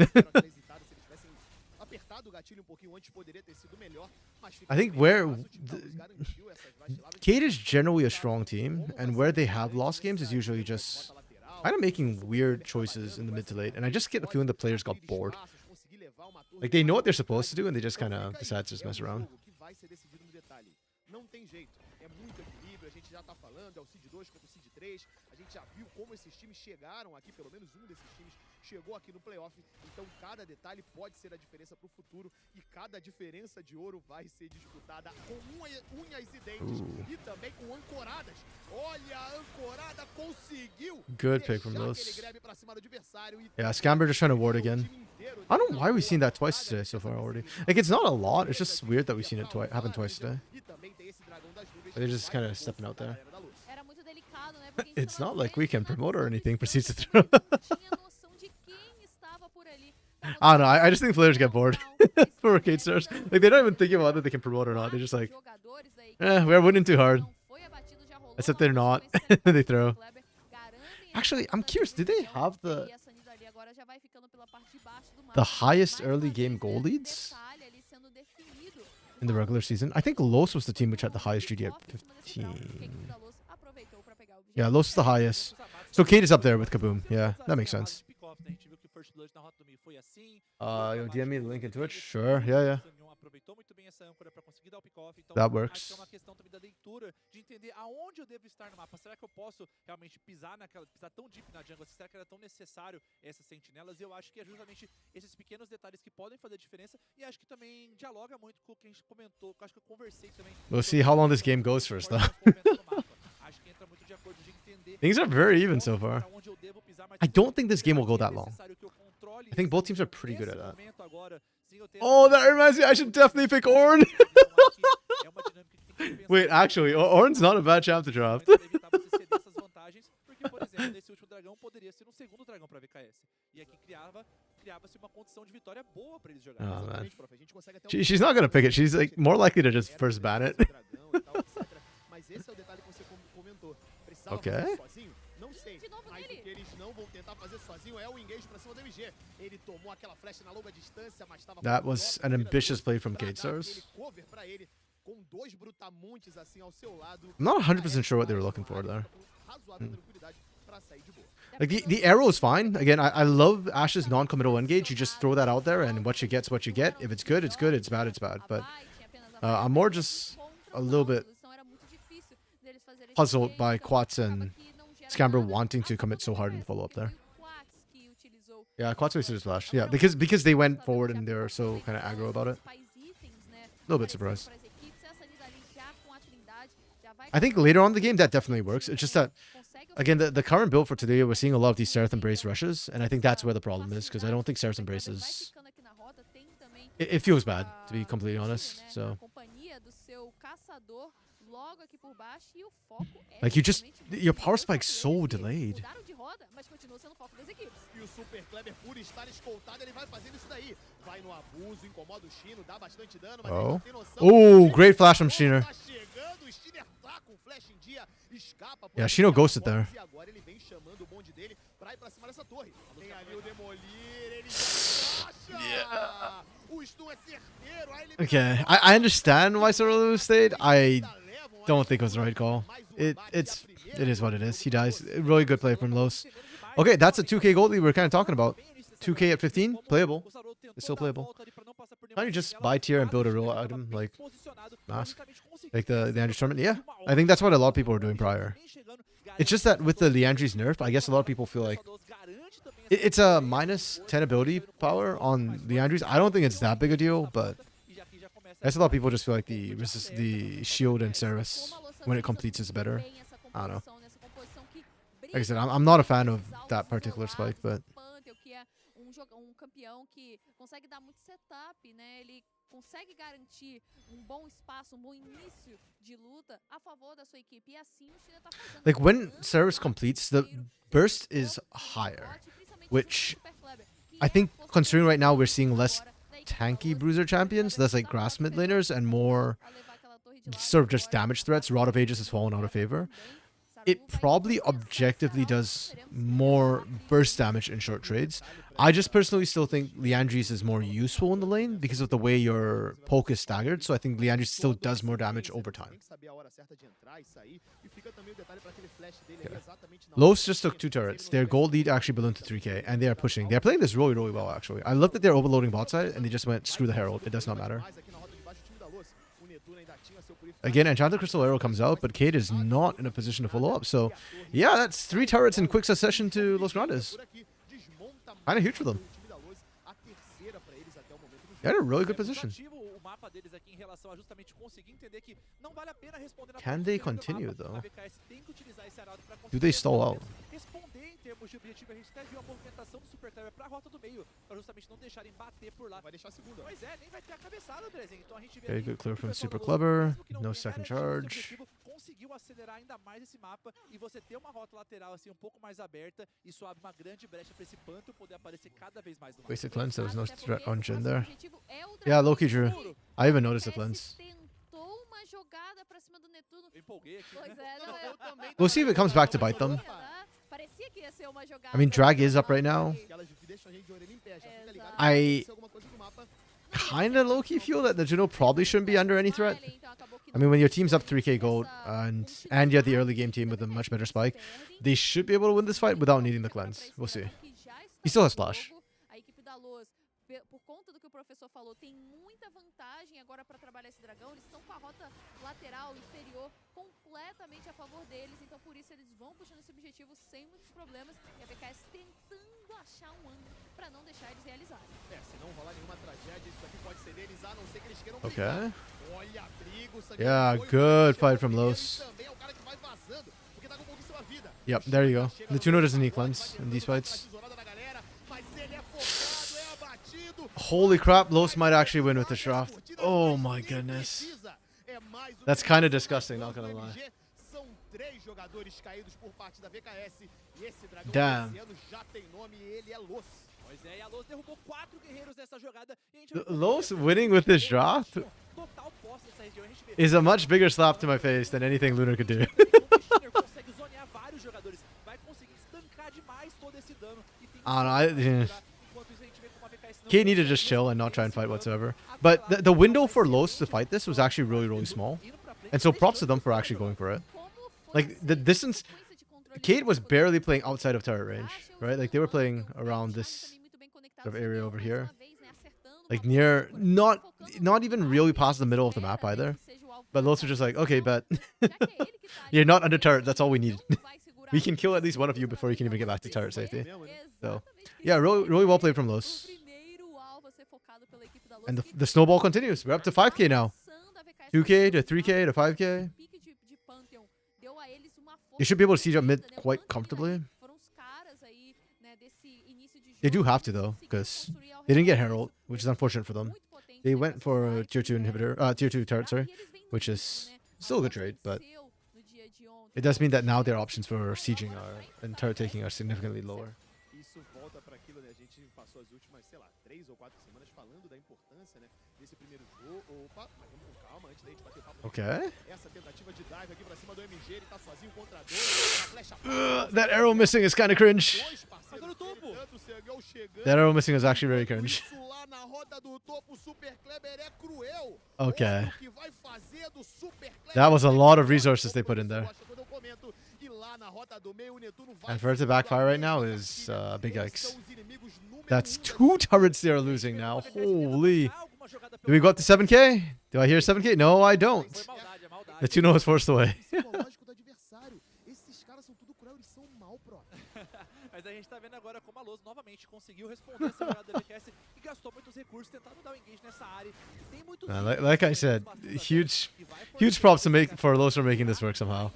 Apertado o gatilho um pouquinho antes poderia ter sido melhor, mas I think where Kate is generally a strong team, and where they have lost games is usually just kind of making weird choices in the mid to late. And I just get the feeling the players got bored. Like, they know what they're supposed to do, and they just kind of decide to just mess around. Não tem jeito, é muito equilíbrio, a gente já tá falando, é o Seed 2 contra o Seed 3, a gente já viu como esses times chegaram aqui, pelo menos um desses times chegou aqui no playoff, então cada detalhe pode ser a diferença pro futuro e cada diferença de ouro vai ser disputada com unhas e dentes e também com ancoradas. Olha, a ancorada conseguiu! Good pick from those. Aquele grab pra cima do adversário e Yeah, Scamber just trying to ward again. I don't know why we've seen that twice today so far already. Like, it's not a lot, it's just weird that we've seen it happen twice today. They're just kind of stepping out there. Era muito delicado, né? Porque a gente It's tava not like vendo we can que na promote or visão anything, desse proceeds to jogo, throw. não tinha noção de quem estava por ali. I don't know, I just think players get bored for Kate Stars. Like, they're not even thinking about whether they can promote or not. They're just like, we're winning too hard. Except they're not. They throw. Actually, I'm curious, do they have the highest early game goal leads in the regular season? I think Los was the team which had the highest GD at 15. Yeah, Los is the highest. So Kate is up there with Kaboom. Yeah, that makes sense. DM me the link in Twitch? Sure, yeah. Aproveitou muito bem essa âncora para conseguir dar o pick-off. Então, That acho works. que é uma questão também da leitura, de entender aonde eu devo estar no mapa. Será que eu posso realmente pisar tão deep na jungle? Será que era tão necessário essas sentinelas? E eu acho que é justamente esses pequenos detalhes que podem fazer diferença. E acho que também dialoga muito com o que a gente comentou. Acho que eu conversei também. We'll see how long this game goes first, though. Acho que entra muito de acordo de entender. Things are very even so far. I don't think this game will go that long. I think both teams are pretty good at that. Oh, that reminds me, I should definitely pick Ornn. Wait, actually, Ornn's not a bad champ to draft. Porque, por exemplo, esse último dragão poderia ser um segundo dragão para VKS. E aqui criava-se uma condição de vitória boa para eles jogarem. Oh, man. She's not gonna pick it. She's like more likely to just first ban it. Mas esse é o detalhe que você comentou. Ok. Não sei, mas o que eles não vão tentar fazer sozinho é o engage pra cima do MG. Ele tomou aquela flecha na longa distância, mas estava That was an ambitious play from Kate Stars. Com dois brutamontes assim ao seu lado. I'm not 100% sure what they were looking for there. Like, the arrow is fine. Again, I love Ash's non-committal engage. You just throw that out there, and what you get's what you get. If it's good, it's good. It's bad, it's bad. But I'm more just a little bit puzzled by Quats and Scamber wanting to commit so hard in the follow-up there. Yeah, Quats wasted his flash. Yeah, because they went forward and they were so kind of aggro about it. A little bit surprised. I think later on in the game that definitely works. It's just that, again, the current build for today, we're seeing a lot of these Seraph Embrace rushes, and I think that's where the problem is, because I don't think Seraph Embrace is... It feels bad, to be completely honest, so... Like, your power spike's so delayed. E o Super Kleber, por estar escoltado, ele vai fazendo isso daí. Vai no abuso, incomoda o Chino, dá bastante dano, mas ele não tem noção. Oh, great flash from Shiner. Tá chegando, o Shiner tá com flash em dia, escapa. Yeah, Shino ghosted there. E agora ele vem chamando o bonde dele pra ir pra cima dessa torre. Tem ali o Demolir, ele acha. O stun é certeiro. Okay, I understand why Sorolo stayed. I don't think it was the right call. It is what it is. He dies. Really good play from Los. Okay, that's a 2K gold lead we're kind of talking about. 2K at 15, playable. It's still playable. Why don't you just buy tier and build a real item like Mask? Like the Leandry's tournament? Yeah, I think that's what a lot of people were doing prior. It's just that with the Leandry's nerf, I guess a lot of people feel like it's a minus 10 ability power on Leandry's. I don't think it's that big a deal, but I guess a lot of people just feel like the shield and Ceres when it completes is better. I don't know. Like I said, I'm not a fan of that particular spike, but... Campeão que consegue dar muito setup, né? Ele consegue garantir bom espaço, bom início de luta a favor da sua equipe. E assim o China tá fazendo. Like when Ceres completes, the burst is higher, which I think considering right now we're seeing less tanky bruiser champions, less like grass mid laners and more sort of just damage threats. Rod of Ages has fallen out of favor. It probably objectively does more burst damage in short trades. I just personally still think Leandry's is more useful in the lane because of the way your poke is staggered. So I think Leandry's still does more damage over time. Yeah. Los just took 2 turrets. Their gold lead actually ballooned to 3k, and they are pushing. They're playing this really, really well, actually. I love that they're overloading bot side, and they just went, screw the Herald. It does not matter. Again, Enchanted Crystal Arrow comes out, but Cade is not in a position to follow up. So, yeah, that's 3 turrets in quick succession to Los Grandes. Kind of huge for them. They're in a really good position. Can they continue, though? Do they stall out? termos de objetivo, a gente até viu a movimentação do Super Kleber pra rota do meio, pra justamente não deixarem bater por lá. Vai deixar a segunda. Pois é, nem vai ter a cabeçada, Andrezinho. Então a gente vê very good clear from Super Kleber. No second charge. Conseguiu acelerar ainda mais esse mapa e você ter uma rota lateral assim um pouco mais aberta, isso abre uma grande brecha pra esse Panto poder aparecer cada vez mais no mapa. Wasted cleanse, there was no threat on Jhin there. Yeah, Loki drew. I even noticed the cleanse. We'll see if it comes back to bite them. I mean, drag is up right now. I kind of low-key feel that the Juno probably shouldn't be under any threat. I mean, when your team's up 3k gold and you're the early game team with a much better spike, they should be able to win this fight without needing the cleanse. We'll see. He still has splash. Por conta do que o professor falou, tem muita vantagem agora para trabalhar esse dragão. Eles estão com a rota lateral inferior completamente a favor deles, então por isso eles vão puxando esse objetivo sem muitos problemas. E a BKS tentando achar um ângulo para não deixar eles realizarem. Se não rolar nenhuma tragédia, isso aqui pode ser deles, a não ser que eles queiram Okay. Olha a briga, Yeah, good fight from Los. Também é o cara que vai vazando, porque tá com pouquíssima vida. Yep, there you go. The Tuno doesn't need cleanse in these fights. Holy crap, Los might actually win with the draft. Oh my goodness. That's kind of disgusting, not gonna lie. Damn. Los winning with this draft is a much bigger slap to my face than anything Lunar could do. I don't know. Kate needed to just chill and not try and fight whatsoever. But the window for Los to fight this was actually really, really small. And so props to them for actually going for it. Like, the distance... Kate was barely playing outside of turret range, right? Like, they were playing around this sort of area over here. Like, near... Not even really past the middle of the map either. But Los were just like, okay, but... You're not under turret, that's all we need. We can kill at least one of you before you can even get back to turret safety. So, yeah, really, really well played from Los. And the snowball continues. We're up to 5k now. 2k to 3k to 5k. They should be able to siege up mid quite comfortably. They do have to though, because they didn't get Herald, which is unfortunate for them. They went for a tier 2 inhibitor, tier 2 turret, sorry, which is still a good trade, but it does mean that now their options for sieging and turret taking are significantly lower. Isso volta para aquilo, né? A gente passou as últimas, sei lá, 3 ou 4 semanas falando da importância, né, desse primeiro jogo. Opa, mas vamos com calma antes da gente bater o papo. Okay. Essa tentativa de dive aqui pra cima do MG, ele tá sozinho contra dois. A flecha That arrow missing is kind of cringe. dois parceiros tanto o Sergão chegando. That arrow missing is actually very cringe. Isso lá na roda do topo, o Super Kleber é cruel. Okay. Olha o que vai fazer do Super Kleber. That was a lot of resources they put in there. Quando eu comento, e lá na rota do meio, o Netuno vai And for it to backfire right now is big yikes. That's 2 turrets they are losing now. Holy. Do we go up to 7k? Do I hear 7k? No, I don't. The Tuno was forced away. psicológico do adversário. Esses caras são tudo cruel, eles são mal, pro. Mas a gente tá vendo agora como a Loz novamente conseguiu responder essa jogada do LKS e gastou muitos recursos tentando dar o engage nessa área. Tem muitos Like I said, huge props for Los for making this work somehow.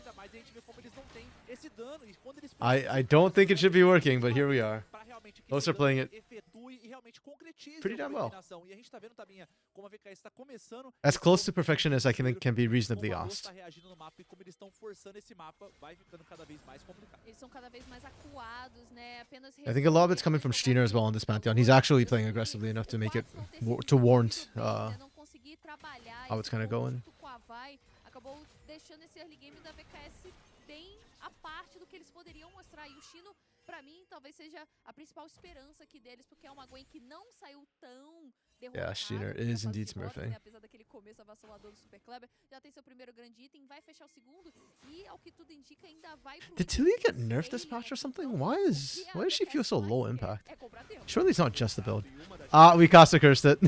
I don't think it should be working, but here we are. Los are playing it pretty damn well. As close to perfection as I think can be reasonably asked. I think a lot of it's coming from Steiner as well on this Pantheon. He's actually playing aggressively enough to make it to warrant how it's kind of going. A parte do que eles poderiam mostrar. E o Chino, pra mim, talvez seja a principal esperança aqui deles, porque é uma Gwen que não saiu tão derrotada. Yeah, Steiner is indeed smurfing. Apesar daquele começo avassalador do Super Kleber, já tem seu primeiro grande item, vai fechar o segundo e, ao que tudo indica, ainda vai pro... Did Tilly get nerfed this patch or something? Why does she feel so low impact? Surely it's not just the build. Ah, we Casa cursed it.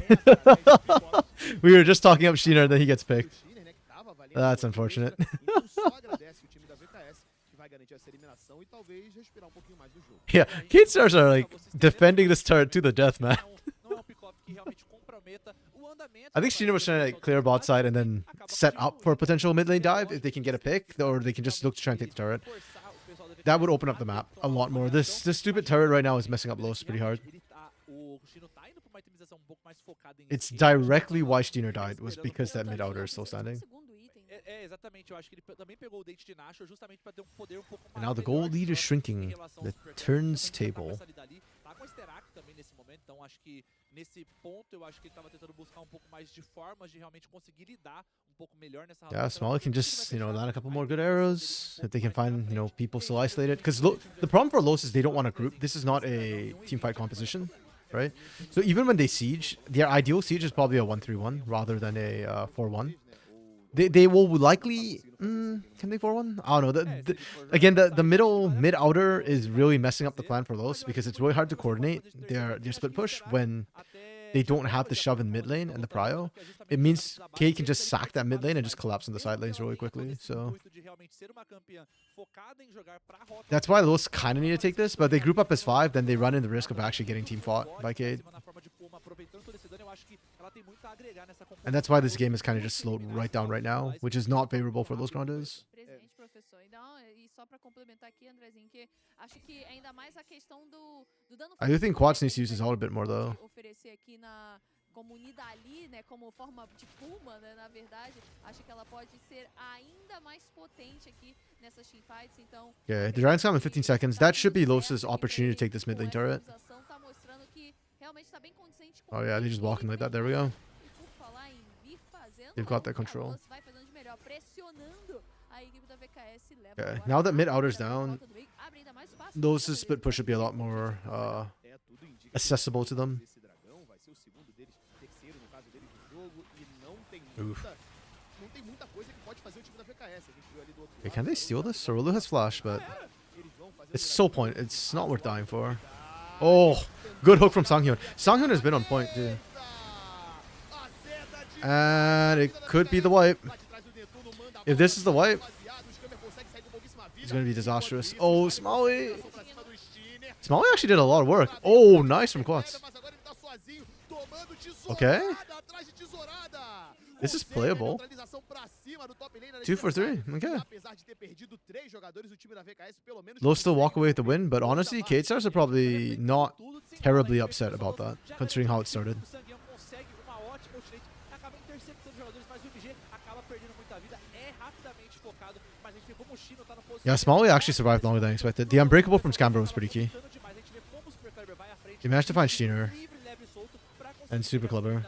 We were just talking up Steiner and then he gets picked. That's unfortunate. Yeah, Kate Stars are like defending this turret to the death, man. I think Steiner was trying to like, clear bot side and then set up for a potential mid lane dive if they can get a pick, or they can just look to try and take the turret. That would open up the map a lot more. This stupid turret right now is messing up Los pretty hard. It's directly why Steiner died, was because that mid outer is still standing. And now the goal lead is shrinking. The turns table. Yeah, Smalley can just, land a couple more good arrows. If they can find, people still isolated. Because the problem for Los is they don't want to group. This is not a teamfight composition, right? So even when they siege, their ideal siege is probably a 1-3-1 rather than a 4-1. They will likely... can they 4-1? I don't know. Again, the mid-outer is really messing up the plan for Los because it's really hard to coordinate their split push when they don't have the shove in mid lane and the prio. It means K can just sack that mid lane and just collapse on the side lanes really quickly. So that's why Los kind of need to take this, but they group up as 5, then they run in the risk of actually getting team fought by Cade. And that's why this game is kind of just slowed right down right now, which is not favorable for Los Grandes. I do think Quads needs to use his ult a bit more though. Como unida ali, né, como forma de Puma, né, na verdade, acho que ela pode ser ainda mais potente aqui nessas teamfights, então... Okay, the Giants come in 15 seconds. That should be Los's opportunity to take this mid lane turret. Oh yeah, they just walking like that. There we go. They've got that control. Okay, now that mid outer's down, Los's split push should be a lot more accessible to them. Oof. Okay, can they steal this? Sorulu has flash, but it's so point. It's not worth dying for. Oh, good hook from Sanghyun. Sanghyun has been on point too. And it could be the wipe. If this is the wipe, it's going to be disastrous. Oh, Smalley. Smalley actually did a lot of work. Oh, nice from Quats. Okay. This is playable. 2 for 3. Okay. They'll still walk away with the win, but honestly, K-Stars are probably not terribly upset about that, considering how it started. O Sanguinho consegue uma ótima ultimate, acaba interceptando os jogadores, mas o MG acaba perdendo muita vida, é rapidamente focado, mas a gente vê como o Chino tá no posicionamento. Yeah, Smalley actually survived longer than I expected. The Unbreakable from Scamber was pretty key. He managed to find Sheener and Super Clubber.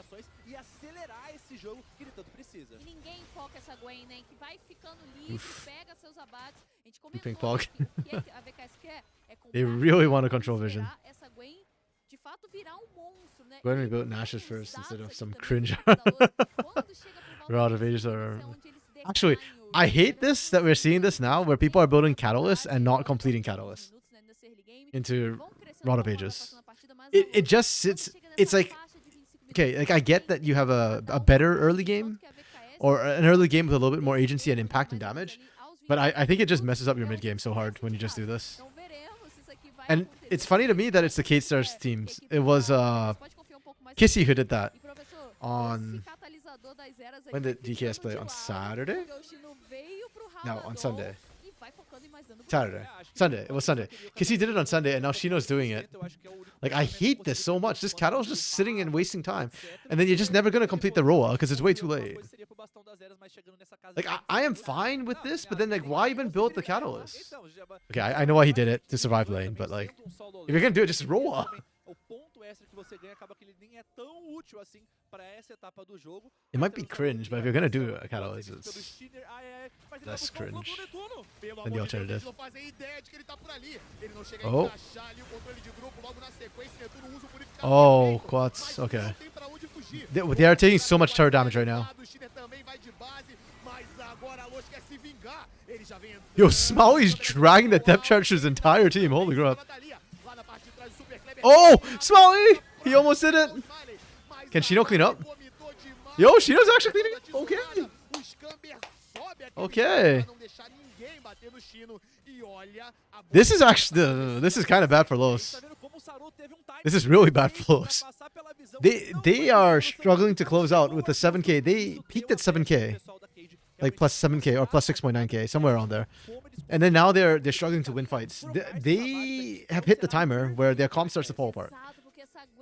E acelerar esse jogo que ele tanto precisa. E ninguém foca essa Gwen, né? Que vai ficando livre, pega seus abates. A gente comentou Ping pong. que o que a VKS quer é They comprar really want to control vision. essa Gwen de fato virar monstro, né? Gwen E rebuilt tem Nash's uns first dados instead of aqui some também cringe. do jogador, quando chega pro Rod Valorant, of Ages are... é onde eles Actually, declinam I hate this, that we're seeing this now, where people are building Catalyst and not completing Catalyst minutos, né, nesse early game, into vão crescendo Rod of conforme vai Ages. passando a partida, mas a It Loud, just quando sits... chega It's nessa like... faixa de 25 Okay, minutos, like I get that you have a better early game, or an early game with a little bit more agency and impact and damage, but I think it just messes up your mid game so hard when you just do this. Então veremos se isso aqui vai And acontecer. it's funny to me that it's the K-Stars teams. It was Kissy who did that E, professor, on... esse catalisador das eras When aqui did ficando DKS play? de On lado, Saturday? porque o Chino veio pro No, on ralador Sunday. e vai focando em mais dano pro Saturday. Sunday. It was Sunday. Kissy did it on Sunday, and now Shino's doing it. Like, I hate this so much. This Cattle's just sitting and wasting time. And then you're just never going to complete the Roa because it's way too late. Like, I am fine with this, but then, like, why even build the Catalyst? Okay, I know why he did it, to survive lane, but, like, if you're going to do it, just Roa. O ponto extra que você ganha acaba que ele nem é tão útil assim para essa etapa do jogo. It might be cringe, but if you're going to do a Catalyst, it's less cringe than the alternative. Oh. Oh, quads. Okay. They are taking so much turret damage right now. Yo, Smalley's dragging the depth charger's entire team. Holy crap. Oh, Smalley! He almost did it. Can Shino clean up? Yo, Shino's actually cleaning up. Okay. Okay. This is actually this is kind of bad for Los. This is really bad for Los. They are struggling to close out with the 7K. They peaked at 7K, like plus 7K or plus 6.9K, somewhere around there. And then now they're struggling to win fights. They have hit the timer where their comp starts to fall apart.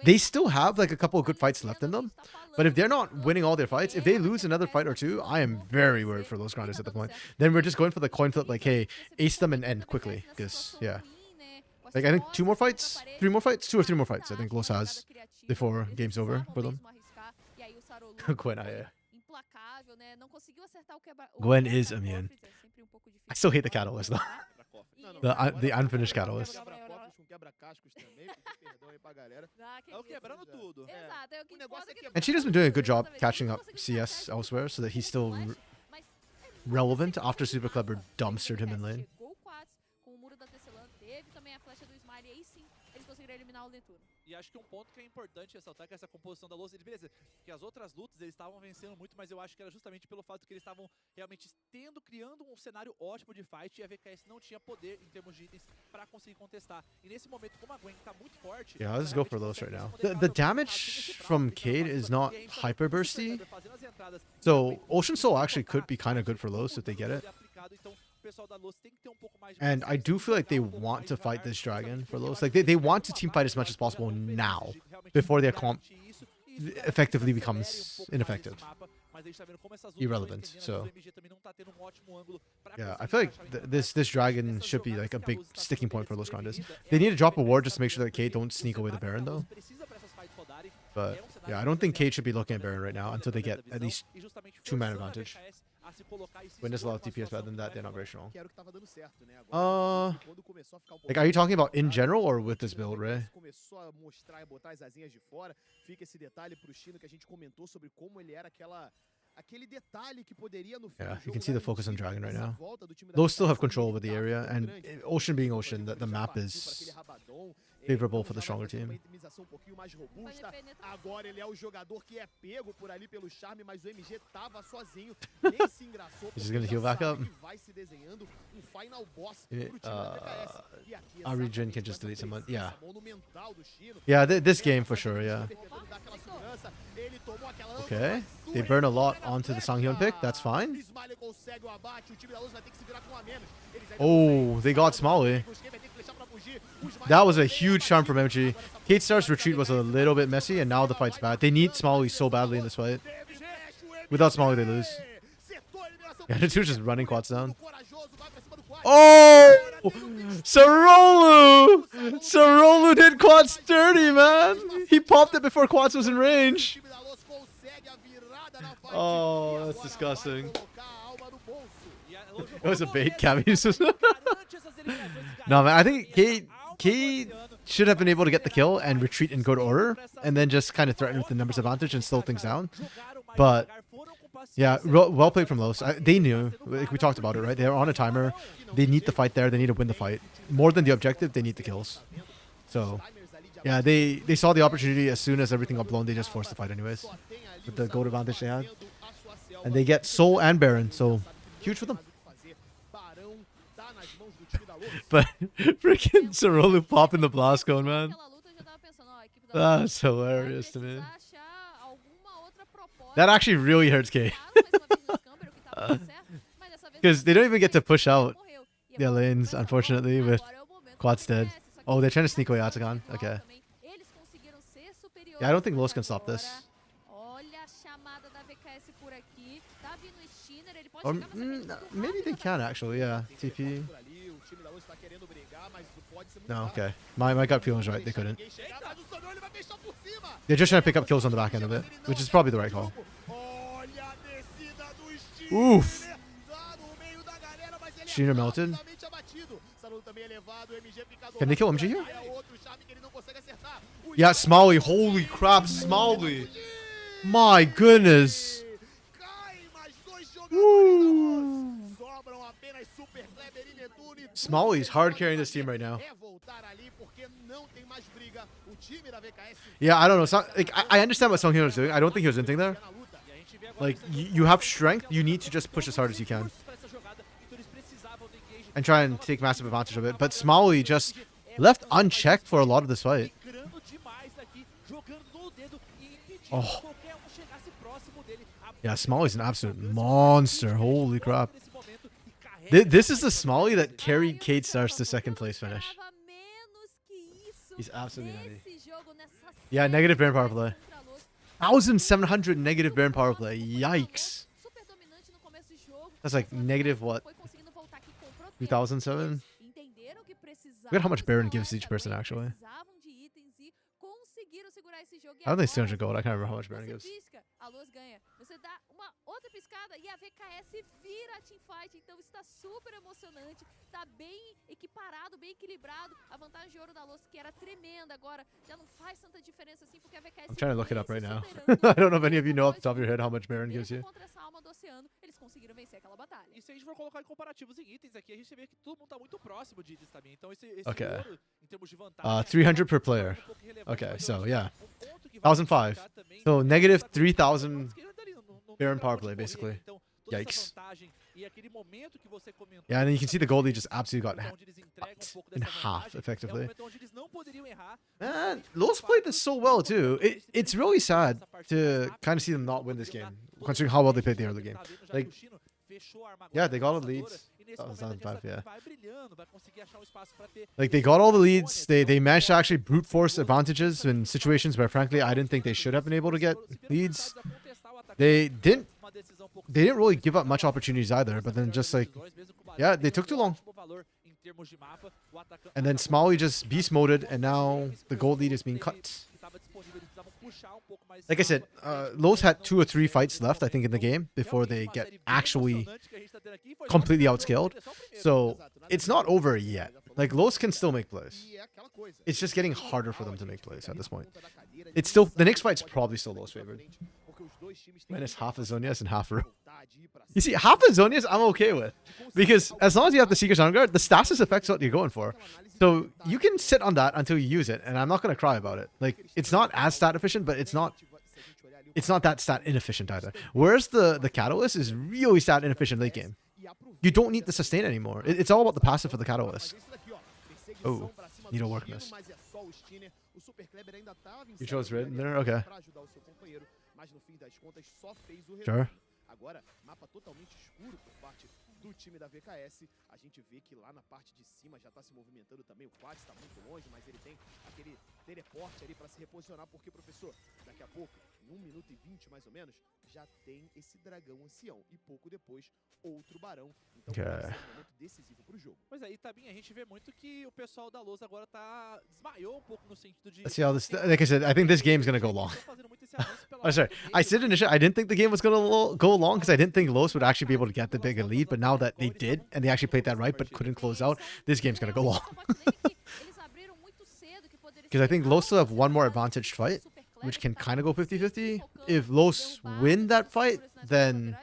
They still have like a couple of good fights left in them, but if they're not winning all their fights, if they lose another fight or two, I am very worried for those grinders at the point. Then we're just going for the coin flip, like, hey, ace them and end quickly, because yeah, like I think 2 more fights, 3 more fights, 2 or 3 more fights. I think Los has before game's over for them. Gwen, implacável, né? Não conseguiu acertar o quebra. Gwen is immune. I still hate the Catalyst though. The unfinished Catalyst. É o quebrando tudo. Exato, é o que importa que And Cheetah's been doing a good job catching up CS elsewhere so that he's still relevant after Super Clubber dumpstered him in lane. Chegou o Quats com o muro da Tecelã, teve também a flecha do Smiley, aí sim eles conseguiram eliminar o Netuno. E acho que um ponto que é importante ressaltar é que essa composição da Los, beleza, que as outras lutas eles estavam vencendo muito, mas eu acho que era justamente pelo fato que eles estavam realmente criando um cenário ótimo de fight e a VKS não tinha poder em termos de itens para conseguir contestar. E nesse momento, como a Gwen tá muito forte... Yeah, let's go for Los right now. The damage from Cade is not hyper bursty, so Ocean Soul actually could be kind of good for Los if they get it. And I do feel like they want to fight this dragon for Los. Like they want to team fight as much as possible now, before their comp effectively becomes ineffective, irrelevant. So yeah, I feel like this dragon should be like a big sticking point for Los Grandes. They need to drop a ward just to make sure that Cade don't sneak away the Baron though. But yeah, I don't think Cade should be looking at Baron right now until they get at least 2-man advantage. When there's a lot of DPS better than that, they're not very strong. Like, are you talking about in general or with this build, Ray? Yeah, you can see the focus on Dragon right now. Those still have control over the area, and Ocean being Ocean, the map is favorable for the stronger team. Agora ele é o jogador que é pego por ali pelo charme, mas o MG tava sozinho. He's just gonna heal back up. Vai se desenhando final boss Eh, pro time da VKS. E aqui, our regen exatamente can just com essa delete someone. presença Yeah. monumental do Chino, Yeah, this game for sure, yeah. tentando dar aquela segurança, ele tomou aquela âncora, Okay. mas They Suri burn a lot pega na onto the flecha. Sanghyun pick. That's fine. Smiley consegue o abate, o time da Luz vai ter que se virar com a menos. Eles ainda Oh, they got Smalley. conseguem, vai ter que flechar pra fugir. O Smiley That was a também huge charm from abatido. MG. Agora essa Kate Star's força retreat was a da little bit VKS, messy, and now the fight's bad. They need Smalley so badly in this fight. teve flash, o Without Smalley, they lose. Setou a eliminação Yeah, pro the two just time. running quads down. Corajoso, vai pra cima do quad. Oh! Sarolu! Sarolu did Quads dirty, man! He popped it before Quads was in O range. time da Luz consegue a virada na fight. Oh, E that's agora vai disgusting. colocar a alma no bolso. It was a bait, Cavies. No, man, I think Kate should have been able to get the kill and retreat in good order, and then just kind of threaten with the numbers advantage and slow things down. But yeah, well played from Los. They knew, like we talked about it, right? They were on a timer. They need the fight there. They need to win the fight. More than the objective, they need the kills. So yeah, they saw the opportunity as soon as everything got blown. They just forced the fight anyways with the gold advantage they had, and they get Soul and Baron. So huge for them. But freaking Sarolu popping the blast cone, man. Naquela luta eu já tava pensando, ó, a equipe da Luz That's hilarious to vai me. precisar achar alguma outra proposta. That actually really hurts Kate. Claro, mais uma vez no Scamber, o que tava dando certo, mas dessa vez Because they don't even get to push out morreu. E their agora lanes, unfortunately, with agora é o momento Quad's que dead. acontece, só que Oh, they're trying to eles sneak away conseguiram Atakan. Okay. também. Eles conseguiram ser superiores, Yeah, I don't think mas Los can stop agora, this. olha a chamada da VKS por aqui. Tá vindo o Stinner, ele pode Or chegar, mas é muito maybe rápido they essa can actually, yeah. TP. O time da Luz tá querendo brigar, mas pode ser muito No, rápido. okay. My gut feeling is right. They couldn't. Ninguém chegar, mas o Sonhão, ele vai fechar por cima. They're just trying to pick up kills on the back end of it, which is probably the right call. Olha a descida do Stinner. Oof. Tá no meio da galera, mas ele é Stinner melted. rapidamente abatido. Saludo também elevado, o MG picado Can they kill lá. MG here? É outro charme que ele não consegue acertar. O Yeah, Stinner Smalley. Holy crap, Smalley. My goodness. cai, mais dois jogadores da Luz. Sobram apenas Super Kleber e Netuno. Smalley's hard carrying this team right now. É voltar ali porque não tem mais briga. O time da VKS Yeah, I don't know. It's not, like I understand what Sunghyun was doing. I don't think he was anything there. na luta. Like you have strength, you need to just push as hard as you can and try and take massive advantage of it. But Smalley just left unchecked for a lot of this fight. Oh. Yeah, Smalley's an absolute monster. Holy crap. This is the Smalley that carried Kate Stars to second place finish. Esperava menos que isso He's absolutely nutty. nesse jogo, nessa Yeah, série negative Baron power play. contra a Luz. 1,700 negative Baron power play. Yikes. Super dominante no começo do jogo. That's like negative what? Foi conseguindo voltar aqui com proteção. 2007? Entenderam que precisavam Look at how much Baron escalar gives each person, também, actually. precisavam de itens e conseguiram segurar esse jogo. E I don't think it's agora, 200 gold. I can't remember how much Baron você gives. pisca, a Luz ganha. Você dá uma outra piscada e a VKS vira a teamfight. Então está super emocionante. Tá bem equiparado, bem equilibrado. A vantagem de ouro da Luz, que era tremenda, agora já não faz tanta diferença assim, porque a VKS I'm trying to look it vem up right se now. superando I don't know if any of you know off the top of após your head how much Baron gives mesmo you. contra essa alma do oceano, eles conseguiram vencer aquela batalha. E se a gente for colocar em comparativos em itens aqui, a gente vê que todo mundo tá muito próximo de itens também. Então esse Okay. ouro, em termos de vantagem, 300 per player. um pouco irrelevante, Okay, mas eu so acho que yeah. um ponto que vale 1,500. destacar também So é negative essa 3,000 que ele tá ali, não tem Baron pra power onde play, correr. basically. Então, toda essa Yikes. vantagem e aquele momento que você comentou, Yeah, and then you can see the goalie just absolutely got onde eles entregam um pouco in dessa half, vantagem, é um effectively. momento onde eles não poderiam errar. Man, Los played this so well too. It's really sad to kind of see them not win this game, considering how well they played the early game. Like, yeah, they got all the leads. That was 2005, yeah. Like they got all the leads. They managed to actually brute force advantages in situations where, frankly, I didn't think they should have been able to get leads. They didn't really give up much opportunities either. But then just like, yeah, they took too long. And then Smalley just beast moded, and now the gold lead is being cut. Like I said, Los had 2 or 3 fights left, I think, in the game before they get actually completely outscaled. So it's not over yet. Like Los can still make plays. E é aquela coisa. It's just getting harder for them to make plays at this point. It's still the next fight's probably still Los favored. Porque os dois times têm Minus half Azonias and half Ru. vontade de ir pra You see, half Azonias I'm okay with. Because as long as you have the Seeker's Honor Guard, the stasis affects what you're going for. So you can sit on that until you use it, and I'm not going to cry about it. Like, it's not as stat efficient, but it's not that stat inefficient either. Whereas the Catalyst is really stat inefficient late game. e aproveita you don't need the sustain anymore. It's all about the passive for the Catalyst. Oh, need a work miss. You chose red there? Okay. Sure. Agora, mapa totalmente escuro por parte do time da VKS. A gente vê que lá na parte de cima já tá se movimentando também. O Quad está muito longe, mas ele tem aquele teleporte ali para se reposicionar. Porque, professor, daqui a pouco, em 1 minuto e 20 mais ou menos, já tem esse dragão ancião. E pouco depois, outro barão. Então, Okay. é um momento decisivo pro jogo. Pois é, e também a gente vê muito que o pessoal da Lousa agora desmaiou um pouco no sentido de... Let's see how this. Like I said, I think this game's gonna go long. Oh, sorry. I said initially I didn't think the game was gonna go long because I didn't think Los would actually be able to get the bigger lead. But now that they did and they actually played that right, but couldn't close out, this game's gonna go long. Because I think Los still have one more advantaged fight, which can kind of go 50-50. If Los win that fight, then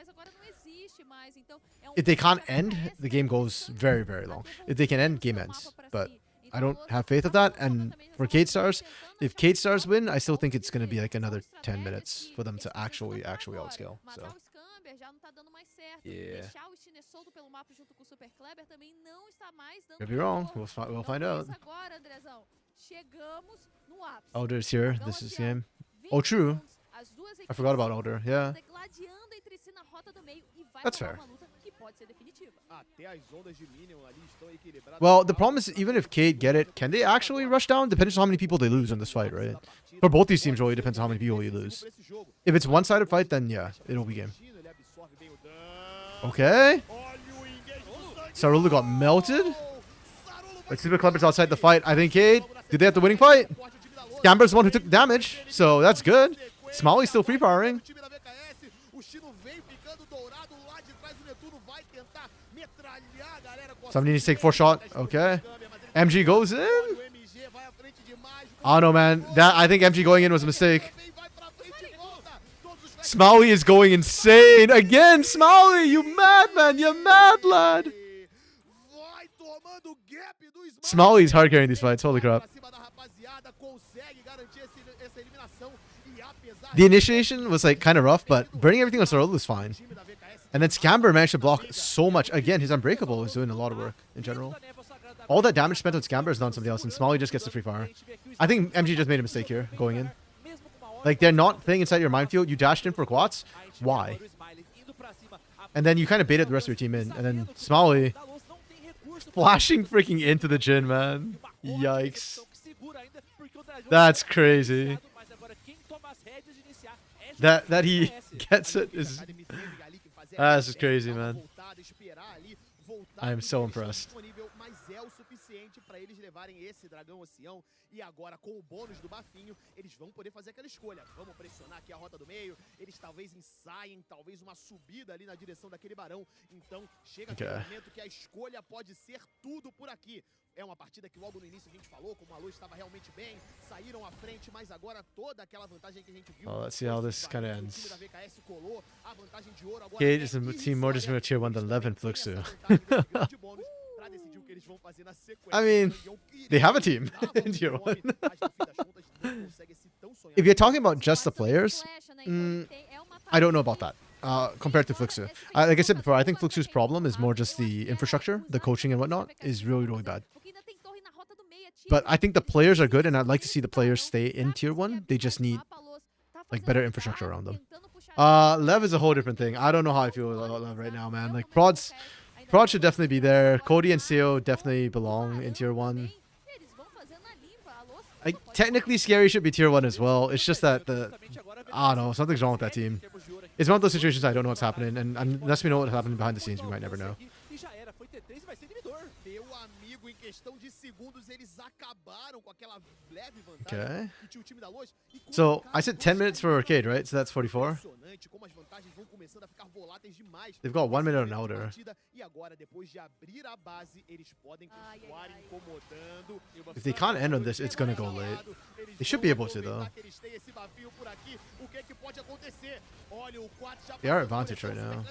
if they can't end, the game goes very, very long. If they can end, game ends. But I don't have faith of that. And for Cade Stars, if Cade Stars win, I still think it's going to be like another 10 minutes for them to actually outscale. So yeah, could be wrong. We'll find out. Elder's here. This is game. Oh, true. I forgot about Elder. Yeah, that's fair. Well, the problem is, even if Cade get it, can they actually rush down? Depends on how many people they lose in this fight, right? For both these teams, really depends on how many people you lose. If it's one-sided fight, then yeah, it'll be game. Okay. Sarulu got melted. Let's see if the Clippers outside the fight. I think Cade, did they have the winning fight? Scamber's the one who took damage, so that's good. Smalley's still free powering. Somebody needs to take 4 shot. Okay. MG goes in. Oh no, man. I think MG going in was a mistake. Smalley is going insane. Again, Smalley, you madman. You mad lad. Smalley's hard carrying these fights. Holy crap. The initiation was like kind of rough, but burning everything on Sorolo was fine. And then Scamber managed to block so much. Again, his Unbreakable is doing a lot of work in general. All that damage spent on Scamber is done something else, and Smalley just gets the free fire. I think MG just made a mistake here, going in. Like, they're not playing inside your minefield. You dashed in for quads. Why? And then you kind of baited the rest of your team in. And then Smalley flashing freaking into the Jhin, man. Yikes. That's crazy. That he gets it is... This is crazy, man. I am so impressed. E agora, com o bônus do bafinho, eles vão poder fazer aquela escolha. Vamos pressionar aqui a rota do meio. Eles talvez ensaiem, talvez uma subida ali na direção daquele barão. Então, chega aquele momento que a escolha pode ser tudo por aqui. É uma partida que logo no início a gente falou, como a luz estava realmente bem, saíram à frente, mas agora toda aquela vantagem que a gente viu. Let's see how this kind of ends. Cade is a team more just tier 1 than 11 Fluxu. I mean, they have a team in tier 1. If you're talking about just the players, I don't know about that. Compared to Fluxu. Like I said before, I think Fluxu's problem is more just the infrastructure, the coaching and whatnot is really, really bad. But I think the players are good, and I'd like to see the players stay in tier 1. They just need like better infrastructure around them. Lev is a whole different thing. I don't know how I feel about Lev right now, man. Like Prod should definitely be there. Cody and Seo definitely belong in tier 1. Like, technically Scary should be tier 1 as well. It's just that I don't know, something's wrong with that team. It's one of those situations I don't know what's happening, and unless we know what's happening behind the scenes, we might never know. Okay. So I said 10 minutes for Arcade, right? So that's 44. They've got 1 minute on Elder. If they can't end on this, it's gonna go late. They should be able to, though. They are advantage right now.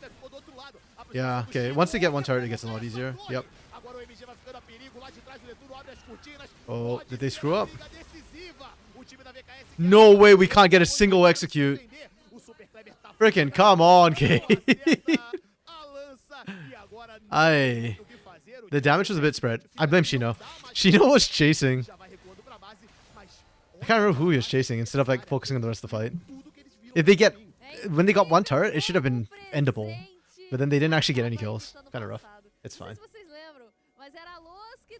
Yeah, okay. Once they get one turret, it gets a lot easier. Yep. Oh, did they screw up? No way we can't get a single execute. Frickin' come on, Kate. The damage was a bit spread. I blame Shino. Shino was chasing. I can't remember who he was chasing instead of like focusing on the rest of the fight. If they get, when they got one turret, it should have been endable. But then they didn't actually get any kills. Kind of rough. It's fine.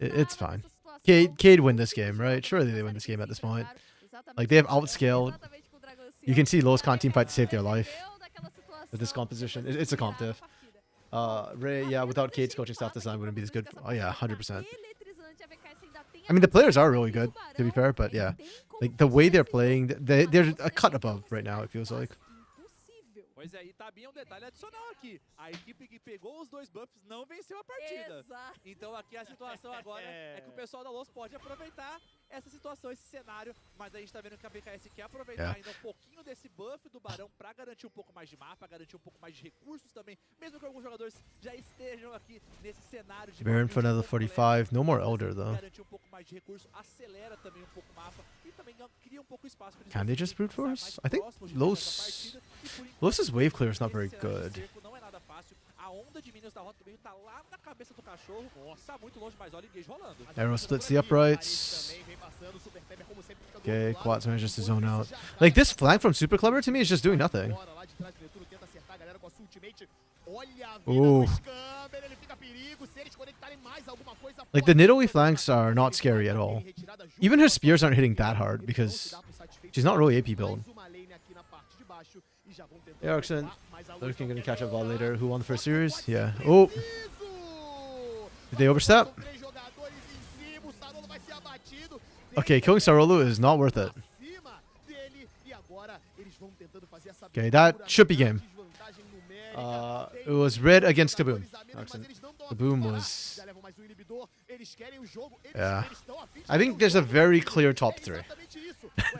It's fine. Cade win this game, right? Surely they win this game at this point. Like, they have outscaled. You can see Lowe's can't team fight to save their life with this composition. It's a comp diff. Ray, yeah, without Cade's coaching staff design wouldn't be this good. Oh yeah, 100%. I mean, the players are really good, to be fair, but yeah. Like, the way they're playing, they're a cut above right now, it feels like. Pois é, e tá bem um detalhe adicional aqui. A equipe que pegou os 2 buffs não venceu a partida. Exato. Então aqui a situação agora é que o pessoal da Lowe's pode aproveitar essa situação, esse cenário, mas a gente tá vendo que a BKS quer aproveitar ainda um pouquinho desse buff do Barão pra garantir um pouco mais de mapa, garantir um pouco mais de recursos também, mesmo que alguns jogadores já estejam aqui nesse cenário de Baron for another 45. No more Elder, though. garantir um pouco mais de recurso, acelera também um pouco o mapa e também cria um pouco espaço para eles. Can they just brute force? I think Lowe's wave clear is not very good. Não é nada fácil. A onda de minions da rota do meio tá lá na cabeça do cachorro. Tá muito longe, mas olha o engage rolando. Arrow splits the uprights. Okay, Quats manages to zone out. Like, this flank from Super Clever to me is just doing nothing. Ooh. Like, the Nidalee flanks are not scary at all. Even her spears aren't hitting that hard because she's not really AP build. Erickson, looking gonna catch up VOD later. Who won the first series? Yeah. Oh! Did they overstep? Okay, killing Sarolu is not worth it. Okay, that should be game. It was red against Kaboom. Kaboom was... Yeah. I think there's a very clear top 3.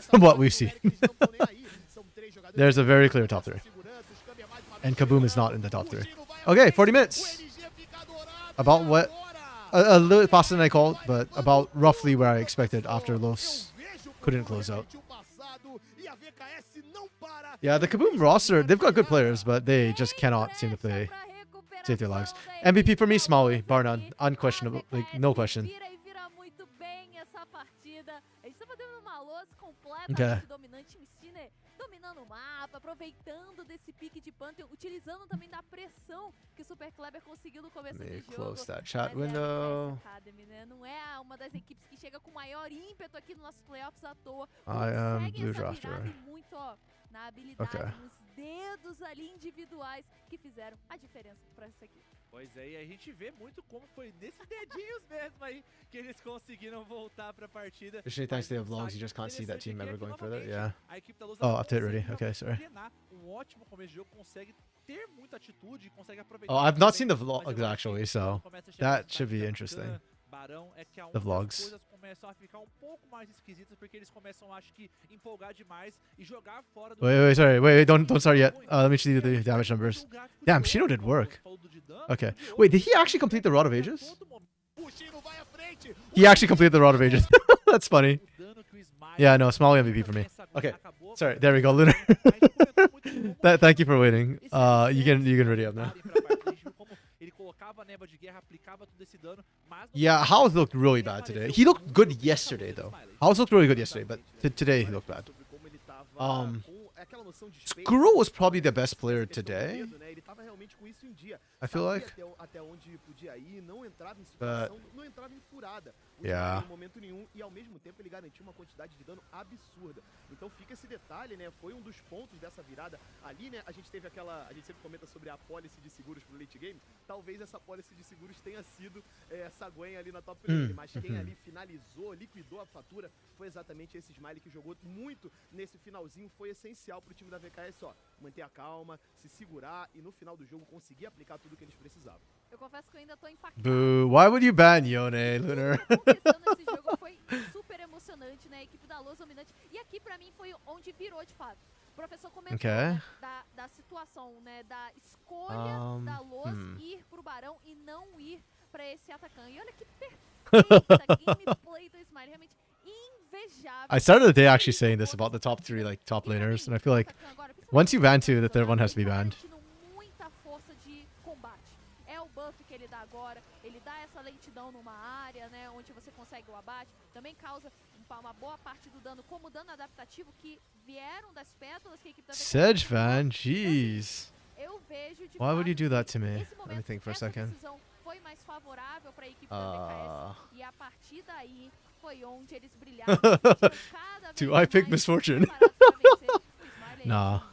From what we've seen. There's a very clear top 3. And Kaboom is not in the top 3. Okay, 40 minutes. About what... A little bit faster than I called, but about roughly where I expected after Los couldn't close out. Yeah, the Kaboom roster, they've got good players, but they just cannot seem to play, save their lives. MVP for me, Smalley, bar none. Unquestionable, like, no question. Okay. Dominando o mapa, aproveitando desse pique de Pantheon, utilizando também da pressão que o Super Kleber conseguiu no começo do jogo. Close that chat window. Academy, né? Não é uma das equipes que chega com maior ímpeto aqui nos nossos playoffs à toa. I am blue drafter. Muito, ó, na habilidade, nos dedos ali individuais que fizeram a diferença para essa equipe. Pois é, e a gente vê muito como foi nesses dedinhos mesmo aí que eles conseguiram voltar pra partida. Especially thanks to the vlogs, you just can't see that team ever going further. Yeah. Oh, update ready. Okay, sorry. ótimo começo de jogo, consegue ter muita atitude, consegue aproveitar. Oh, I've not seen the vlogs actually, so that should be interesting. Barão é que The vlogs. As coisas começam a ficar um pouco mais esquisitas porque eles começam, acho que, empolgar demais e jogar fora do. Wait, don't start yet. Let me see the damage numbers. Damn, Shino did work. Okay. Wait, did he actually complete the Rod of Ages? He actually completed the Rod of Ages. That's funny. Yeah, no, small MVP for me. Okay. Sorry, there we go, Lunar. Thank you for waiting. You can ready up now. Yeah, House looked really bad today. He looked good yesterday, though. House looked really good yesterday, but today he looked bad. Skuro was probably the best player today. I feel like. But yeah. Então fica esse detalhe, né? Foi um dos pontos dessa virada ali, né? A gente sempre comenta sobre a policy de seguros pro late game. Talvez essa policy de seguros tenha sido essa Gwen ali na top lane, mas quem ali finalizou, liquidou a fatura, foi exatamente esse Smiley que jogou muito nesse finalzinho, foi essencial pro time da VKS, ó, manter a calma, se segurar e no final do jogo conseguir aplicar tudo que eles precisavam. Eu confesso que eu ainda tô impactado. Boo, why would you ban Yone, Lunar? Esse jogo foi super emocionante, né? A equipe da Lowe's dominante. E aqui pra mim foi onde virou de fato. O professor comentou né, da situação, né? Da escolha da Lowe's ir pro Barão e não ir pra esse atacante. E olha que perfeita gameplay do Smiley, realmente invejável. I started the day actually saying this about the top 3 like top laners, and I feel like once you ban 2, the third one has to be banned. Muita força de combate. É o buff que ele ele dá agora. Ele dá essa lentidão numa área, né, onde você consegue o abate. Também causa uma boa parte do dano como dano adaptativo que vieram das pétalas que a equipe da Sedge fan, jeez. Eu vejo de Why would you do that to me? esse Let me momento, think for a essa second. decisão foi mais favorável para a equipe da VKS e a partir daí foi onde eles brilharam. Cada Do vez I pick mais misfortune? preparados pra vencer. O Smiley, Nah.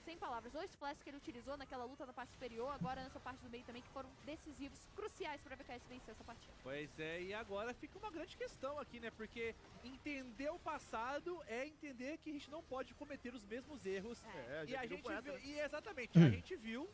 sem palavras, 2 flashes que ele utilizou naquela luta da parte superior, agora nessa parte do meio também, que foram decisivos, cruciais para a VKS vencer essa partida. Pois é, e agora fica uma grande questão aqui, né? Porque entender o passado é entender que a gente não pode cometer os mesmos erros. E a gente viu, e exatamente, a gente viu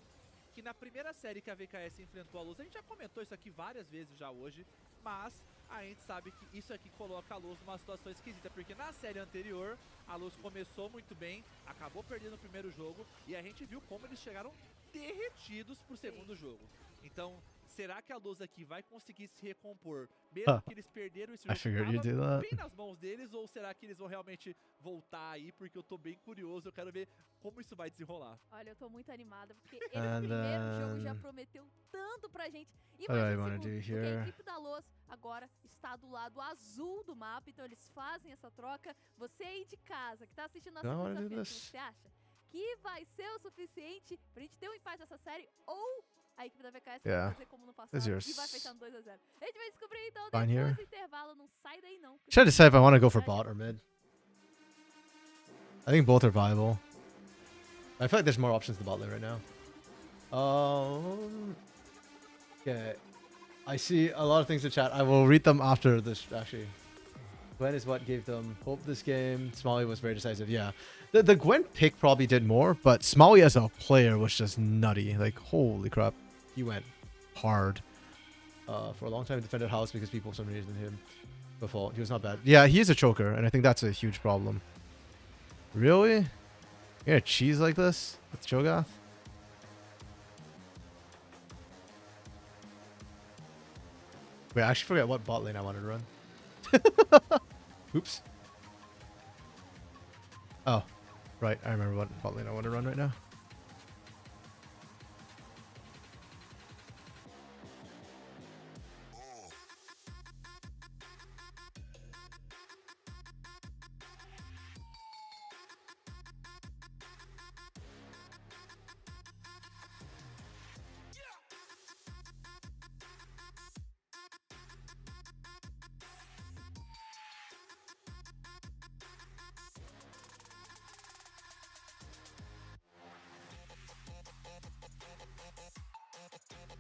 que na primeira série que a VKS enfrentou a Luz, a gente já comentou isso aqui várias vezes já hoje, mas a gente sabe que isso aqui coloca a Luz numa situação esquisita, porque na série anterior a Luz começou muito bem, acabou perdendo o primeiro jogo e a gente viu como eles chegaram derretidos pro segundo jogo. Então, será que a Luz aqui vai conseguir se recompor, mesmo que eles perderam esse I jogo figured que you'd do tava that. bem nas mãos deles, ou será que eles vão realmente voltar aí, porque eu tô bem curioso, eu quero ver como isso vai desenrolar. Olha, eu tô muito animada, porque esse primeiro jogo já prometeu tanto pra gente. What do I Imagina o wanna segundo, do porque here? a equipe da Loas agora está do lado azul do mapa, então eles fazem essa troca. Você aí de casa, que tá assistindo nossa Do I wanna do Desafiante, this? você acha que vai ser o suficiente pra gente ter um empate nessa série, ou a equipe da VKS Yeah. vai fazer como no passado It's yours. e vai fechar no 2-0? A gente vai descobrir então Fine depois here. do intervalo, não sai daí não. Should I decide if I want to go for bot or mid? I think both are viable. I feel like there's more options in the bot lane right now. Okay. I see a lot of things in chat. I will read them after this, actually. Gwen is what gave them hope this game. Smalley was very decisive. Yeah. The Gwen pick probably did more, but Smalley as a player was just nutty. Like, holy crap. He went hard. For a long time, defended house because people for some reason him before. He was not bad. Yeah, he is a choker, and I think that's a huge problem. Really? You're gonna cheese like this with Cho'Gath? Wait, I actually forget what bot lane I wanted to run. Oops. Oh, right. I remember what bot lane I want to run right now.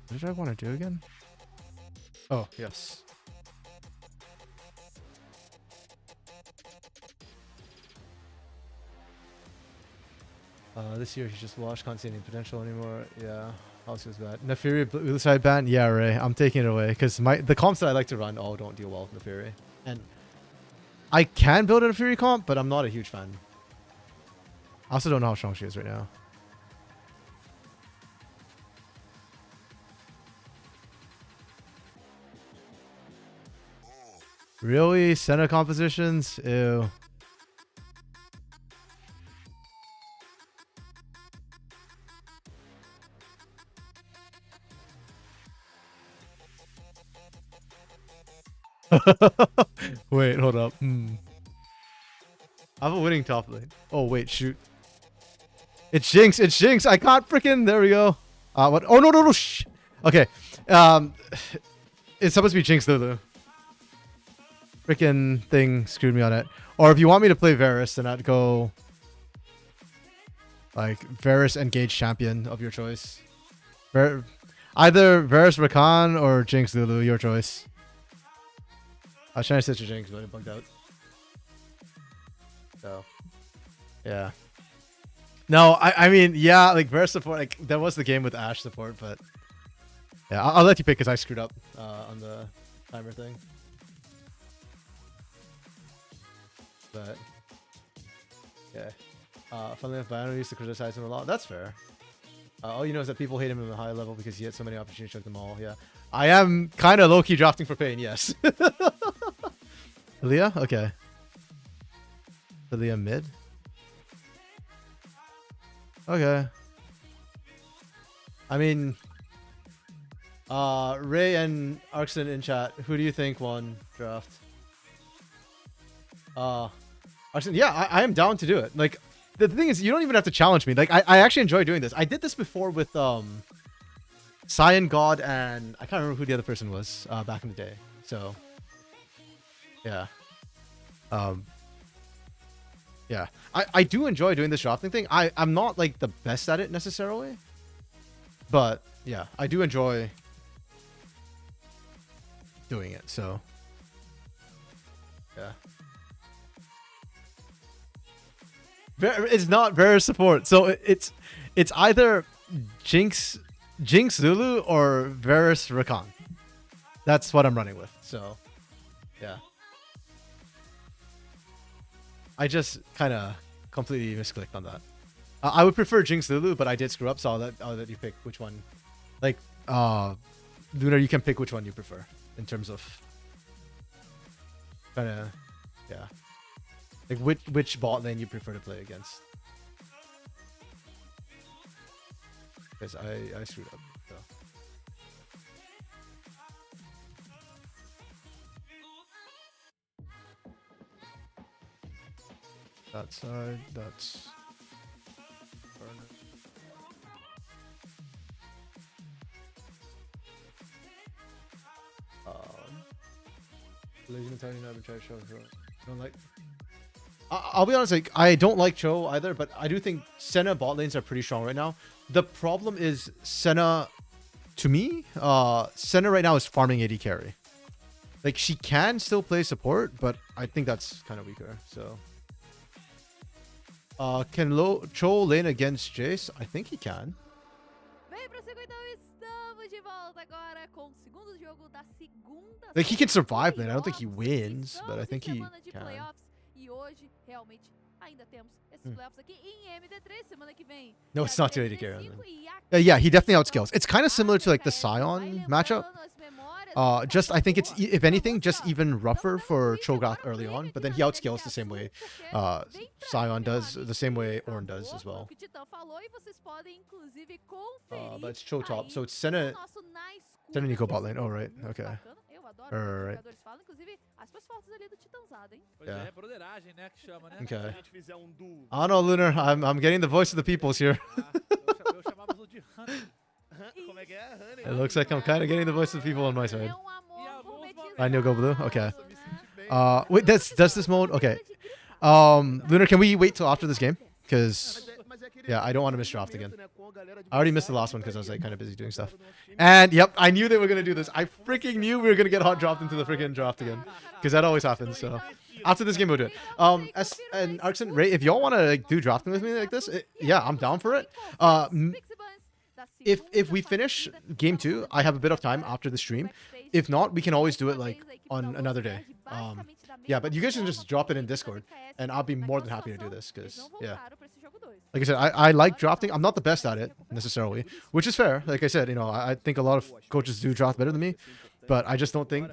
What did I want to do again? Oh, yes. This year he's just washed, can't see any potential anymore. Yeah, house was bad. Nefiri blue side ban? Yeah, Ray, I'm taking it away because the comps that I like to run all don't deal well with Nefiri. And I can build a Nefiri comp, but I'm not a huge fan. I also don't know how strong she is right now. Really? Center compositions? Ew. Wait, hold up. I have a winning top lane. Oh, wait, shoot. It's Jinx. It's Jinx. I can't freaking. There we go. What? Oh, no. Shh. Okay. It's supposed to be Jinx, Lulu. Freaking thing screwed me on it. Or if you want me to play Varus, then I'd go like Varus Engage Champion of your choice. Either Varus Rakan or Jinx Lulu, your choice. I was trying to switch to Jinx, but it bugged out. So, yeah. No, I mean, yeah, like Varus support, like there was the game with Ashe support, but yeah, I'll let you pick because I screwed up on the timer thing. But yeah, funnily enough, Bayano used to criticize him a lot. That's fair. All you know is that people hate him at a high level because he had so many opportunities to choke them all. Yeah, I am kind of low-key drafting for pain. Yes. Leah, okay. Leah mid. Okay. I mean, Ray and Arxon in chat. Who do you think won draft? Arxon, yeah, I am down to do it. Like, the thing is, you don't even have to challenge me. Like, I actually enjoy doing this. I did this before with Cyan God and I can't remember who the other person was back in the day. So, yeah. Yeah, I do enjoy doing this drafting thing. I'm not like the best at it necessarily, but yeah, I do enjoy doing it. So yeah, it's not Varus support. So it's either Jinx Lulu or Varus Rakan. That's what I'm running with. So yeah. I just kind of completely misclicked on that. I would prefer Jinx Lulu, but I did screw up, so I'll let you pick which one. Like, Lunar, you can pick which one you prefer in terms of kind of, yeah. Like, which bot lane you prefer to play against. Because I screwed up, so. That side, that's burner. Legend Italian never tried to show it. Don't like. I'll be honest, like I don't like Cho either, but I do think Senna bot lanes are pretty strong right now. The problem is Senna, to me, Senna right now is farming AD carry. Like she can still play support, but I think that's kind of weaker. So. Can Cho lane against Jace? I think he can. Vem pro Circuito, estamos de volta agora com o segundo jogo da segunda. Like he can survive lane. I don't think he wins, but I think he can. E hoje realmente ainda temos esses playoffs aqui em MD3 semana que vem. No, it's not too late to carry on. Yeah, he definitely outscales. It's kind of similar to like the Sion matchup. Just I think it's if anything just even rougher for Cho'Gath early on, but then he outscales the same way Sion does, the same way Ornn does as well. But it's Cho top, so it's Senna Nico bot lane. Oh right, okay. Alright. Yeah. Okay. I don't know, Lunar. I'm getting the voice of the peoples here. It looks like I'm kind of getting the voice of the people on my side. I know go blue. Okay. Wait, does this mode? Okay. Lunar, can we wait till after this game? Because yeah, I don't want to miss draft again. I already missed the last one because I was like kind of busy doing stuff. And yep, I knew they were gonna do this. I freaking knew we were gonna get hot dropped into the freaking draft again, because that always happens. So after this game, we'll do it. And Arxon, Ray, if y'all want to like do drafting with me like this, yeah, I'm down for it. If we finish game 2, I have a bit of time after the stream. If not, we can always do it like on another day. Yeah, but you guys can just drop it in Discord, and I'll be more than happy to do this because yeah. Like I said, I like drafting. I'm not the best at it necessarily, which is fair. Like I said, you know, I think a lot of coaches do draft better than me, but I just don't think.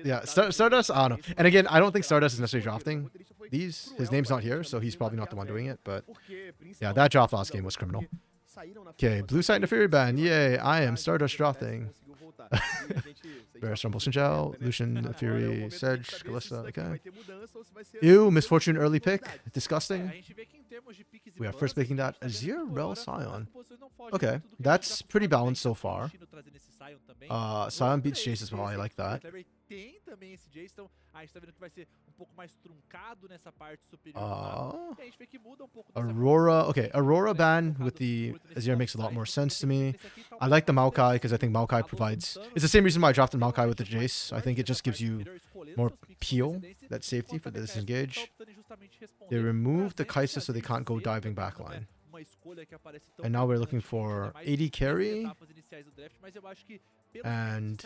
Yeah, Stardust, I don't know. And again, I don't think Stardust is necessarily drafting these. His name's not here, so he's probably not the one doing it. But yeah, that draft last game was criminal. Okay, blue side into Fury ban. Yay, I am Stardust drafting. Varus Rumble Shinjao, Lucian, Fury, Sedge, Kalista, okay. Ew, Misfortune early pick. Disgusting. We are first picking that Azir, Rel, Sion. Okay, that's pretty balanced so far. Sion beats Jace as well, I like that. Aurora, okay, Aurora ban with the Azir makes a lot more sense to me. I like the Maokai because I think Maokai provides, it's the same reason why I drafted Maokai with the Jace. I think it just gives you more peel, that safety for the disengage. They removed the Kaisa so they can't go diving backline. And now we're looking for AD carry and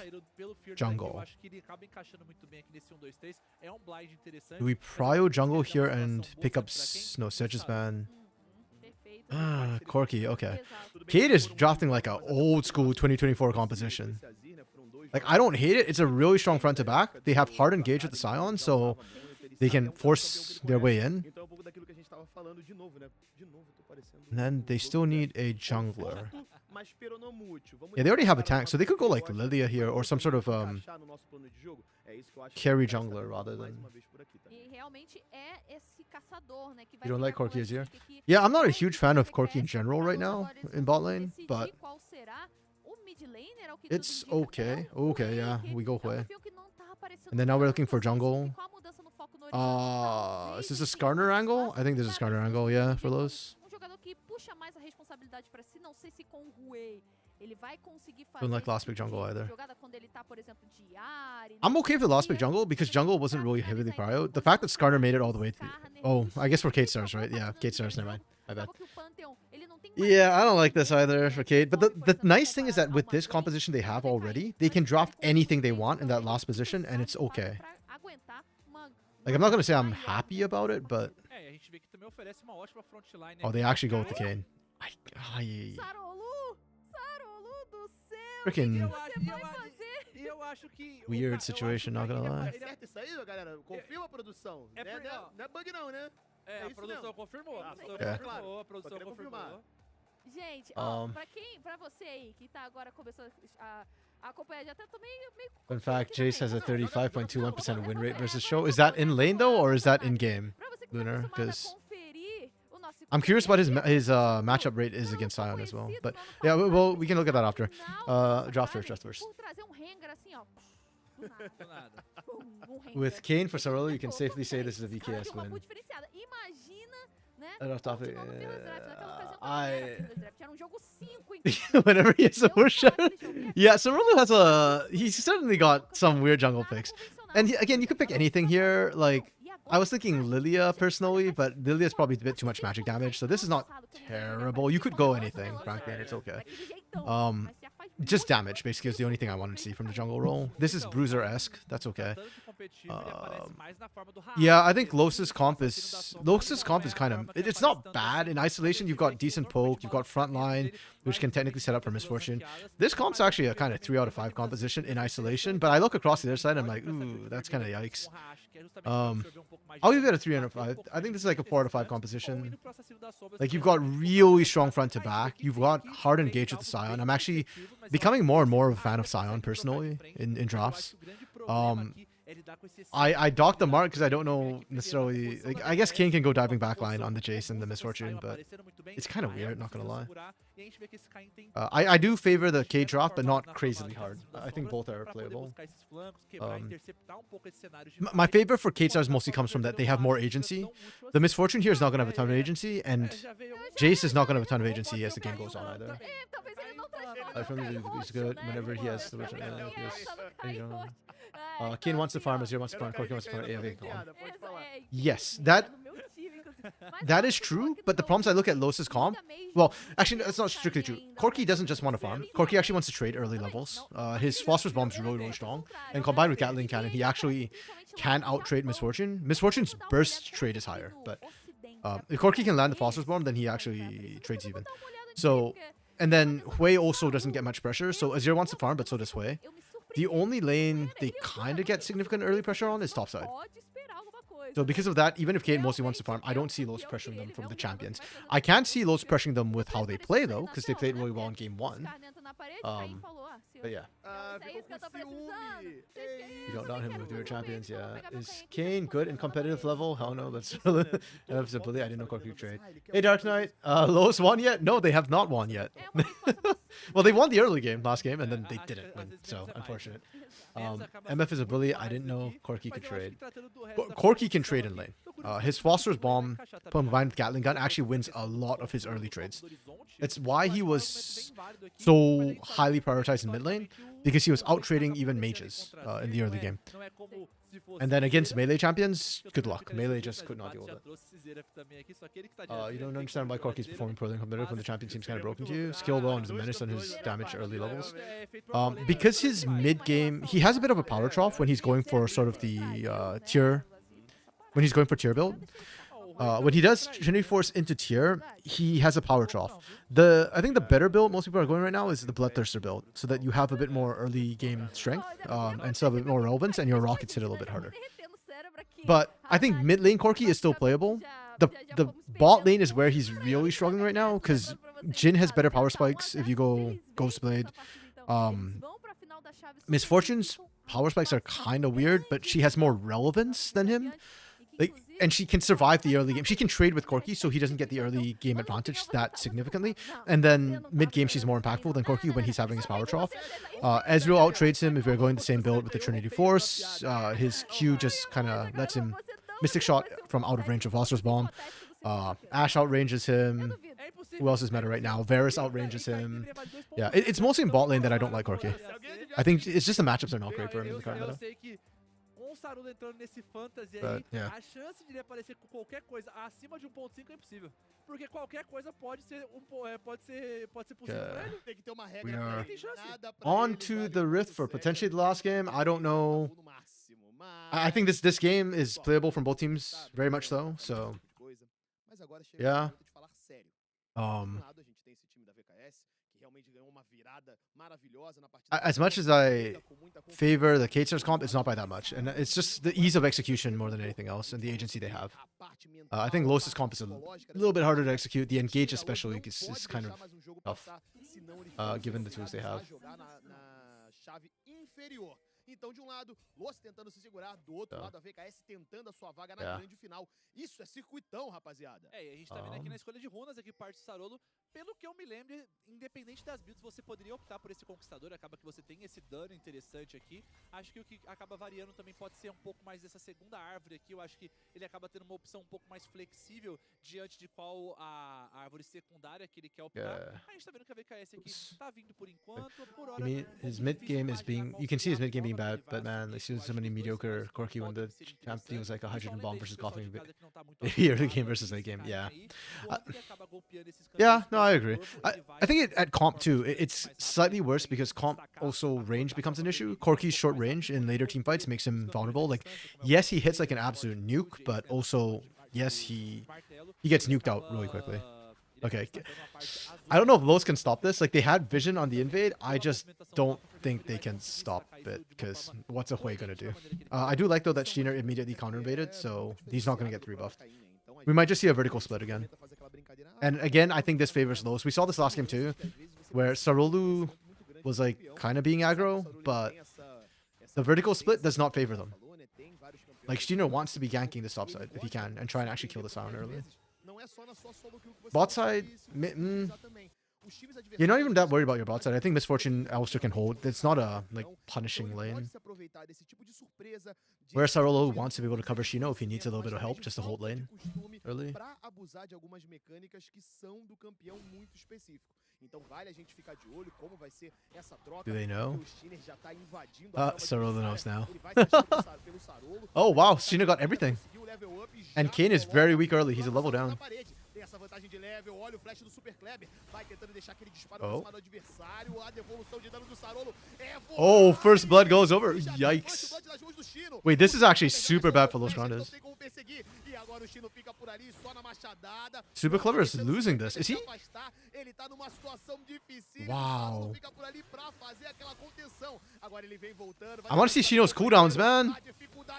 jungle. Do we prio jungle here and pick up Sedge's ban? Corki, okay. Cade is drafting like an old school 2024 composition. Like, I don't hate it. It's a really strong front to back. They have hard engage with the Sion, so they can force their way in. And then they still need a jungler. Yeah, they already have a tank, so they could go like Lilia here or some sort of carry jungler rather than. E realmente é esse caçador, né, que vai You don't like ficar Corki as here? falando que Yeah, I'm not a vai huge fan of crescer Corki in general right pra now agora in bot lane, decidir but qual será o mid laner, ao que tudo it's indica, okay. é o Okay, Hui, yeah, que we go é um Hui. perfil que não tá aparecendo And then now we're tanto, looking for assim, jungle. com a mudança no foco no horizonte, Is this a talvez Skarner esse angle? espaço I think there's a pra Skarner dar angle, yeah, for um those. jogador que puxa mais a responsabilidade pra si, não sei se com o Hui ele vai conseguir fazer Don't like esse last pick tipo jungle de either. jogada quando ele tá, por exemplo, de Ahri, I'm okay with last pick Lilia, jungle because ele jungle tá wasn't really heavily finalizar prio. então The com fact that posição Skarner made it all the way. Skarner, Oh, I guess for Kate principalmente Stars, right? Yeah, Kate Stars, never mind. My bad. acaba que o Pantheon, ele não tem mais Yeah, I don't like tanto this either for Kate. But controle, por the exemplo, nice thing is that comparado a with uma this Gwen, composition they ela have vai cair, already, they mas can ele draft vai anything they conseguir want in that também last position, and usar it's de fato okay. pra aguentar uma Like, I'm not gonna say I'm maior happy about it, but É, a gente vê que também oferece uma ótima frontline. oh, they actually go with the Kane. I Sarolu! Sarolu do céu! freaking E eu acho que weird situation, not gonna lie. Certo isso aí, galera? Confirma a produção. É Não porque, ó, não é bug não, né? É, É a isso produção mesmo. confirmou. Ah, A produção é. confirmou, a produção Só queria confirmou. confirmar. Gente, ó, Um, pra você aí que tá agora começando a acompanhar, já até tô meio in fact, confusa Jace has a também. 35.21% win rate versus show. Is that in lane though, or is that in game? Pra você que tá Lunar, acostumado a 'cause conferir o nosso I'm curious what his conhecimento, matchup rate is não against tão Sion as well. conhecido But no ano yeah, passado, well, we can look at that after. final, Draft sabe? first, draft first. Por trazer um Rengar assim, ó, do nada. Do nada. Um Rengar. With Kane for Sorolo, you can Pô, safely say tem this is a esse cara VKS tem uma win. pool diferenciada. Imagina, né? Off topic, continuando Pillars Draft. Naquela ocasião, I- não era Pillars Draft, era um jogo 5 em Whenever he has a Deu push sorte, ele jogou Yeah, Sorolo has he's certainly got some weird jungle picks. And again, you could pick anything here. Like, I was thinking Lilia personally, but Lilia's probably a bit too much magic damage, so this is not terrible. You could go anything, frankly, and it's okay. Just damage, basically, is the only thing I wanted to see from the jungle role. This is Bruiser-esque, that's okay. Tanto que competitivo, ele aparece mais na forma do Raab, Yeah, I think que Losis comp is kind of it's not bad in isolation. You've got decent poke, you've got frontline, which can technically set up for misfortune. This comp's actually a kind of 3 out of 5 composition in isolation, but I look across the other side and I'm like, ooh, that's kind of yikes. I'll give it a 3 out of 5. I think this is like a 4 out of 5 composition. Like, you've got really strong front to back. You've got hard engage with the Scion. I'm actually becoming more and more of a fan of Scion personally in drafts. I docked the mark because I don't know necessarily. Like, I guess Kane can go diving backline on the Jace and the Misfortune, but it's kind of weird, not gonna lie. I do favor the K drop, but not crazily hard. I think both are playable. My favor for Kate Stars mostly comes from that they have more agency. The Misfortune here is not gonna have a ton of agency, and Jace is not gonna have a ton of agency as the game goes on either. Talvez ele não transforme I think he's good whenever he has the vision. Ele Yeah, yes. tá no There you go. Kairos. Kane wants to farm, Azir wants to farm, Corki wants to farm. Yeah, okay, go on. Piada, pode falar. Yes, that is true, but the problem is I look at Los's comp. Well, actually, that's not strictly true. Corki doesn't just want to farm. Corki actually wants to trade early levels. His Phosphorus Bomb is really, really strong. And combined with Gatling Cannon, he actually can out-trade Misfortune. Misfortune's burst trade is higher, but if Corki can land the Phosphorus Bomb, then he actually trades even. So, and then Hui also doesn't get much pressure, so Azir wants to farm, but so does Hui. The only lane they kind of get significant early pressure on is topside. So because of that, even if Kate mostly wants to farm, I don't see Los pressuring them from the champions. I can see Los pressuring them with how they play, though, because they played really well in game 1. But yeah. Ficou com ciúme. You don't know him with your champions, yeah. Is Kane good in competitive level? Hell no, that's ability. I didn't know Corki could trade. Hey, Dark Knight, Los won yet? No, they have not won yet. Well, they won the early game, last game, and then they didn't win, so unfortunate. MF is a bully. I didn't know Corki could trade. Corki can trade in lane. His Phosphorus Bomb combined with Gatling Gun actually wins a lot of his early trades. It's why he was so highly prioritized in mid lane, because he was out trading even mages in the early game. And then against melee champions, good luck. Melee just could not deal with it. You don't understand why Corki's performing poorly in competitive when the champion seems kind of broken to you. Skill low and is a menace on his damage early levels. Because his mid game, he has a bit of a power trough when he's going for sort of the tier. When he's going for tier build. When he does Trinity Force into tier, he has a power trough. I think the better build most people are going right now is the Bloodthirster build, so that you have a bit more early game strength and still a bit more relevance, and your rockets hit a little bit harder. But I think mid lane Corki is still playable. The bot lane is where he's really struggling right now, because Jin has better power spikes if you go Ghost Blade. Misfortune's power spikes are kind of weird, but she has more relevance than him. Like, and she can survive the early game. She can trade with Corki, so he doesn't get the early game advantage that significantly. And then mid game, she's more impactful than Corki when he's having his power trough. Ezreal out trades him if we're going the same build with the Trinity Force. His Q just kind of lets him Mystic Shot from out of range of Phosphorus Bomb. Ashe outranges him. Who else is meta right now? Varus outranges him. Yeah, it's mostly in bot lane that I don't like Corki. I think it's just the matchups are not great for him in the current meta. Com o Sarulo entrando nesse fantasy But, aí, yeah. a chance de ele aparecer com qualquer coisa acima de 1.5 é impossível. Porque qualquer coisa pode ser pode ser possível pra ele. Tem que ter uma We regra pra are ele. Nada pra on ele to vale the Rift for muito potentially the certo. last game. I don't know. No máximo, I think this game is playable from both teams, very much so. So, coisa. Mas agora chega yeah. o momento de falar sério. De um lado a gente tem esse time da VKS que realmente ganhou uma virada maravilhosa na partida. as much as I favor the Katesers comp, it's not by that much. And it's just the ease of execution more than anything else and the agency they have. I think Losis comp is a little bit harder to execute. The engage especially is kind of tough, given the tools they have. Então, de um lado, Loss tentando se segurar, do outro lado, a VKS tentando a sua vaga na grande final. Isso é circuitão, rapaziada. É, e a gente tá vendo aqui na escolha de runas, aqui parte do Sarolo. Pelo que eu me lembro, independente das builds, você poderia optar por esse Conquistador. Acaba que você tem esse dano interessante aqui. Acho que o que acaba variando também pode ser um pouco mais dessa segunda árvore aqui. Eu acho que ele acaba tendo uma opção um pouco mais flexível diante de qual a árvore secundária que ele quer optar. A gente tá vendo que a VKS aqui tá vindo por enquanto. Por hora, I mean, his mid game is being. You can see his mid game being bad, but man, I see so many mediocre Corki when the champ feels like a hydrogen bomb versus coughing. Early game versus late game, yeah. Yeah, no, I agree. I think at comp too, it's slightly worse because comp also range becomes an issue. Corki's short range in later team fights makes him vulnerable. Like, yes, he hits like an absolute nuke, but also, yes, he gets nuked out really quickly. Okay, I don't know if Los can stop this. Like, they had vision on the invade. I just don't think they can stop it because what's a Hui gonna do? I do like though that Sheener immediately counter invaded, so he's not gonna get 3 buffed. We might just see a vertical split again. And again, I think this favors Los. We saw this last game too, where Sarolu was like kind of being aggro, but the vertical split does not favor them. Like, Sheener wants to be ganking this top side if he can and try and actually kill the Sion early. Bot side, you're not even that worried about your bot side. I think Misfortune Alistair can hold. It's not a like punishing lane. Where Sarolo wants to be able to cover Shino if he needs a little bit of help just to hold lane early. Do they know? Sarolo knows now. Oh wow, Shino got everything. And Kane is very weak early. He's a level down. Essa vantagem de level, olha o flash do Super Kleber, vai tentando deixar aquele disparo Oh. do adversário, a devolução de dano do Sarolo é Oh, first blood goes over. Yikes. Wait, this is actually super bad for Los Grandes. E agora o Chino fica por ali só na machadada. Super Clever is losing this. Is he? Ele tá numa situação difícil. Wow. Fica por ali pra fazer aquela contenção. Agora ele vem voltando. I want to see Shino's cooldowns, man.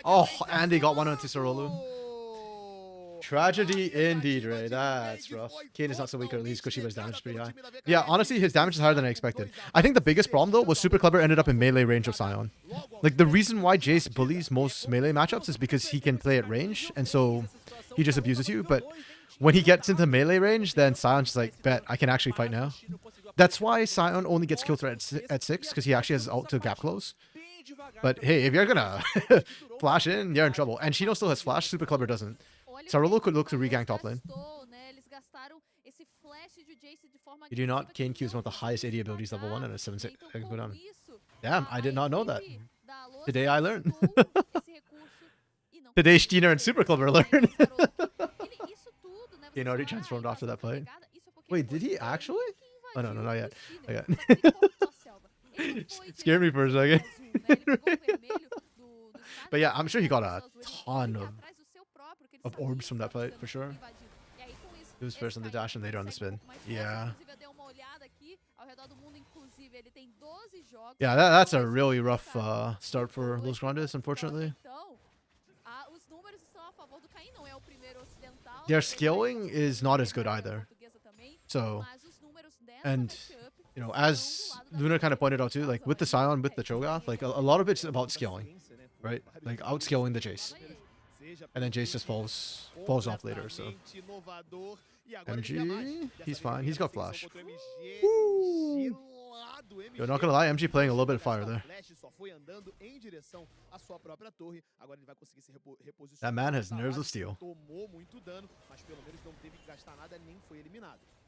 Oh, and they got one onto Sarolu. Tragedy indeed, Ray. That's rough. Kane is not so weak, or at least Kushiba's damage is pretty high. Yeah, honestly, his damage is higher than I expected. I think the biggest problem, though, was Super Clever ended up in melee range of Sion. Like, the reason why Jace bullies most melee matchups is because he can play at range, and so he just abuses you. But when he gets into melee range, then Sion's just like, bet, I can actually fight now. That's why Sion only gets kill threat at 6, because he actually has his ult to gap close. But hey, if you're gonna flash in, you're in trouble. And Shino still has flash, Super Clever doesn't. Sarolo could look to regank top lane. You do not. Kane Q is one of the highest AD abilities, level 1, and a 7-6 cooldown. Damn, I did not know that. Today I learned. Today Steiner and Super Clever learned. Kane already transformed after that fight. Wait, did he actually? Oh no, not yet. Not yet. Scared me for a second. But yeah, I'm sure he got a ton of orbs from that fight, for sure. He was first on the dash and later on the spin. Yeah. Yeah, that's a really rough start for Los Grandes, unfortunately. Their scaling is not as good either. So And, you know, as Luna kind of pointed out too, like with the Scion, with the Cho'Gath, like a lot of it's about scaling, right? Like outscaling the Jace. And then Jace just falls off later, so. MG, he's fine. He's got flash. Woo! Yo, not gonna lie, MG playing a little bit of fire there. That man has nerves of steel.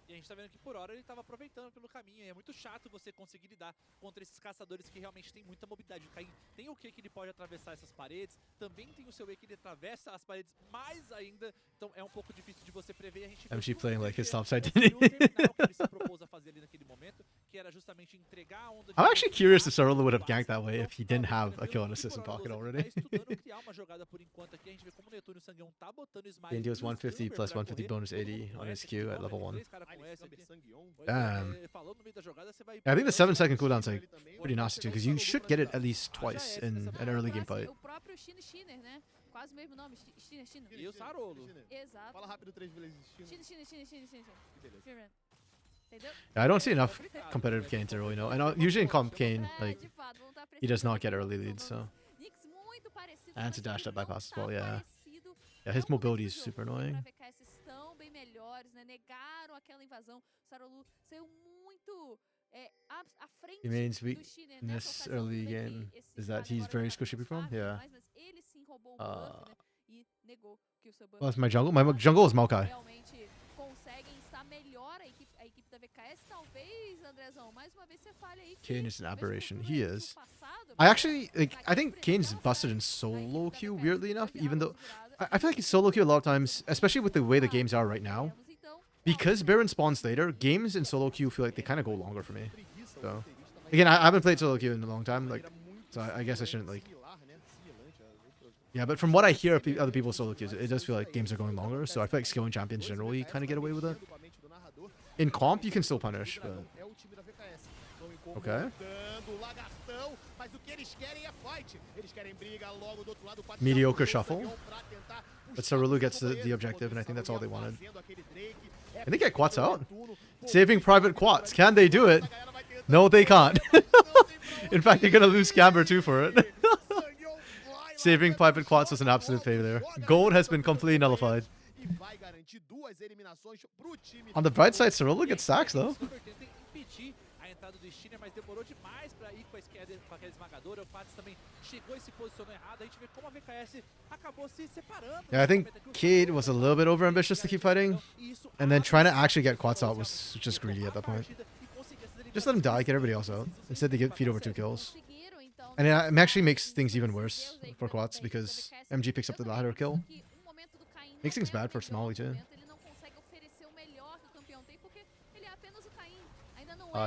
E a gente tá vendo que por hora ele tava aproveitando pelo caminho. E é muito chato você conseguir lidar contra esses caçadores que realmente tem muita mobilidade. O Caim tem o Q que ele pode atravessar essas paredes, também tem o seu E que ele atravessa as paredes mais ainda. Então é um pouco difícil de você prever. A gente MG playing like his topside. ele se propôs a fazer ali naquele momento, que era justamente entregar a onda de I'm actually curious if Sorolo would have ganked that way if he didn't have a kill and assist in pocket already. Tá estudando criar uma jogada por enquanto aqui. A gente vê como o Netuno e o Sangueão tá botando smite. He deals 150 plus 150 bonus 80 on his Q at level 1. Damn. Yeah, I think the 7-second cooldown's like pretty nasty too, because you should get it at least twice in an early game fight. O próprio Shinner, né? Quase o mesmo nome, Shinner. E o Sarolo. Exato. Fala rápido 3 vezes. Shinner. Entendeu? Yeah, I don't see enough competitive Kane to really know. And usually in comp Kane, like, De fato, vão estar he does not get early leads, so. Knicks muito parecido, And to dash that bypass as well, yeah. parecido. Yeah, his mobility is super annoying. Pra VKS estão bem melhores, né? Negaram aquela invasão. O Sarolu saiu muito à frente He means do Shinner in nessa this ocasião. early Tudo bem game que esse is that cara he's agora very tá squishy from, fácil yeah. demais, mas ele sim roubou o buff, né? E negou que o seu buff Well, that's my jungle. My jungle is Maokai. realmente conseguem estar melhor a equipe da VKS. Talvez, Andrezão, mais uma vez você falha aí. que Kane is an mesmo aberration. no He jogo is. passado, I actually, like, I think a Kane's pressão busted in sobre a equipe solo da queue, VKS, weirdly enough, então even já though virada. I feel like it's solo queue a lot of times, especially with the way the games are right now. Então, Because Baron spawns later, games in solo queue feel like they kind of go longer for me. So, again, I haven't played solo queue in a long time, like, so I guess I shouldn't, like, yeah, but from what I hear of other people's solo queues, it does feel like games are going longer, so I feel like skilling champions generally kind of get away with it. In comp, you can still punish, but... Okay. Mediocre shuffle. But Sarulu gets the objective, and I think that's all they wanted. And they get Quats out. Saving private Quats. Can they do it? No, they can't. In fact, they're going to lose Camber too for it. Saving private Quats was an absolute failure. Gold has been completely nullified. On the bright side, Sarulu gets stacks though. A entrada do Shinner, mas demorou demais pra ir com a esquerda, com aquela esmagadora. O Pats também chegou e se posicionou errado. A gente vê como a VKS acabou se separando. Yeah, I think Cade was a little bit overambitious to keep fighting. And then trying to actually get Quats out was just greedy at that point. Just let him die, get everybody else out. Instead they feed over 2 kills. And it actually makes things even worse for Quats because MG picks up the ladder kill. Makes things bad for Smalley too.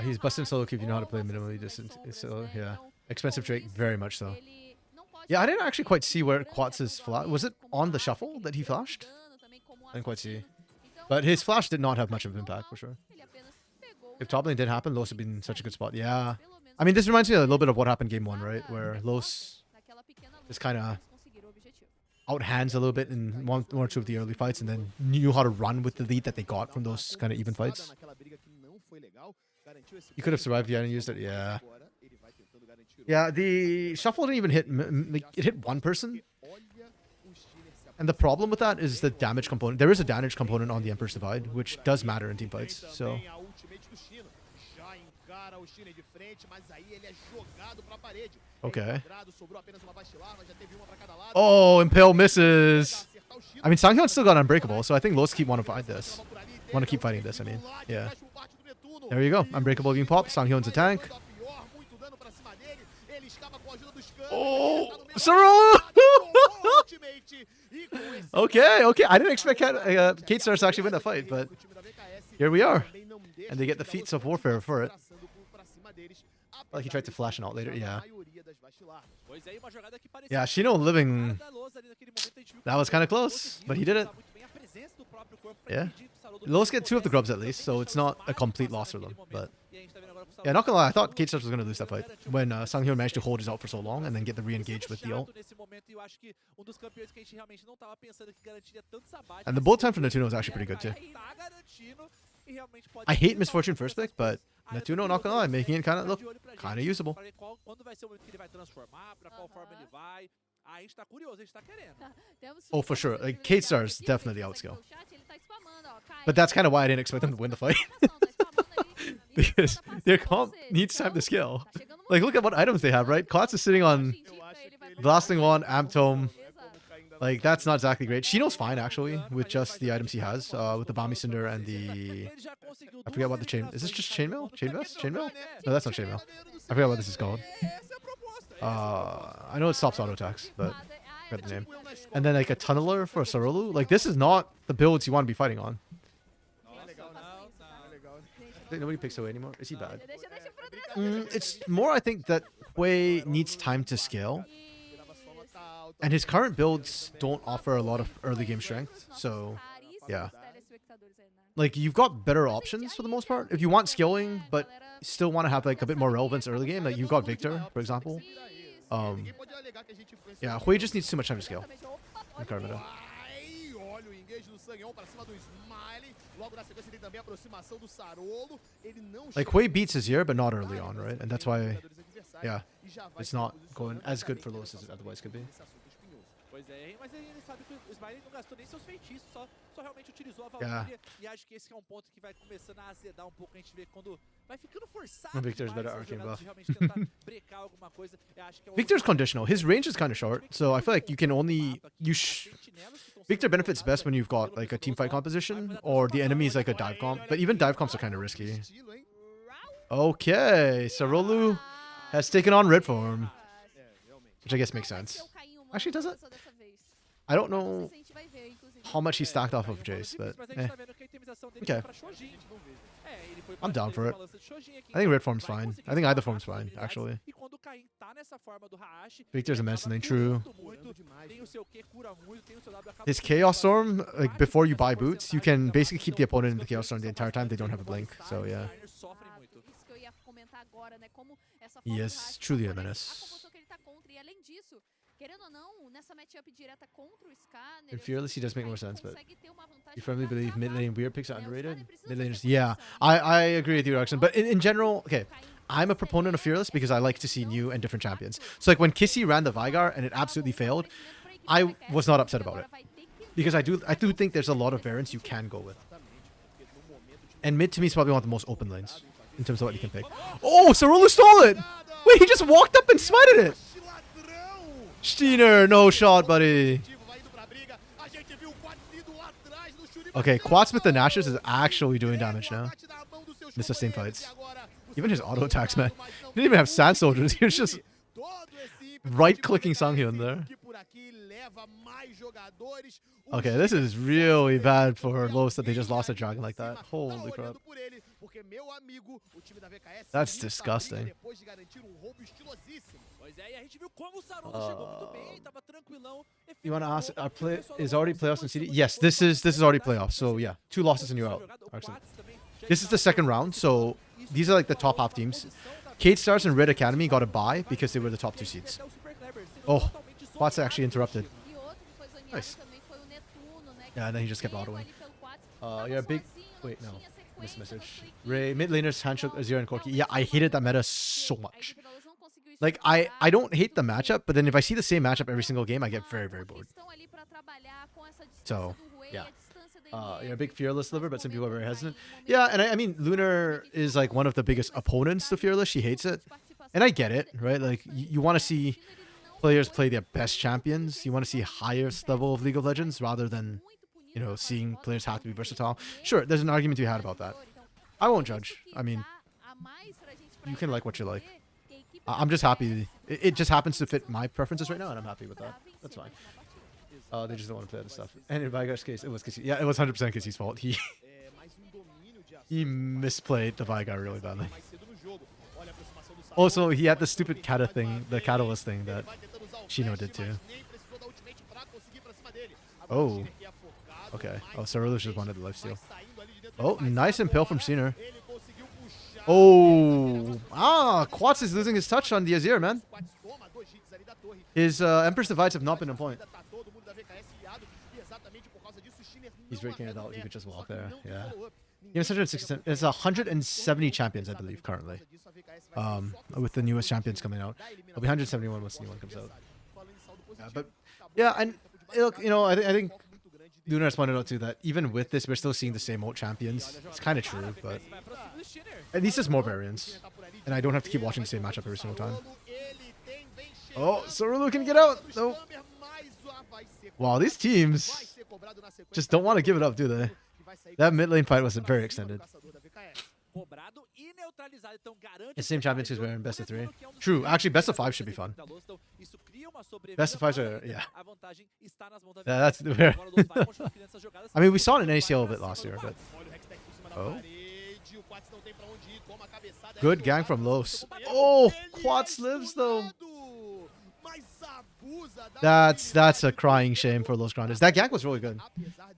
He's busting solo queue if you know how to play minimally distant. So yeah, expensive Drake, very much so. Yeah, I didn't actually quite see where Quats' flash was. It on the shuffle that he flashed? I didn't quite see. But his flash did not have much of an impact for sure. If top lane did happen, Los would be in such a good spot. Yeah. I mean, this reminds me a little bit of what happened game 1, right? Where Los just kind of outhands a little bit in one or two of the early fights and then knew how to run with the lead that they got from those kind of even fights. You could have survived if you hadn't used it, yeah. Yeah, the shuffle didn't even hit, like, it hit one person. And the problem with that is the damage component. There is a damage component on the Emperor's Divide, which does matter in team fights, so... Okay. Oh, Impale misses! I mean, Sanghyun still got Unbreakable, so I think Los keep want to fight this. Want to keep fighting this, I mean. Yeah. There you go. Unbreakable being popped. Sanghyun's a tank. Oh! Sarolo! Okay, okay. I didn't expect Kate Stars to actually win that fight, but here we are. And they get the feats of warfare for it. Like he tried to flash an out later, yeah. Yeah, Shino living... That was kind of close, but he did it. Yeah. Los get 2 of the grubs at least, so it's not a complete loss for them. But yeah, not gonna lie, I thought Kate Stars was gonna lose that fight when Sanghyun managed to hold his ult for so long and then get the re-engage with the ult. And the bullet time from Netuno was actually pretty good too. e realmente pode I hate ser Misfortune salvo first por pick, essas but coisas. Netuno, not gonna lie, making it kind of look Ficar de olho pra kind of gente, usable. pra ver quando vai ser o momento que ele vai transformar, pra qual forma ele vai. A gente tá curioso, a gente tá querendo. Oh, for sure. Like, Kate Stars definitely outscale. But that's kind of why I didn't expect them to win the fight. Because their comp needs time to scale. Like, look at what items they have, right? Klotz is sitting on Blasting One, Amp Tome. Like, that's not exactly great. Shino's fine, actually, with just the items he has. With the Bomby Cinder and the... I forget what the chain... Is this just Chainmail? Chain Vest? Chainmail? No, that's not Chainmail. I forget what this is called. I know it stops auto attacks, but I forgot the name. And then like a Tunneler for Sarolu. Like, this is not the builds you want to be fighting on. I think nobody picks away anymore. Is he bad? It's more, I think, that Hui needs time to scale. And his current builds don't offer a lot of early game strength. So, yeah. Like, you've got better options for the most part. If you want scaling, but still want to have like a bit more relevance early game, like you've got Victor, for example. Yeah, Hui just needs too much time to scale. In current meta. Olha o engage do Sanhão pra cima do Smiley. Logo na sequência tem também a aproximação do Sarolo. Ele não Like, Hui beats Azir, but not early on, right? And that's why, yeah, it's not going as good for Lois as it otherwise could be. Pois é, mas ele sabe que o Smiley não gastou nem seus feitiços, só realmente utilizou a Valkyria. E acho que esse é um ponto que vai começando a azedar um pouco. A gente vê quando vai ficando forçado Victor's demais better essas arcane jogadas buff. de realmente tentar brecar alguma coisa. Eu acho que é Victor's conditional. His range is kind of short, so I feel like you can only... Victor benefits best when you've got like a team fight composition, or the enemy is like a dive comp. But even dive comps are kind of risky. Okay, Sarolu has taken on red form. Which I guess makes sense. Actually, does it? I don't know how much he stacked off of Jace, but eh. Okay. I'm down for it. I think red form's fine. I think either form's fine, actually. Victor's a medicine, true. His Chaos Storm, like before you buy boots, you can basically keep the opponent in the Chaos Storm the entire time. They don't have a blink, so yeah. He is truly a menace. In Fearless, he does make more sense, but you firmly believe mid lane weird picks are underrated? Mid laners, yeah. I agree with you, Erickson. But in general, okay, I'm a proponent of Fearless because I like to see new and different champions. So like when Kissy ran the Vigar and it absolutely failed, I was not upset about it. Because I do think there's a lot of variants you can go with. And mid to me is probably one of the most open lanes in terms of what you can pick. Oh, Sarulu stole it! Wait, he just walked up and smited it! Steiner, no shot, buddy. Okay, Quats with the Nashers is actually doing damage now. The sustained fights. Even his auto attacks, man. He didn't even have Sand Soldiers. He was just right-clicking Sanghyun there. Okay, this is really bad for Los that they just lost a dragon like that. Holy crap. That's disgusting. You want to ask, is already playoffs in CD? Yes, this is already playoffs. So yeah, 2 losses and you're out. Excellent. This is the second round, so these are like the top half teams. Kate Stars and Red Academy got a bye because they were the top 2 seeds. Oh, Quats actually interrupted. Nice. Yeah, and then he just kept autoing. Yeah, big... Wait, no. Missed message. Ray, mid laners, Handshook, Azir, and Corki. Yeah, I hated that meta so much. Like, I don't hate the matchup, but then if I see the same matchup every single game, I get very, very bored. So, yeah. You're a big Fearless liver, but some people are very hesitant. Yeah, and I mean, Lunar is like one of the biggest opponents to Fearless. She hates it. And I get it, right? Like, you want to see players play their best champions. You want to see highest level of League of Legends rather than, you know, seeing players have to be versatile. Sure, there's an argument to be had about that. I won't judge. I mean, you can like what you like. I'm just happy. It just happens to fit my preferences right now, and I'm happy with that. That's fine. They just don't want to play other stuff. And in Vigar's case, it was Kissy. Yeah, it was 100% Kissy's fault. He misplayed the Vigar really badly. Also, he had the stupid Kata thing, the Catalyst thing that Shino did too. Oh. Okay. Oh, Cerulus just wanted the lifesteal. Oh, nice impale from Steiner. Oh. Ah, Quats is losing his touch on the Azir, man. His Empress Divides have not been on point. He's breaking it out. He could just walk there. Yeah. Yeah, it's 160. It's 170 champions, I believe, currently. With the newest champions coming out, it'll be 171 once the new one comes out. But yeah, and look, you know, I think Lunar has pointed out too that even with this, we're still seeing the same old champions. It's kind of true, but at least there's more variants, and I don't have to keep watching the same matchup every single time. Oh, Sorulu can get out. No. Wow, these teams just don't want to give it up, do they? That mid lane fight was very extended. The same champions because we're in best of 3. True. Actually, best of 5 should be fun. Best of 5s are, yeah. That's where. I mean, we saw it in ACL a bit last year, but. Oh. Good gang from Los. Oh, Quats lives though. That's a crying shame for Los Grandes. That gank was really good.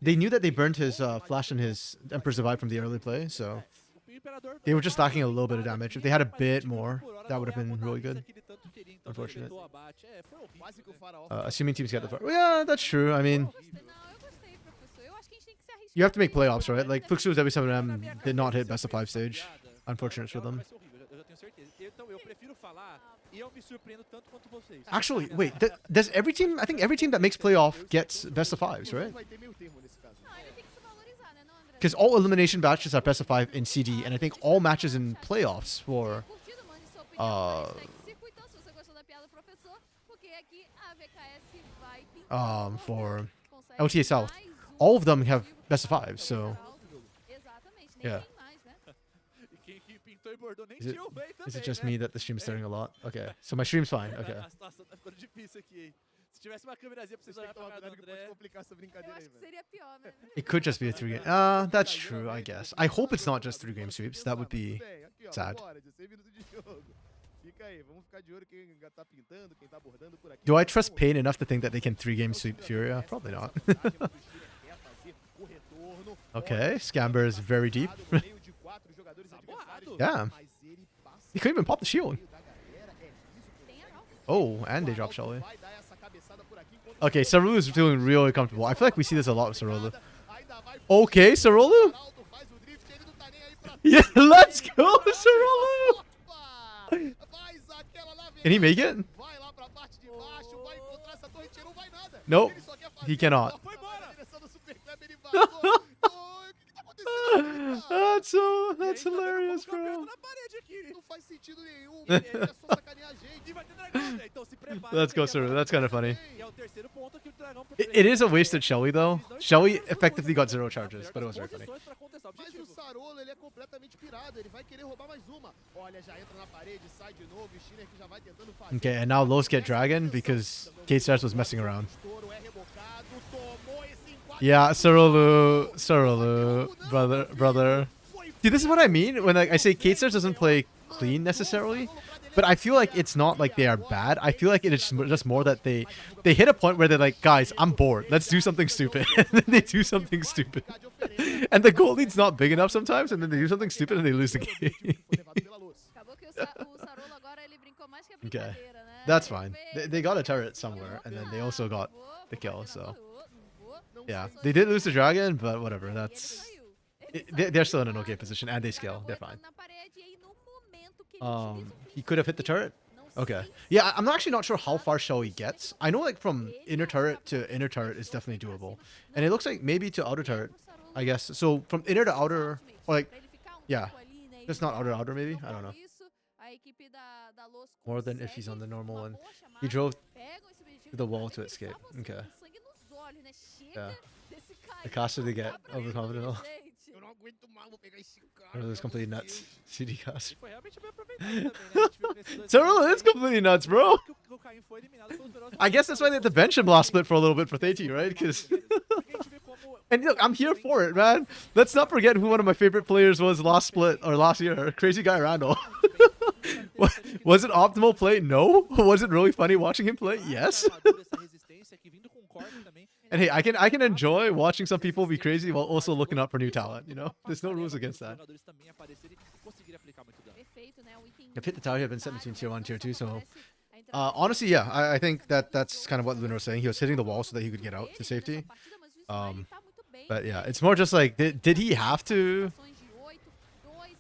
They knew that they burned his flash and his Emperor's Divide from the early play, so they were just lacking a little bit of damage. If they had a bit more, that would have been really good. Unfortunate. Assuming teams get the far. Yeah, that's true. I mean, you have to make playoffs, right? Like Fuxu's W7M did not hit best of 5 stage. Unfortunate for them. Actually, wait. Does every team? I think every team that makes playoff gets best of 5s, right? Because all elimination matches are best of 5 in CD, and I think all matches in playoffs for LTA South, all of them have best of 5. So yeah. Is it just me that the stream is starting a lot? Okay, so my stream's fine. Okay. It could just be a 3-game. That's true, I guess. I hope it's not just 3-game sweeps. That would be sad. Do I trust Pain enough to think that they can 3-game sweep Furia? Probably not. Okay, Scamber is very deep. Yeah. He couldn't even pop the shield. Oh, and they drop Shelly. Okay, Sarulu is feeling really comfortable. I feel like we see this a lot with Sarulu. Okay, Sarulu? Yeah, let's go, Sarulu! Can he make it? Nope, he cannot. That's hilarious, bro. Let's go, sir. That's kind of funny. It is a wasted Shelly, though. Shelly effectively got 0 charges, but it was very funny. Okay, and now Los get Dragon because K-Stars was messing around. Yeah, Sarulu, brother. Dude, this is what I mean when I say K-Stars doesn't play clean necessarily, but I feel like it's not like they are bad. I feel like it's just more that they hit a point where they're like, guys, I'm bored. Let's do something stupid. And then they do something stupid. And the goal lead's not big enough sometimes, and then they do something stupid and they lose the game. Okay, that's fine. They got a turret somewhere, and then they also got the kill, so... Yeah, they did lose the dragon, but whatever. They're still in an okay position, and they scale. They're fine. He could have hit the turret. Okay. Yeah, I'm actually not sure how far Shelly gets. I know like from inner turret to inner turret is definitely doable, and it looks like maybe to outer turret, I guess. So from inner to outer, or like, yeah, just not outer maybe. I don't know. More than if he's on the normal one. He drove to the wall to escape. Okay. Yeah. The cost they get overconfident. It's completely nuts. CD cost. Sarulu is completely nuts, bro. I guess that's why they had to bench him last split for a little bit for Theti, right? Because and look, I'm here for it, man. Let's not forget who one of my favorite players was last split or last year. Crazy Guy Randall. Was it optimal play? No. Was it really funny watching him play? Yes. And hey, I can enjoy watching some people be crazy while also looking up for new talent, you know? There's no rules against that. I've hit the tower here, been set between tier 1 and tier 2, so... honestly, yeah, I think that's kind of what Lunar was saying. He was hitting the wall so that he could get out to safety. But yeah, it's more just like, did he have to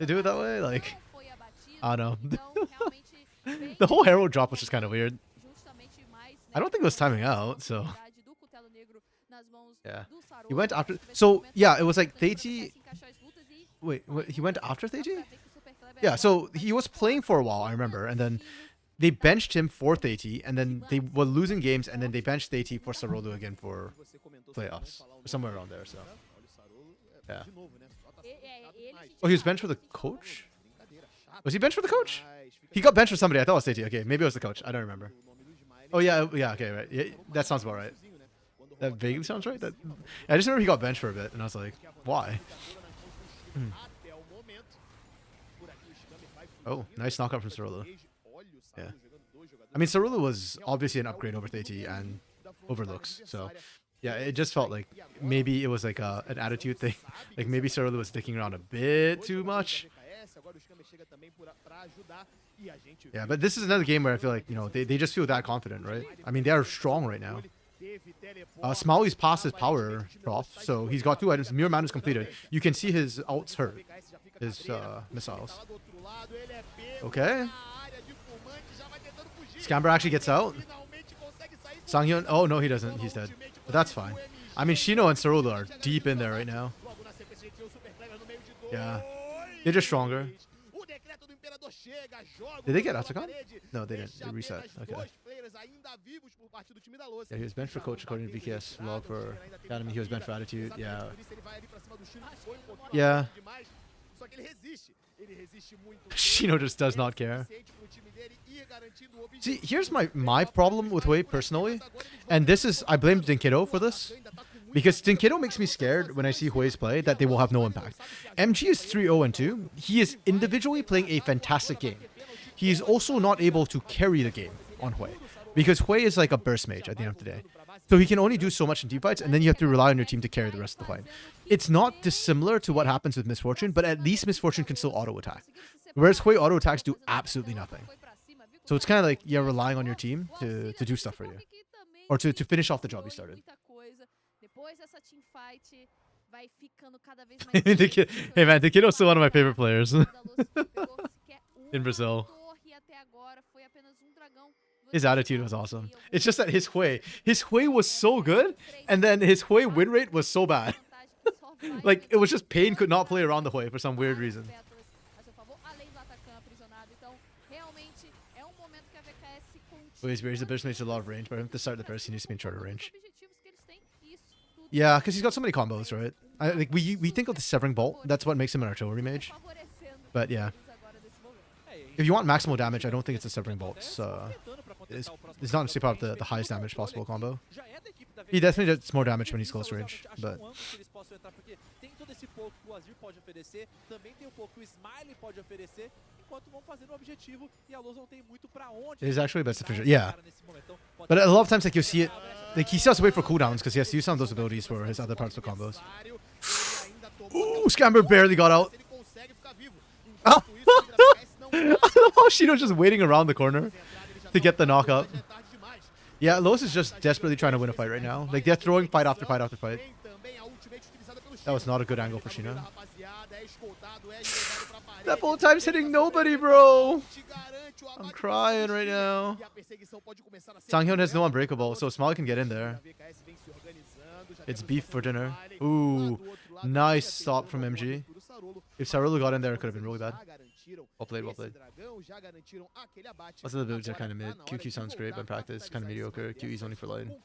They do it that way? Like, não foi abatido, I don't know. então realmente bem The whole Herald drop was just kind of weird. justamente mais, né, I don't think it was com timing essa out, so oportunidade do Cutelo Negro nas mãos yeah. do Sarolo. He went after. Nesse So momento, yeah, it was like importante pra Theiti. se encaixar as lutas e Wait, he went after dá pra Theiti? ver que o Super Kleber Yeah. agora So vai he was ficar playing for a while, I remember, and then they benched him for Theiti, and then they were losing games, and then they benched Theiti for Sarolo again for playoffs, or somewhere around there. So yeah. Oh, he was benched for the coach. Was he benched for the coach? He got benched for somebody. I thought it was Theiti. Okay, maybe it was the coach. I don't remember. Oh yeah, yeah. Okay, right. Yeah, that sounds about right. That vaguely sounds right. That I just remember he got benched for a bit, and I was like, why? Oh, nice knockout from Sarolo. Yeah. I mean, Sarolo was obviously an upgrade over Theiti and overlooks. So, yeah, it just felt like maybe it was like an attitude thing. Like maybe Sarolo was sticking around a bit too much. Yeah, but this is another game where I feel like, you know, they just feel that confident, right? I mean, they are strong right now. Smiley's passed his power prof, so he's got 2 items. Mirror Man is completed. You can see his ults hurt. His missiles. Okay. Scamber actually gets out. Sanghyun. Oh, no, he doesn't. He's dead. But that's fine. I mean, Shino and Sarolo are deep in there right now. Yeah. They're just stronger. Did they get Atsukan? No, they didn't. They reset. Okay. Yeah, he was benched for coach according to BKS log for Academy. He was benched for attitude. Yeah. Yeah. Shino just does not care. See, here's my problem with Hui personally, and this is, I blame Dinkido for this, because Dinkido makes me scared when I see Hui's play that they will have no impact. MG is 3-0-2. He is individually playing a fantastic game. He is also not able to carry the game on Hui, because Hui is like a burst mage at the end of the day. So he can only do so much in team fights, and then you have to rely on your team to carry the rest of the fight. It's not dissimilar to what happens with Misfortune, but at least Misfortune can still auto-attack. Whereas Hui auto-attacks do absolutely nothing. So it's kind of like you're relying on your team to do stuff for you. Or to finish off the job you started. Hey man, the kiddo's still one of my favorite players. In Brazil. His attitude was awesome. It's just that his Hui was so good, and then his Hui win rate was so bad. Like, it was just Pain could not play around the Hui for some weird reason. He's the burst makes a lot of range, but to start the burst, he needs to be in shorter range. Yeah, because he's got so many combos, right? Like we think of the Severing Bolt. That's what makes him an artillery mage. But yeah. If you want maximal damage, I don't think it's a Severing Bolt. It's not necessarily the highest damage possible combo. He definitely does more damage when he's close range, but... It is actually best efficient, yeah. But a lot of times, like, you see it, like, he still has to wait for cooldowns because he has to use some of those abilities for his other parts of combos. Ooh, Scamber barely got out. Oh. I love how Shino's just waiting around the corner to get the knockup. Yeah, Los is just desperately trying to win a fight right now. Like, they're throwing fight after fight after fight. That was not a good angle for Shino. That bullet time's hitting nobody, bro. I'm crying right now. Sanghyun has no unbreakable, so Smiley can get in there. It's beef for dinner. Ooh, nice stop from MG. If Sarolo got in there, it could have been really bad. Well played, well played. Most of the builds are kind of mid. QQ sounds great, but in practice, kind of mediocre. QE's only for lane.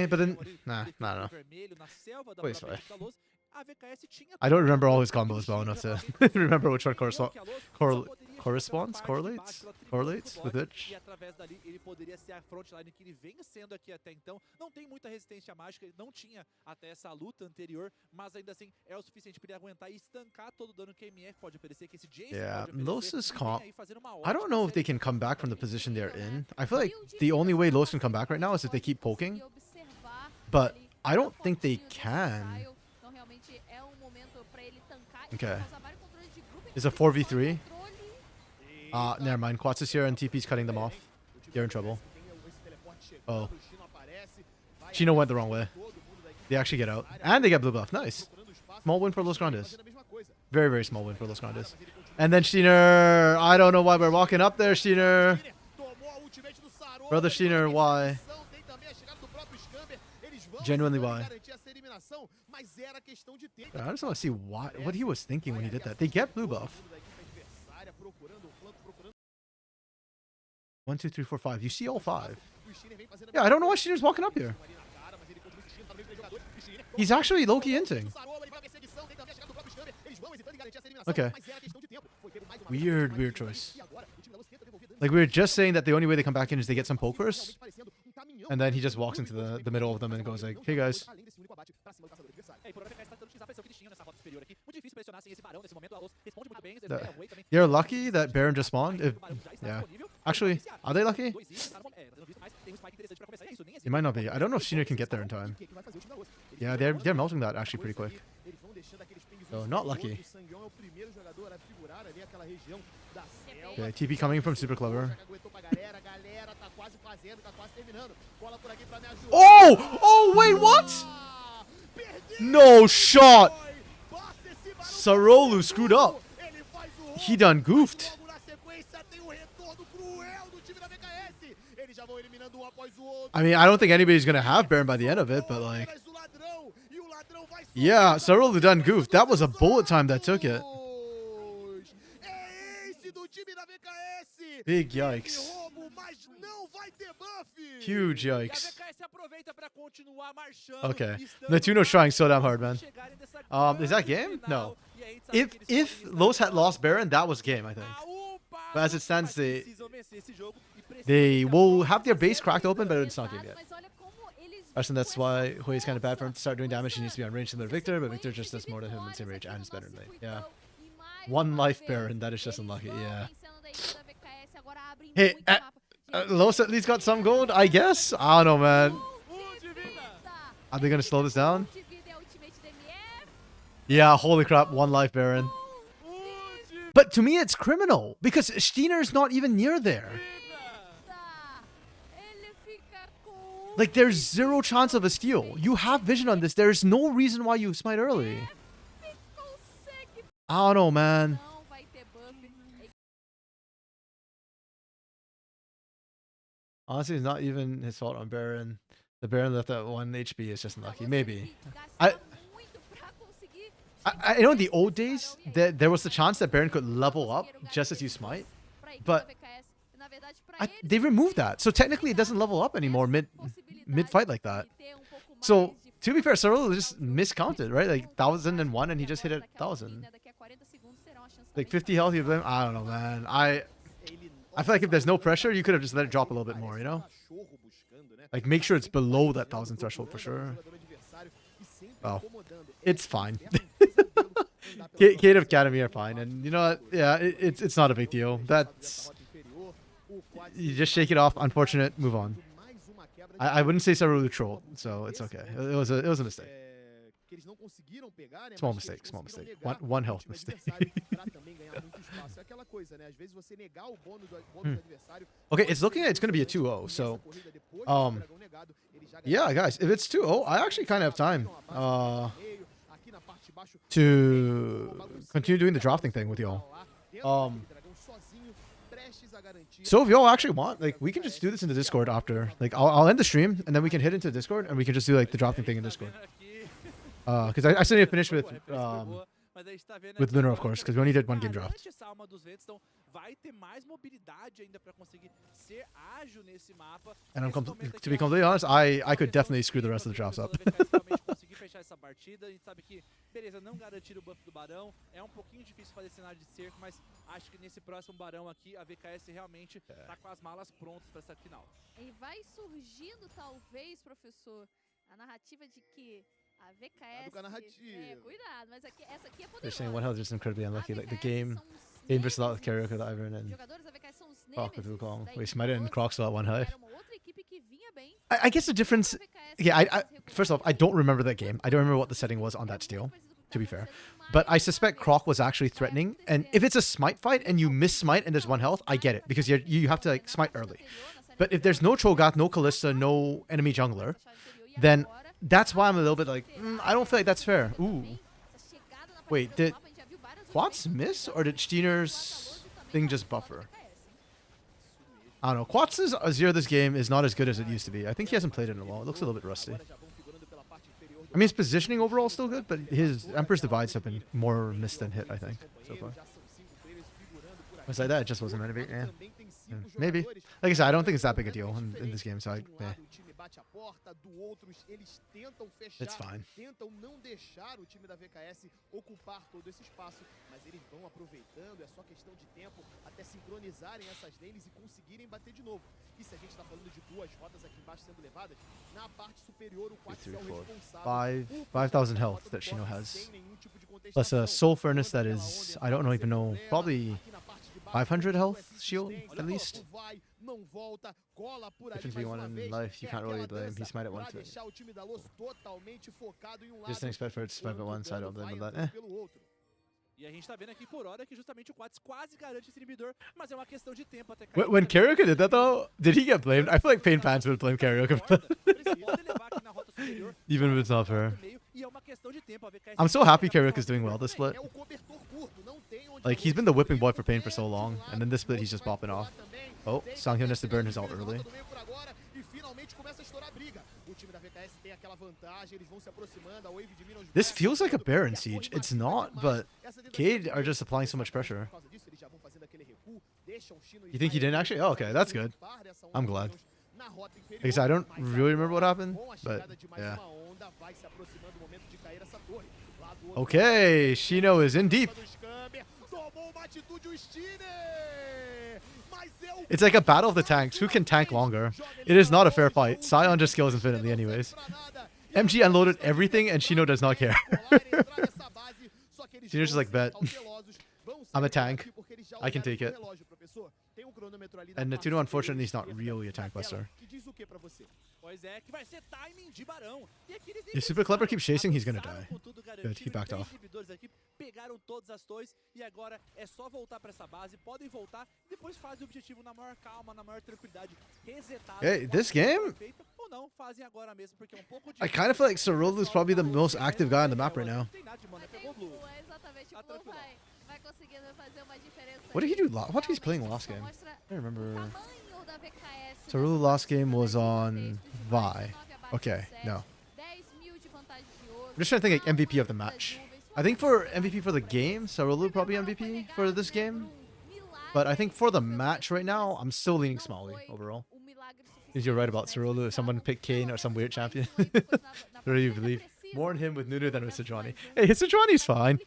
But then, nah, no. Wait, sorry. I don't remember all his combos well enough to remember which one corresponds with which. Yeah, Los's comp. I don't know if they can come back from the position they're in. I feel like the only way Los can come back right now is if they keep poking. But I don't think they can. Okay. It's a 4v3. Never mind. Quats is here and TP's cutting them off. They're in trouble. Oh. Chino went the wrong way. They actually get out. And they get blue buff. Nice. Small win for Los Grandes. Very, very small win for Los Grandes. And then Steiner. I don't know why we're walking up there, Steiner. Brother Steiner, why? Genuinely, why? I just want to see what he was thinking when he did that. They get blue buff. 1, 2, 3, 4, 5. You see all 5. Yeah, I don't know why Steiner's walking up here. He's actually low-key inting. Okay. Weird choice. Like, we were just saying that the only way they come back in is they get some pokers. And then he just walks into the middle of them and goes like, hey guys. They're lucky that Baron just spawned. Yeah. Actually, are they lucky? It might not be. I don't know if Steiner can get there in time. Yeah, they're melting that actually pretty quick. So, not lucky. Okay, TP coming from Super Clever. Oh! Oh, wait, what? No shot! Sarolu screwed up. He done goofed. I mean, I don't think anybody's gonna have Baron by the end of it, but like... Yeah, Sarolu done goofed. That was a bullet time that took it. Big yikes. Huge yikes. Okay. Netuno's trying so damn hard, man. Is that game? No. If Los had lost Baron, that was game, I think. But as it stands, they will have their base cracked open, but it's not game yet. I think that's why Hui's kind of bad for him to start doing damage. He needs to be on range similar to Victor, but Victor just does more to him in same range and is better than me. Yeah. 1 life Baron, that is just unlucky. Yeah. Hey, Los at least got some gold, I guess? I don't know, man. Are they going to slow this down? Yeah, holy crap, 1 life Baron. But to me, it's criminal because Steiner's not even near there. Like, there's 0 chance of a steal. You have vision on this. There's no reason why you smite early. I don't know, man. Honestly, it's not even his fault on Baron. The Baron left at 1 HP is just unlucky. Maybe. I know in the old days, there was the chance that Baron could level up just as you smite. But they removed that. So technically it doesn't level up anymore mid-fight like that. So, to be fair, Sarolu just miscounted, right? Like, 1001 and he just hit it 1000. Like, 50 health, you blame? I don't know, man. I feel like if there's no pressure, you could have just let it drop a little bit more, you know? Like, make sure it's below that 1000 threshold for sure. Oh, it's fine. Kate of Academy are fine, and you know what? Yeah, it's not a big deal. That's... You just shake it off. Unfortunate. Move on. I wouldn't say Sarolu trolled, so it's okay. It was a mistake. Small mistake. Small mistake. One health mistake. Okay, it's looking like it's gonna be a 2-0. So, yeah, guys, if it's 2-0, I actually kind of have time to continue doing the drafting thing with y'all. So if y'all actually want, like, we can just do this in the Discord after. Like, I'll end the stream and then we can hit into Discord and we can just do like the drafting thing in Discord. Because I still need to finish with Lunar, of course, because we only did 1 game draft. And I'm to be completely honest, I could definitely screw the rest of the drafts up. Fechar essa partida, a gente sabe que, beleza, não garantir o buff do Barão, é pouquinho difícil fazer cenário de cerco, mas acho que nesse próximo Barão aqui, a VKS realmente tá com as malas prontas para essa final. E vai surgindo, talvez, professor, a narrativa de que a VKS... cuidado, mas aqui, essa aqui é poderosa. They're saying 1 health is just incredibly unlucky. Like, the game versus a lot with Karaoke with Ivern and Croc with Wukong. Wait, Smite and Croc still at 1 health. I guess the difference... Yeah, first off, I don't remember that game. I don't remember what the setting was on that steal, to be fair. But I suspect Croc was actually threatening. And if it's a smite fight and you miss smite and there's 1 health, I get it. Because you have to like, smite early. But if there's no Cho'Gath, no Kalista, no enemy jungler, then that's why I'm a little bit like, I don't feel like that's fair. Ooh. Wait, did Quats miss or did Steiner's thing just buffer? I don't know. Quats' Azir this game is not as good as it used to be. I think he hasn't played it in a while. It looks a little bit rusty. I mean, his positioning overall is still good, but his Emperor's Divides have been more missed than hit, I think, so far. Besides that, it just wasn't meant to be. Yeah. Maybe. Like I said, I don't think it's that big a deal in this game, so it's fine. Tentam não deixar o time da VKS ocupar todo esse espaço, mas eles vão aproveitando, é só questão de tempo até sincronizarem essas lanes e conseguirem bater de novo. E se a gente está falando de duas rotas aqui embaixo sendo levadas, na parte superior o Quats é o responsável. 5,000 health that Shino has. Plus a Soul Furnace that is, I don't even know, probably 500 health shield at least. Difference be one in life, you can't really blame. He smite at one too. Just didn't expect for it to survive at one side of them, but that, E a gente tá vendo aqui por hora que justamente o Quats quase garante esse inibidor, mas é uma questão de tempo até cair. When Karyoka did that though, did he get blamed? I feel like Pain fans would blame Karyoka for that. Even if it's not fair. I'm so happy Karyoka's doing well this split. Like, he's been the whipping boy for Pain for so long, and then this split he's just popping off. Oh, Sanghyun has to burn his ult early. This feels like a Baron siege. It's not, but Cade are just applying so much pressure. You think he didn't actually? Oh, okay, that's good. I'm glad. Like I said, I don't really remember what happened, but yeah. Okay, Shino is in deep. It's like a battle of the tanks. Who can tank longer? It is not a fair fight. Sion just kills infinitely anyways. MG unloaded everything and Shino does not care. Shino's just like, bet. I'm a tank. I can take it. And Netuno, unfortunately, is not really a tank buster. If Super Clever keeps chasing, he's gonna die. Good, he backed off. Pegaram todas as torres e agora é só voltar para essa base. Podem voltar, depois fazem o objetivo na maior calma, na maior tranquilidade. Hey, this game, I kind of feel like Cerolo is probably the most active guy on the map right now. What did he do? What he's playing last game? I don't remember. Cerolo last game was on Vi. Okay, no. I'm just trying to think like MVP of the match. I think for MVP for the game, Cerolo probably MVP for this game. But I think for the match right now, I'm still leaning Smalley overall. Because you're right about Cerolo. If someone picked Kane or some weird champion. What do you believe? More in him with Nunu than with Sejuani. Hey, Sejuani's fine.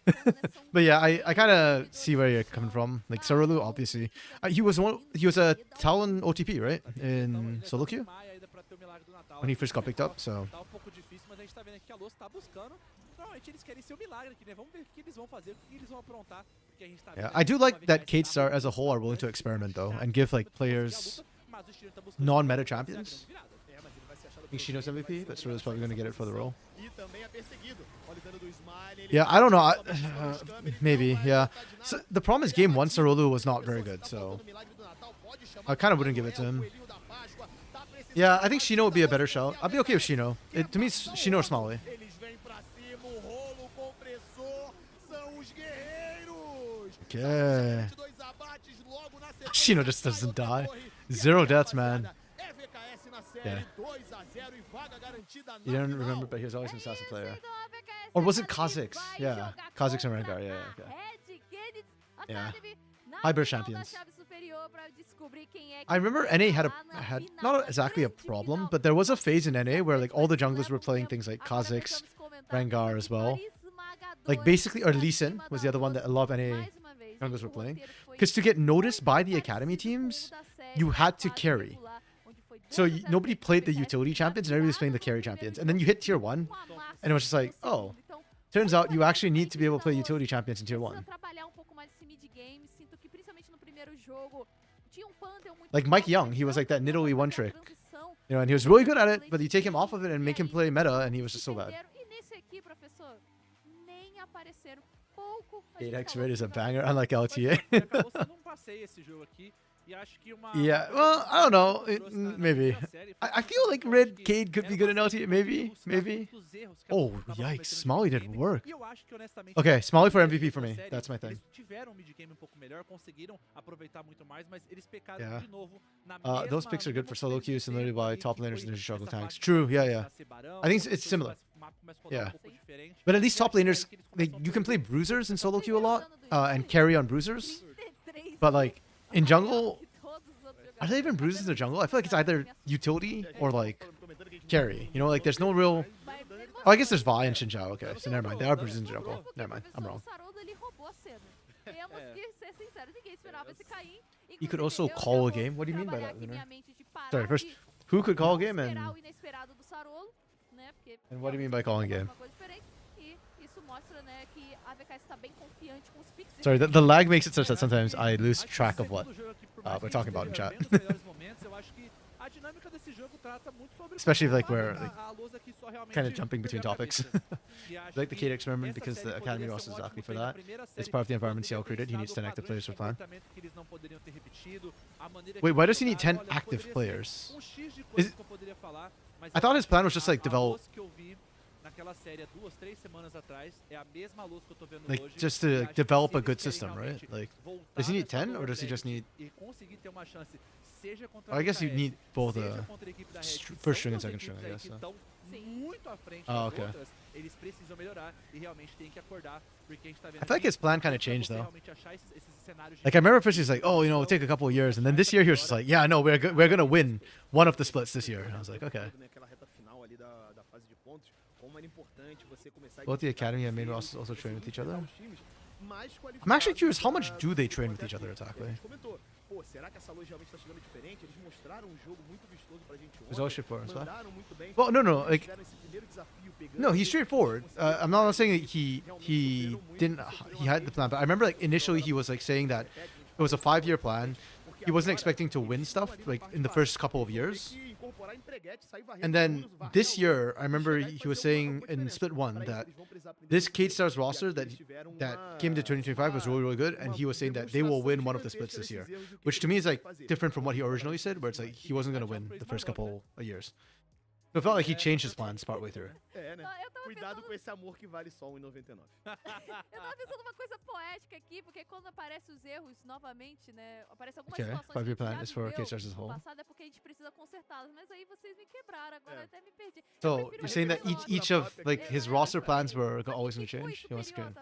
But yeah, I kind of see where you're coming from. Like Cerolo, obviously, he was a Talon OTP, right, in solo queue when he first got picked up. So yeah, I do like that Cade Star as a whole are willing to experiment though and give like players non-meta champions. I think Shino's MVP, but Cerolo's probably going to get it for the role. Yeah, I don't know. Maybe, yeah. So the problem is game 1, Cerolo was not very good, so I kind of wouldn't give it to him. Yeah, I think Shino would be a better shout. I'd be okay with Shino. To me, it's Shino or Smalley. Okay. Shino just doesn't die. 0 deaths, man. Yeah. You don't remember, but he was always an assassin player. Or was it Kha'Zix? Yeah. Kha'Zix and Rengar, yeah, okay. Yeah. Hybrid champions. I remember NA had not exactly a problem, but there was a phase in NA where like all the junglers were playing things like Kha'Zix, Rengar as well. Like basically, or Lee Sin was the other one that a lot of NA junglers were playing. Because to get noticed by the academy teams, you had to carry. So nobody played the utility champions and everybody was playing the carry champions. And then you hit tier 1 and it was just like, oh, turns out you actually need to be able to play utility champions in tier 1. Like Mike Young, he was like that Nidalee one trick. You know, and he was really good at it, but you take him off of it and make him play meta and he was just so bad. 8x Red is a banger, unlike LTA. Yeah, well, I don't know. Maybe. I feel like Red Cade could be good in LT. Maybe. Oh, yikes. Smalley didn't work. Okay, Smalley for MVP for me. That's my thing. Yeah. Those picks are good for solo queues, similarly by top laners and jungle tanks. True, yeah. I think it's similar. Yeah. But at least top laners, you can play bruisers in solo queue a lot and carry on bruisers. But like, in jungle, are they even bruisers in the jungle? I feel like it's either utility or like carry. You know, like there's no real. Oh, I guess there's Vi and Xinjiao. Okay, so never mind. They are bruisers in the jungle. Never mind. I'm wrong. He could also call a game. What do you mean by that, Lunar? Sorry, first, who could call a game and what do you mean by calling a game? Sorry, the lag makes it such that sometimes I lose track of what we're talking about in chat. Especially like we're kind of jumping between topics. Like the Cade experiment, because the Academy roster is exactly for that. It's part of the environment CL created. He needs 10 active players for plan. Wait, why does he need 10 active players? I thought his plan was just like develop, like just to like, develop a good system, right? Like, does he need 10 or does he just need? I guess you need both first string and second string, I guess. So. Oh, okay. I feel like his plan kind of changed though. Like I remember first he was like, oh, you know, it'll take a couple of years, and then this year he was just like, yeah, no, we're gonna win one of the splits this year. And I was like, okay. Both the academy and main rosters also train with each other. I'm actually curious, how much do they train with each other exactly? There's all straightforward, right? Well, no, like, no, he's straightforward. I'm not saying that he had the plan, but I remember like initially he was like saying that it was a 5-year plan. He wasn't expecting to win stuff like in the first couple of years. And then this year, I remember he was saying in Split 1 that this Cade Stars roster that came into 2025 was really, really good. And he was saying that they will win one of the splits this year. Which to me is like different from what he originally said, where it's like he wasn't going to win the first couple of years. So it felt like he changed his plans partway through. Cuidado com esse amor que vale só 1,99. Eu tava pensando uma coisa poética aqui, porque quando aparecem os erros novamente, né, aparece algumas situações que a gente já viveu no passado, é porque a gente precisa consertá-las, mas aí vocês me quebraram, agora até me perdi. So you're saying that each of like his roster plans were always going to change? He wants to change.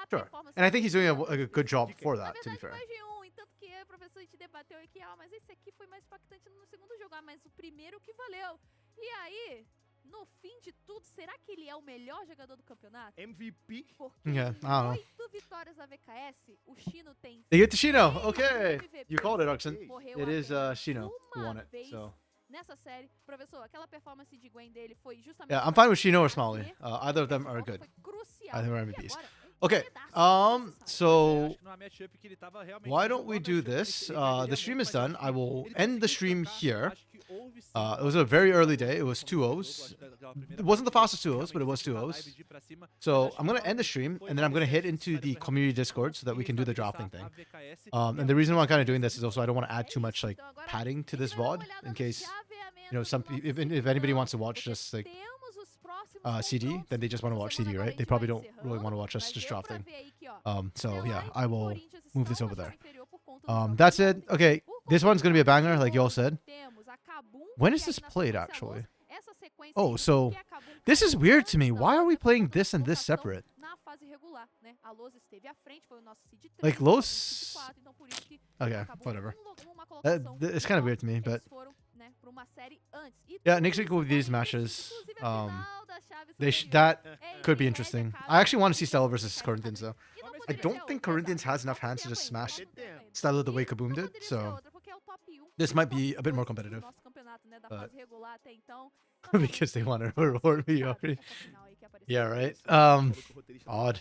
Sure. And I think he's doing a good job for that, to be fair. Tanto que o professor a gente debateu aqui, mas esse aqui foi mais impactante no segundo jogo, mas o primeiro que valeu. E aí, no fim de tudo, será que ele é o melhor jogador do campeonato? MVP? Porque yeah, I don't know. 8 vitórias da VKS, o Shino tem. They get to Shino. Okay. You called it, Oxen. It is Shino who won it. So. Nessa série, professor, aquela performance de Gwen dele foi justamente. Yeah, I'm fine with Shino or Smalley. Either of them are good. Either are MVPs. Okay, so why don't we do this? The stream is done. I will end the stream here. It was a very early day. It was 2-0s. It wasn't the fastest 2-0s, but it was 2-0s. So I'm going to end the stream, and then I'm going to head into the community Discord so that we can do the drafting thing. And the reason why I'm kind of doing this is also I don't want to add too much like padding to this VOD in case, you know, if anybody wants to watch just like CD, then they just want to watch CD, right? They probably don't really want to watch us just drafting. So yeah, I will move this over there. That's it. Okay, this one's gonna be a banger, like y'all said. When is this played actually? Oh, so this is weird to me. Why are we playing this and this separate? Like Los. Okay, whatever. It's kind of weird to me, but yeah, next week will be these matches. That could be interesting. I actually want to see Stella versus Corinthians though. I don't think Corinthians has enough hands to just smash Stella the way Kaboom did, so this might be a bit more competitive. Because they want to reward me already. Yeah, right. Odd.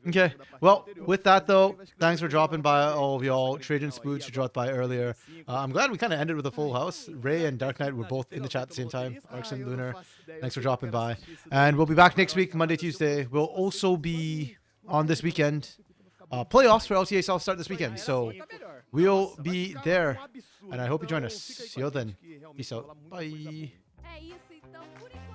Okay. Well, with that though, thanks for dropping by, all of y'all. Trade and Spooch who dropped by earlier. I'm glad we kind of ended with a full house. Ray and Dark Knight were both in the chat at the same time. Arxen, Lunar, thanks for dropping by. And we'll be back next week, Monday, Tuesday. We'll also be on this weekend. Playoffs for LTA South start this weekend. So We'll Nossa, vai be ficar there. um absurdo. And I hope you join Então, us. fica aí See com a you then. gente que realmente Peace vai out. rolar muita coisa Bye. boa. É isso, então, por enquanto.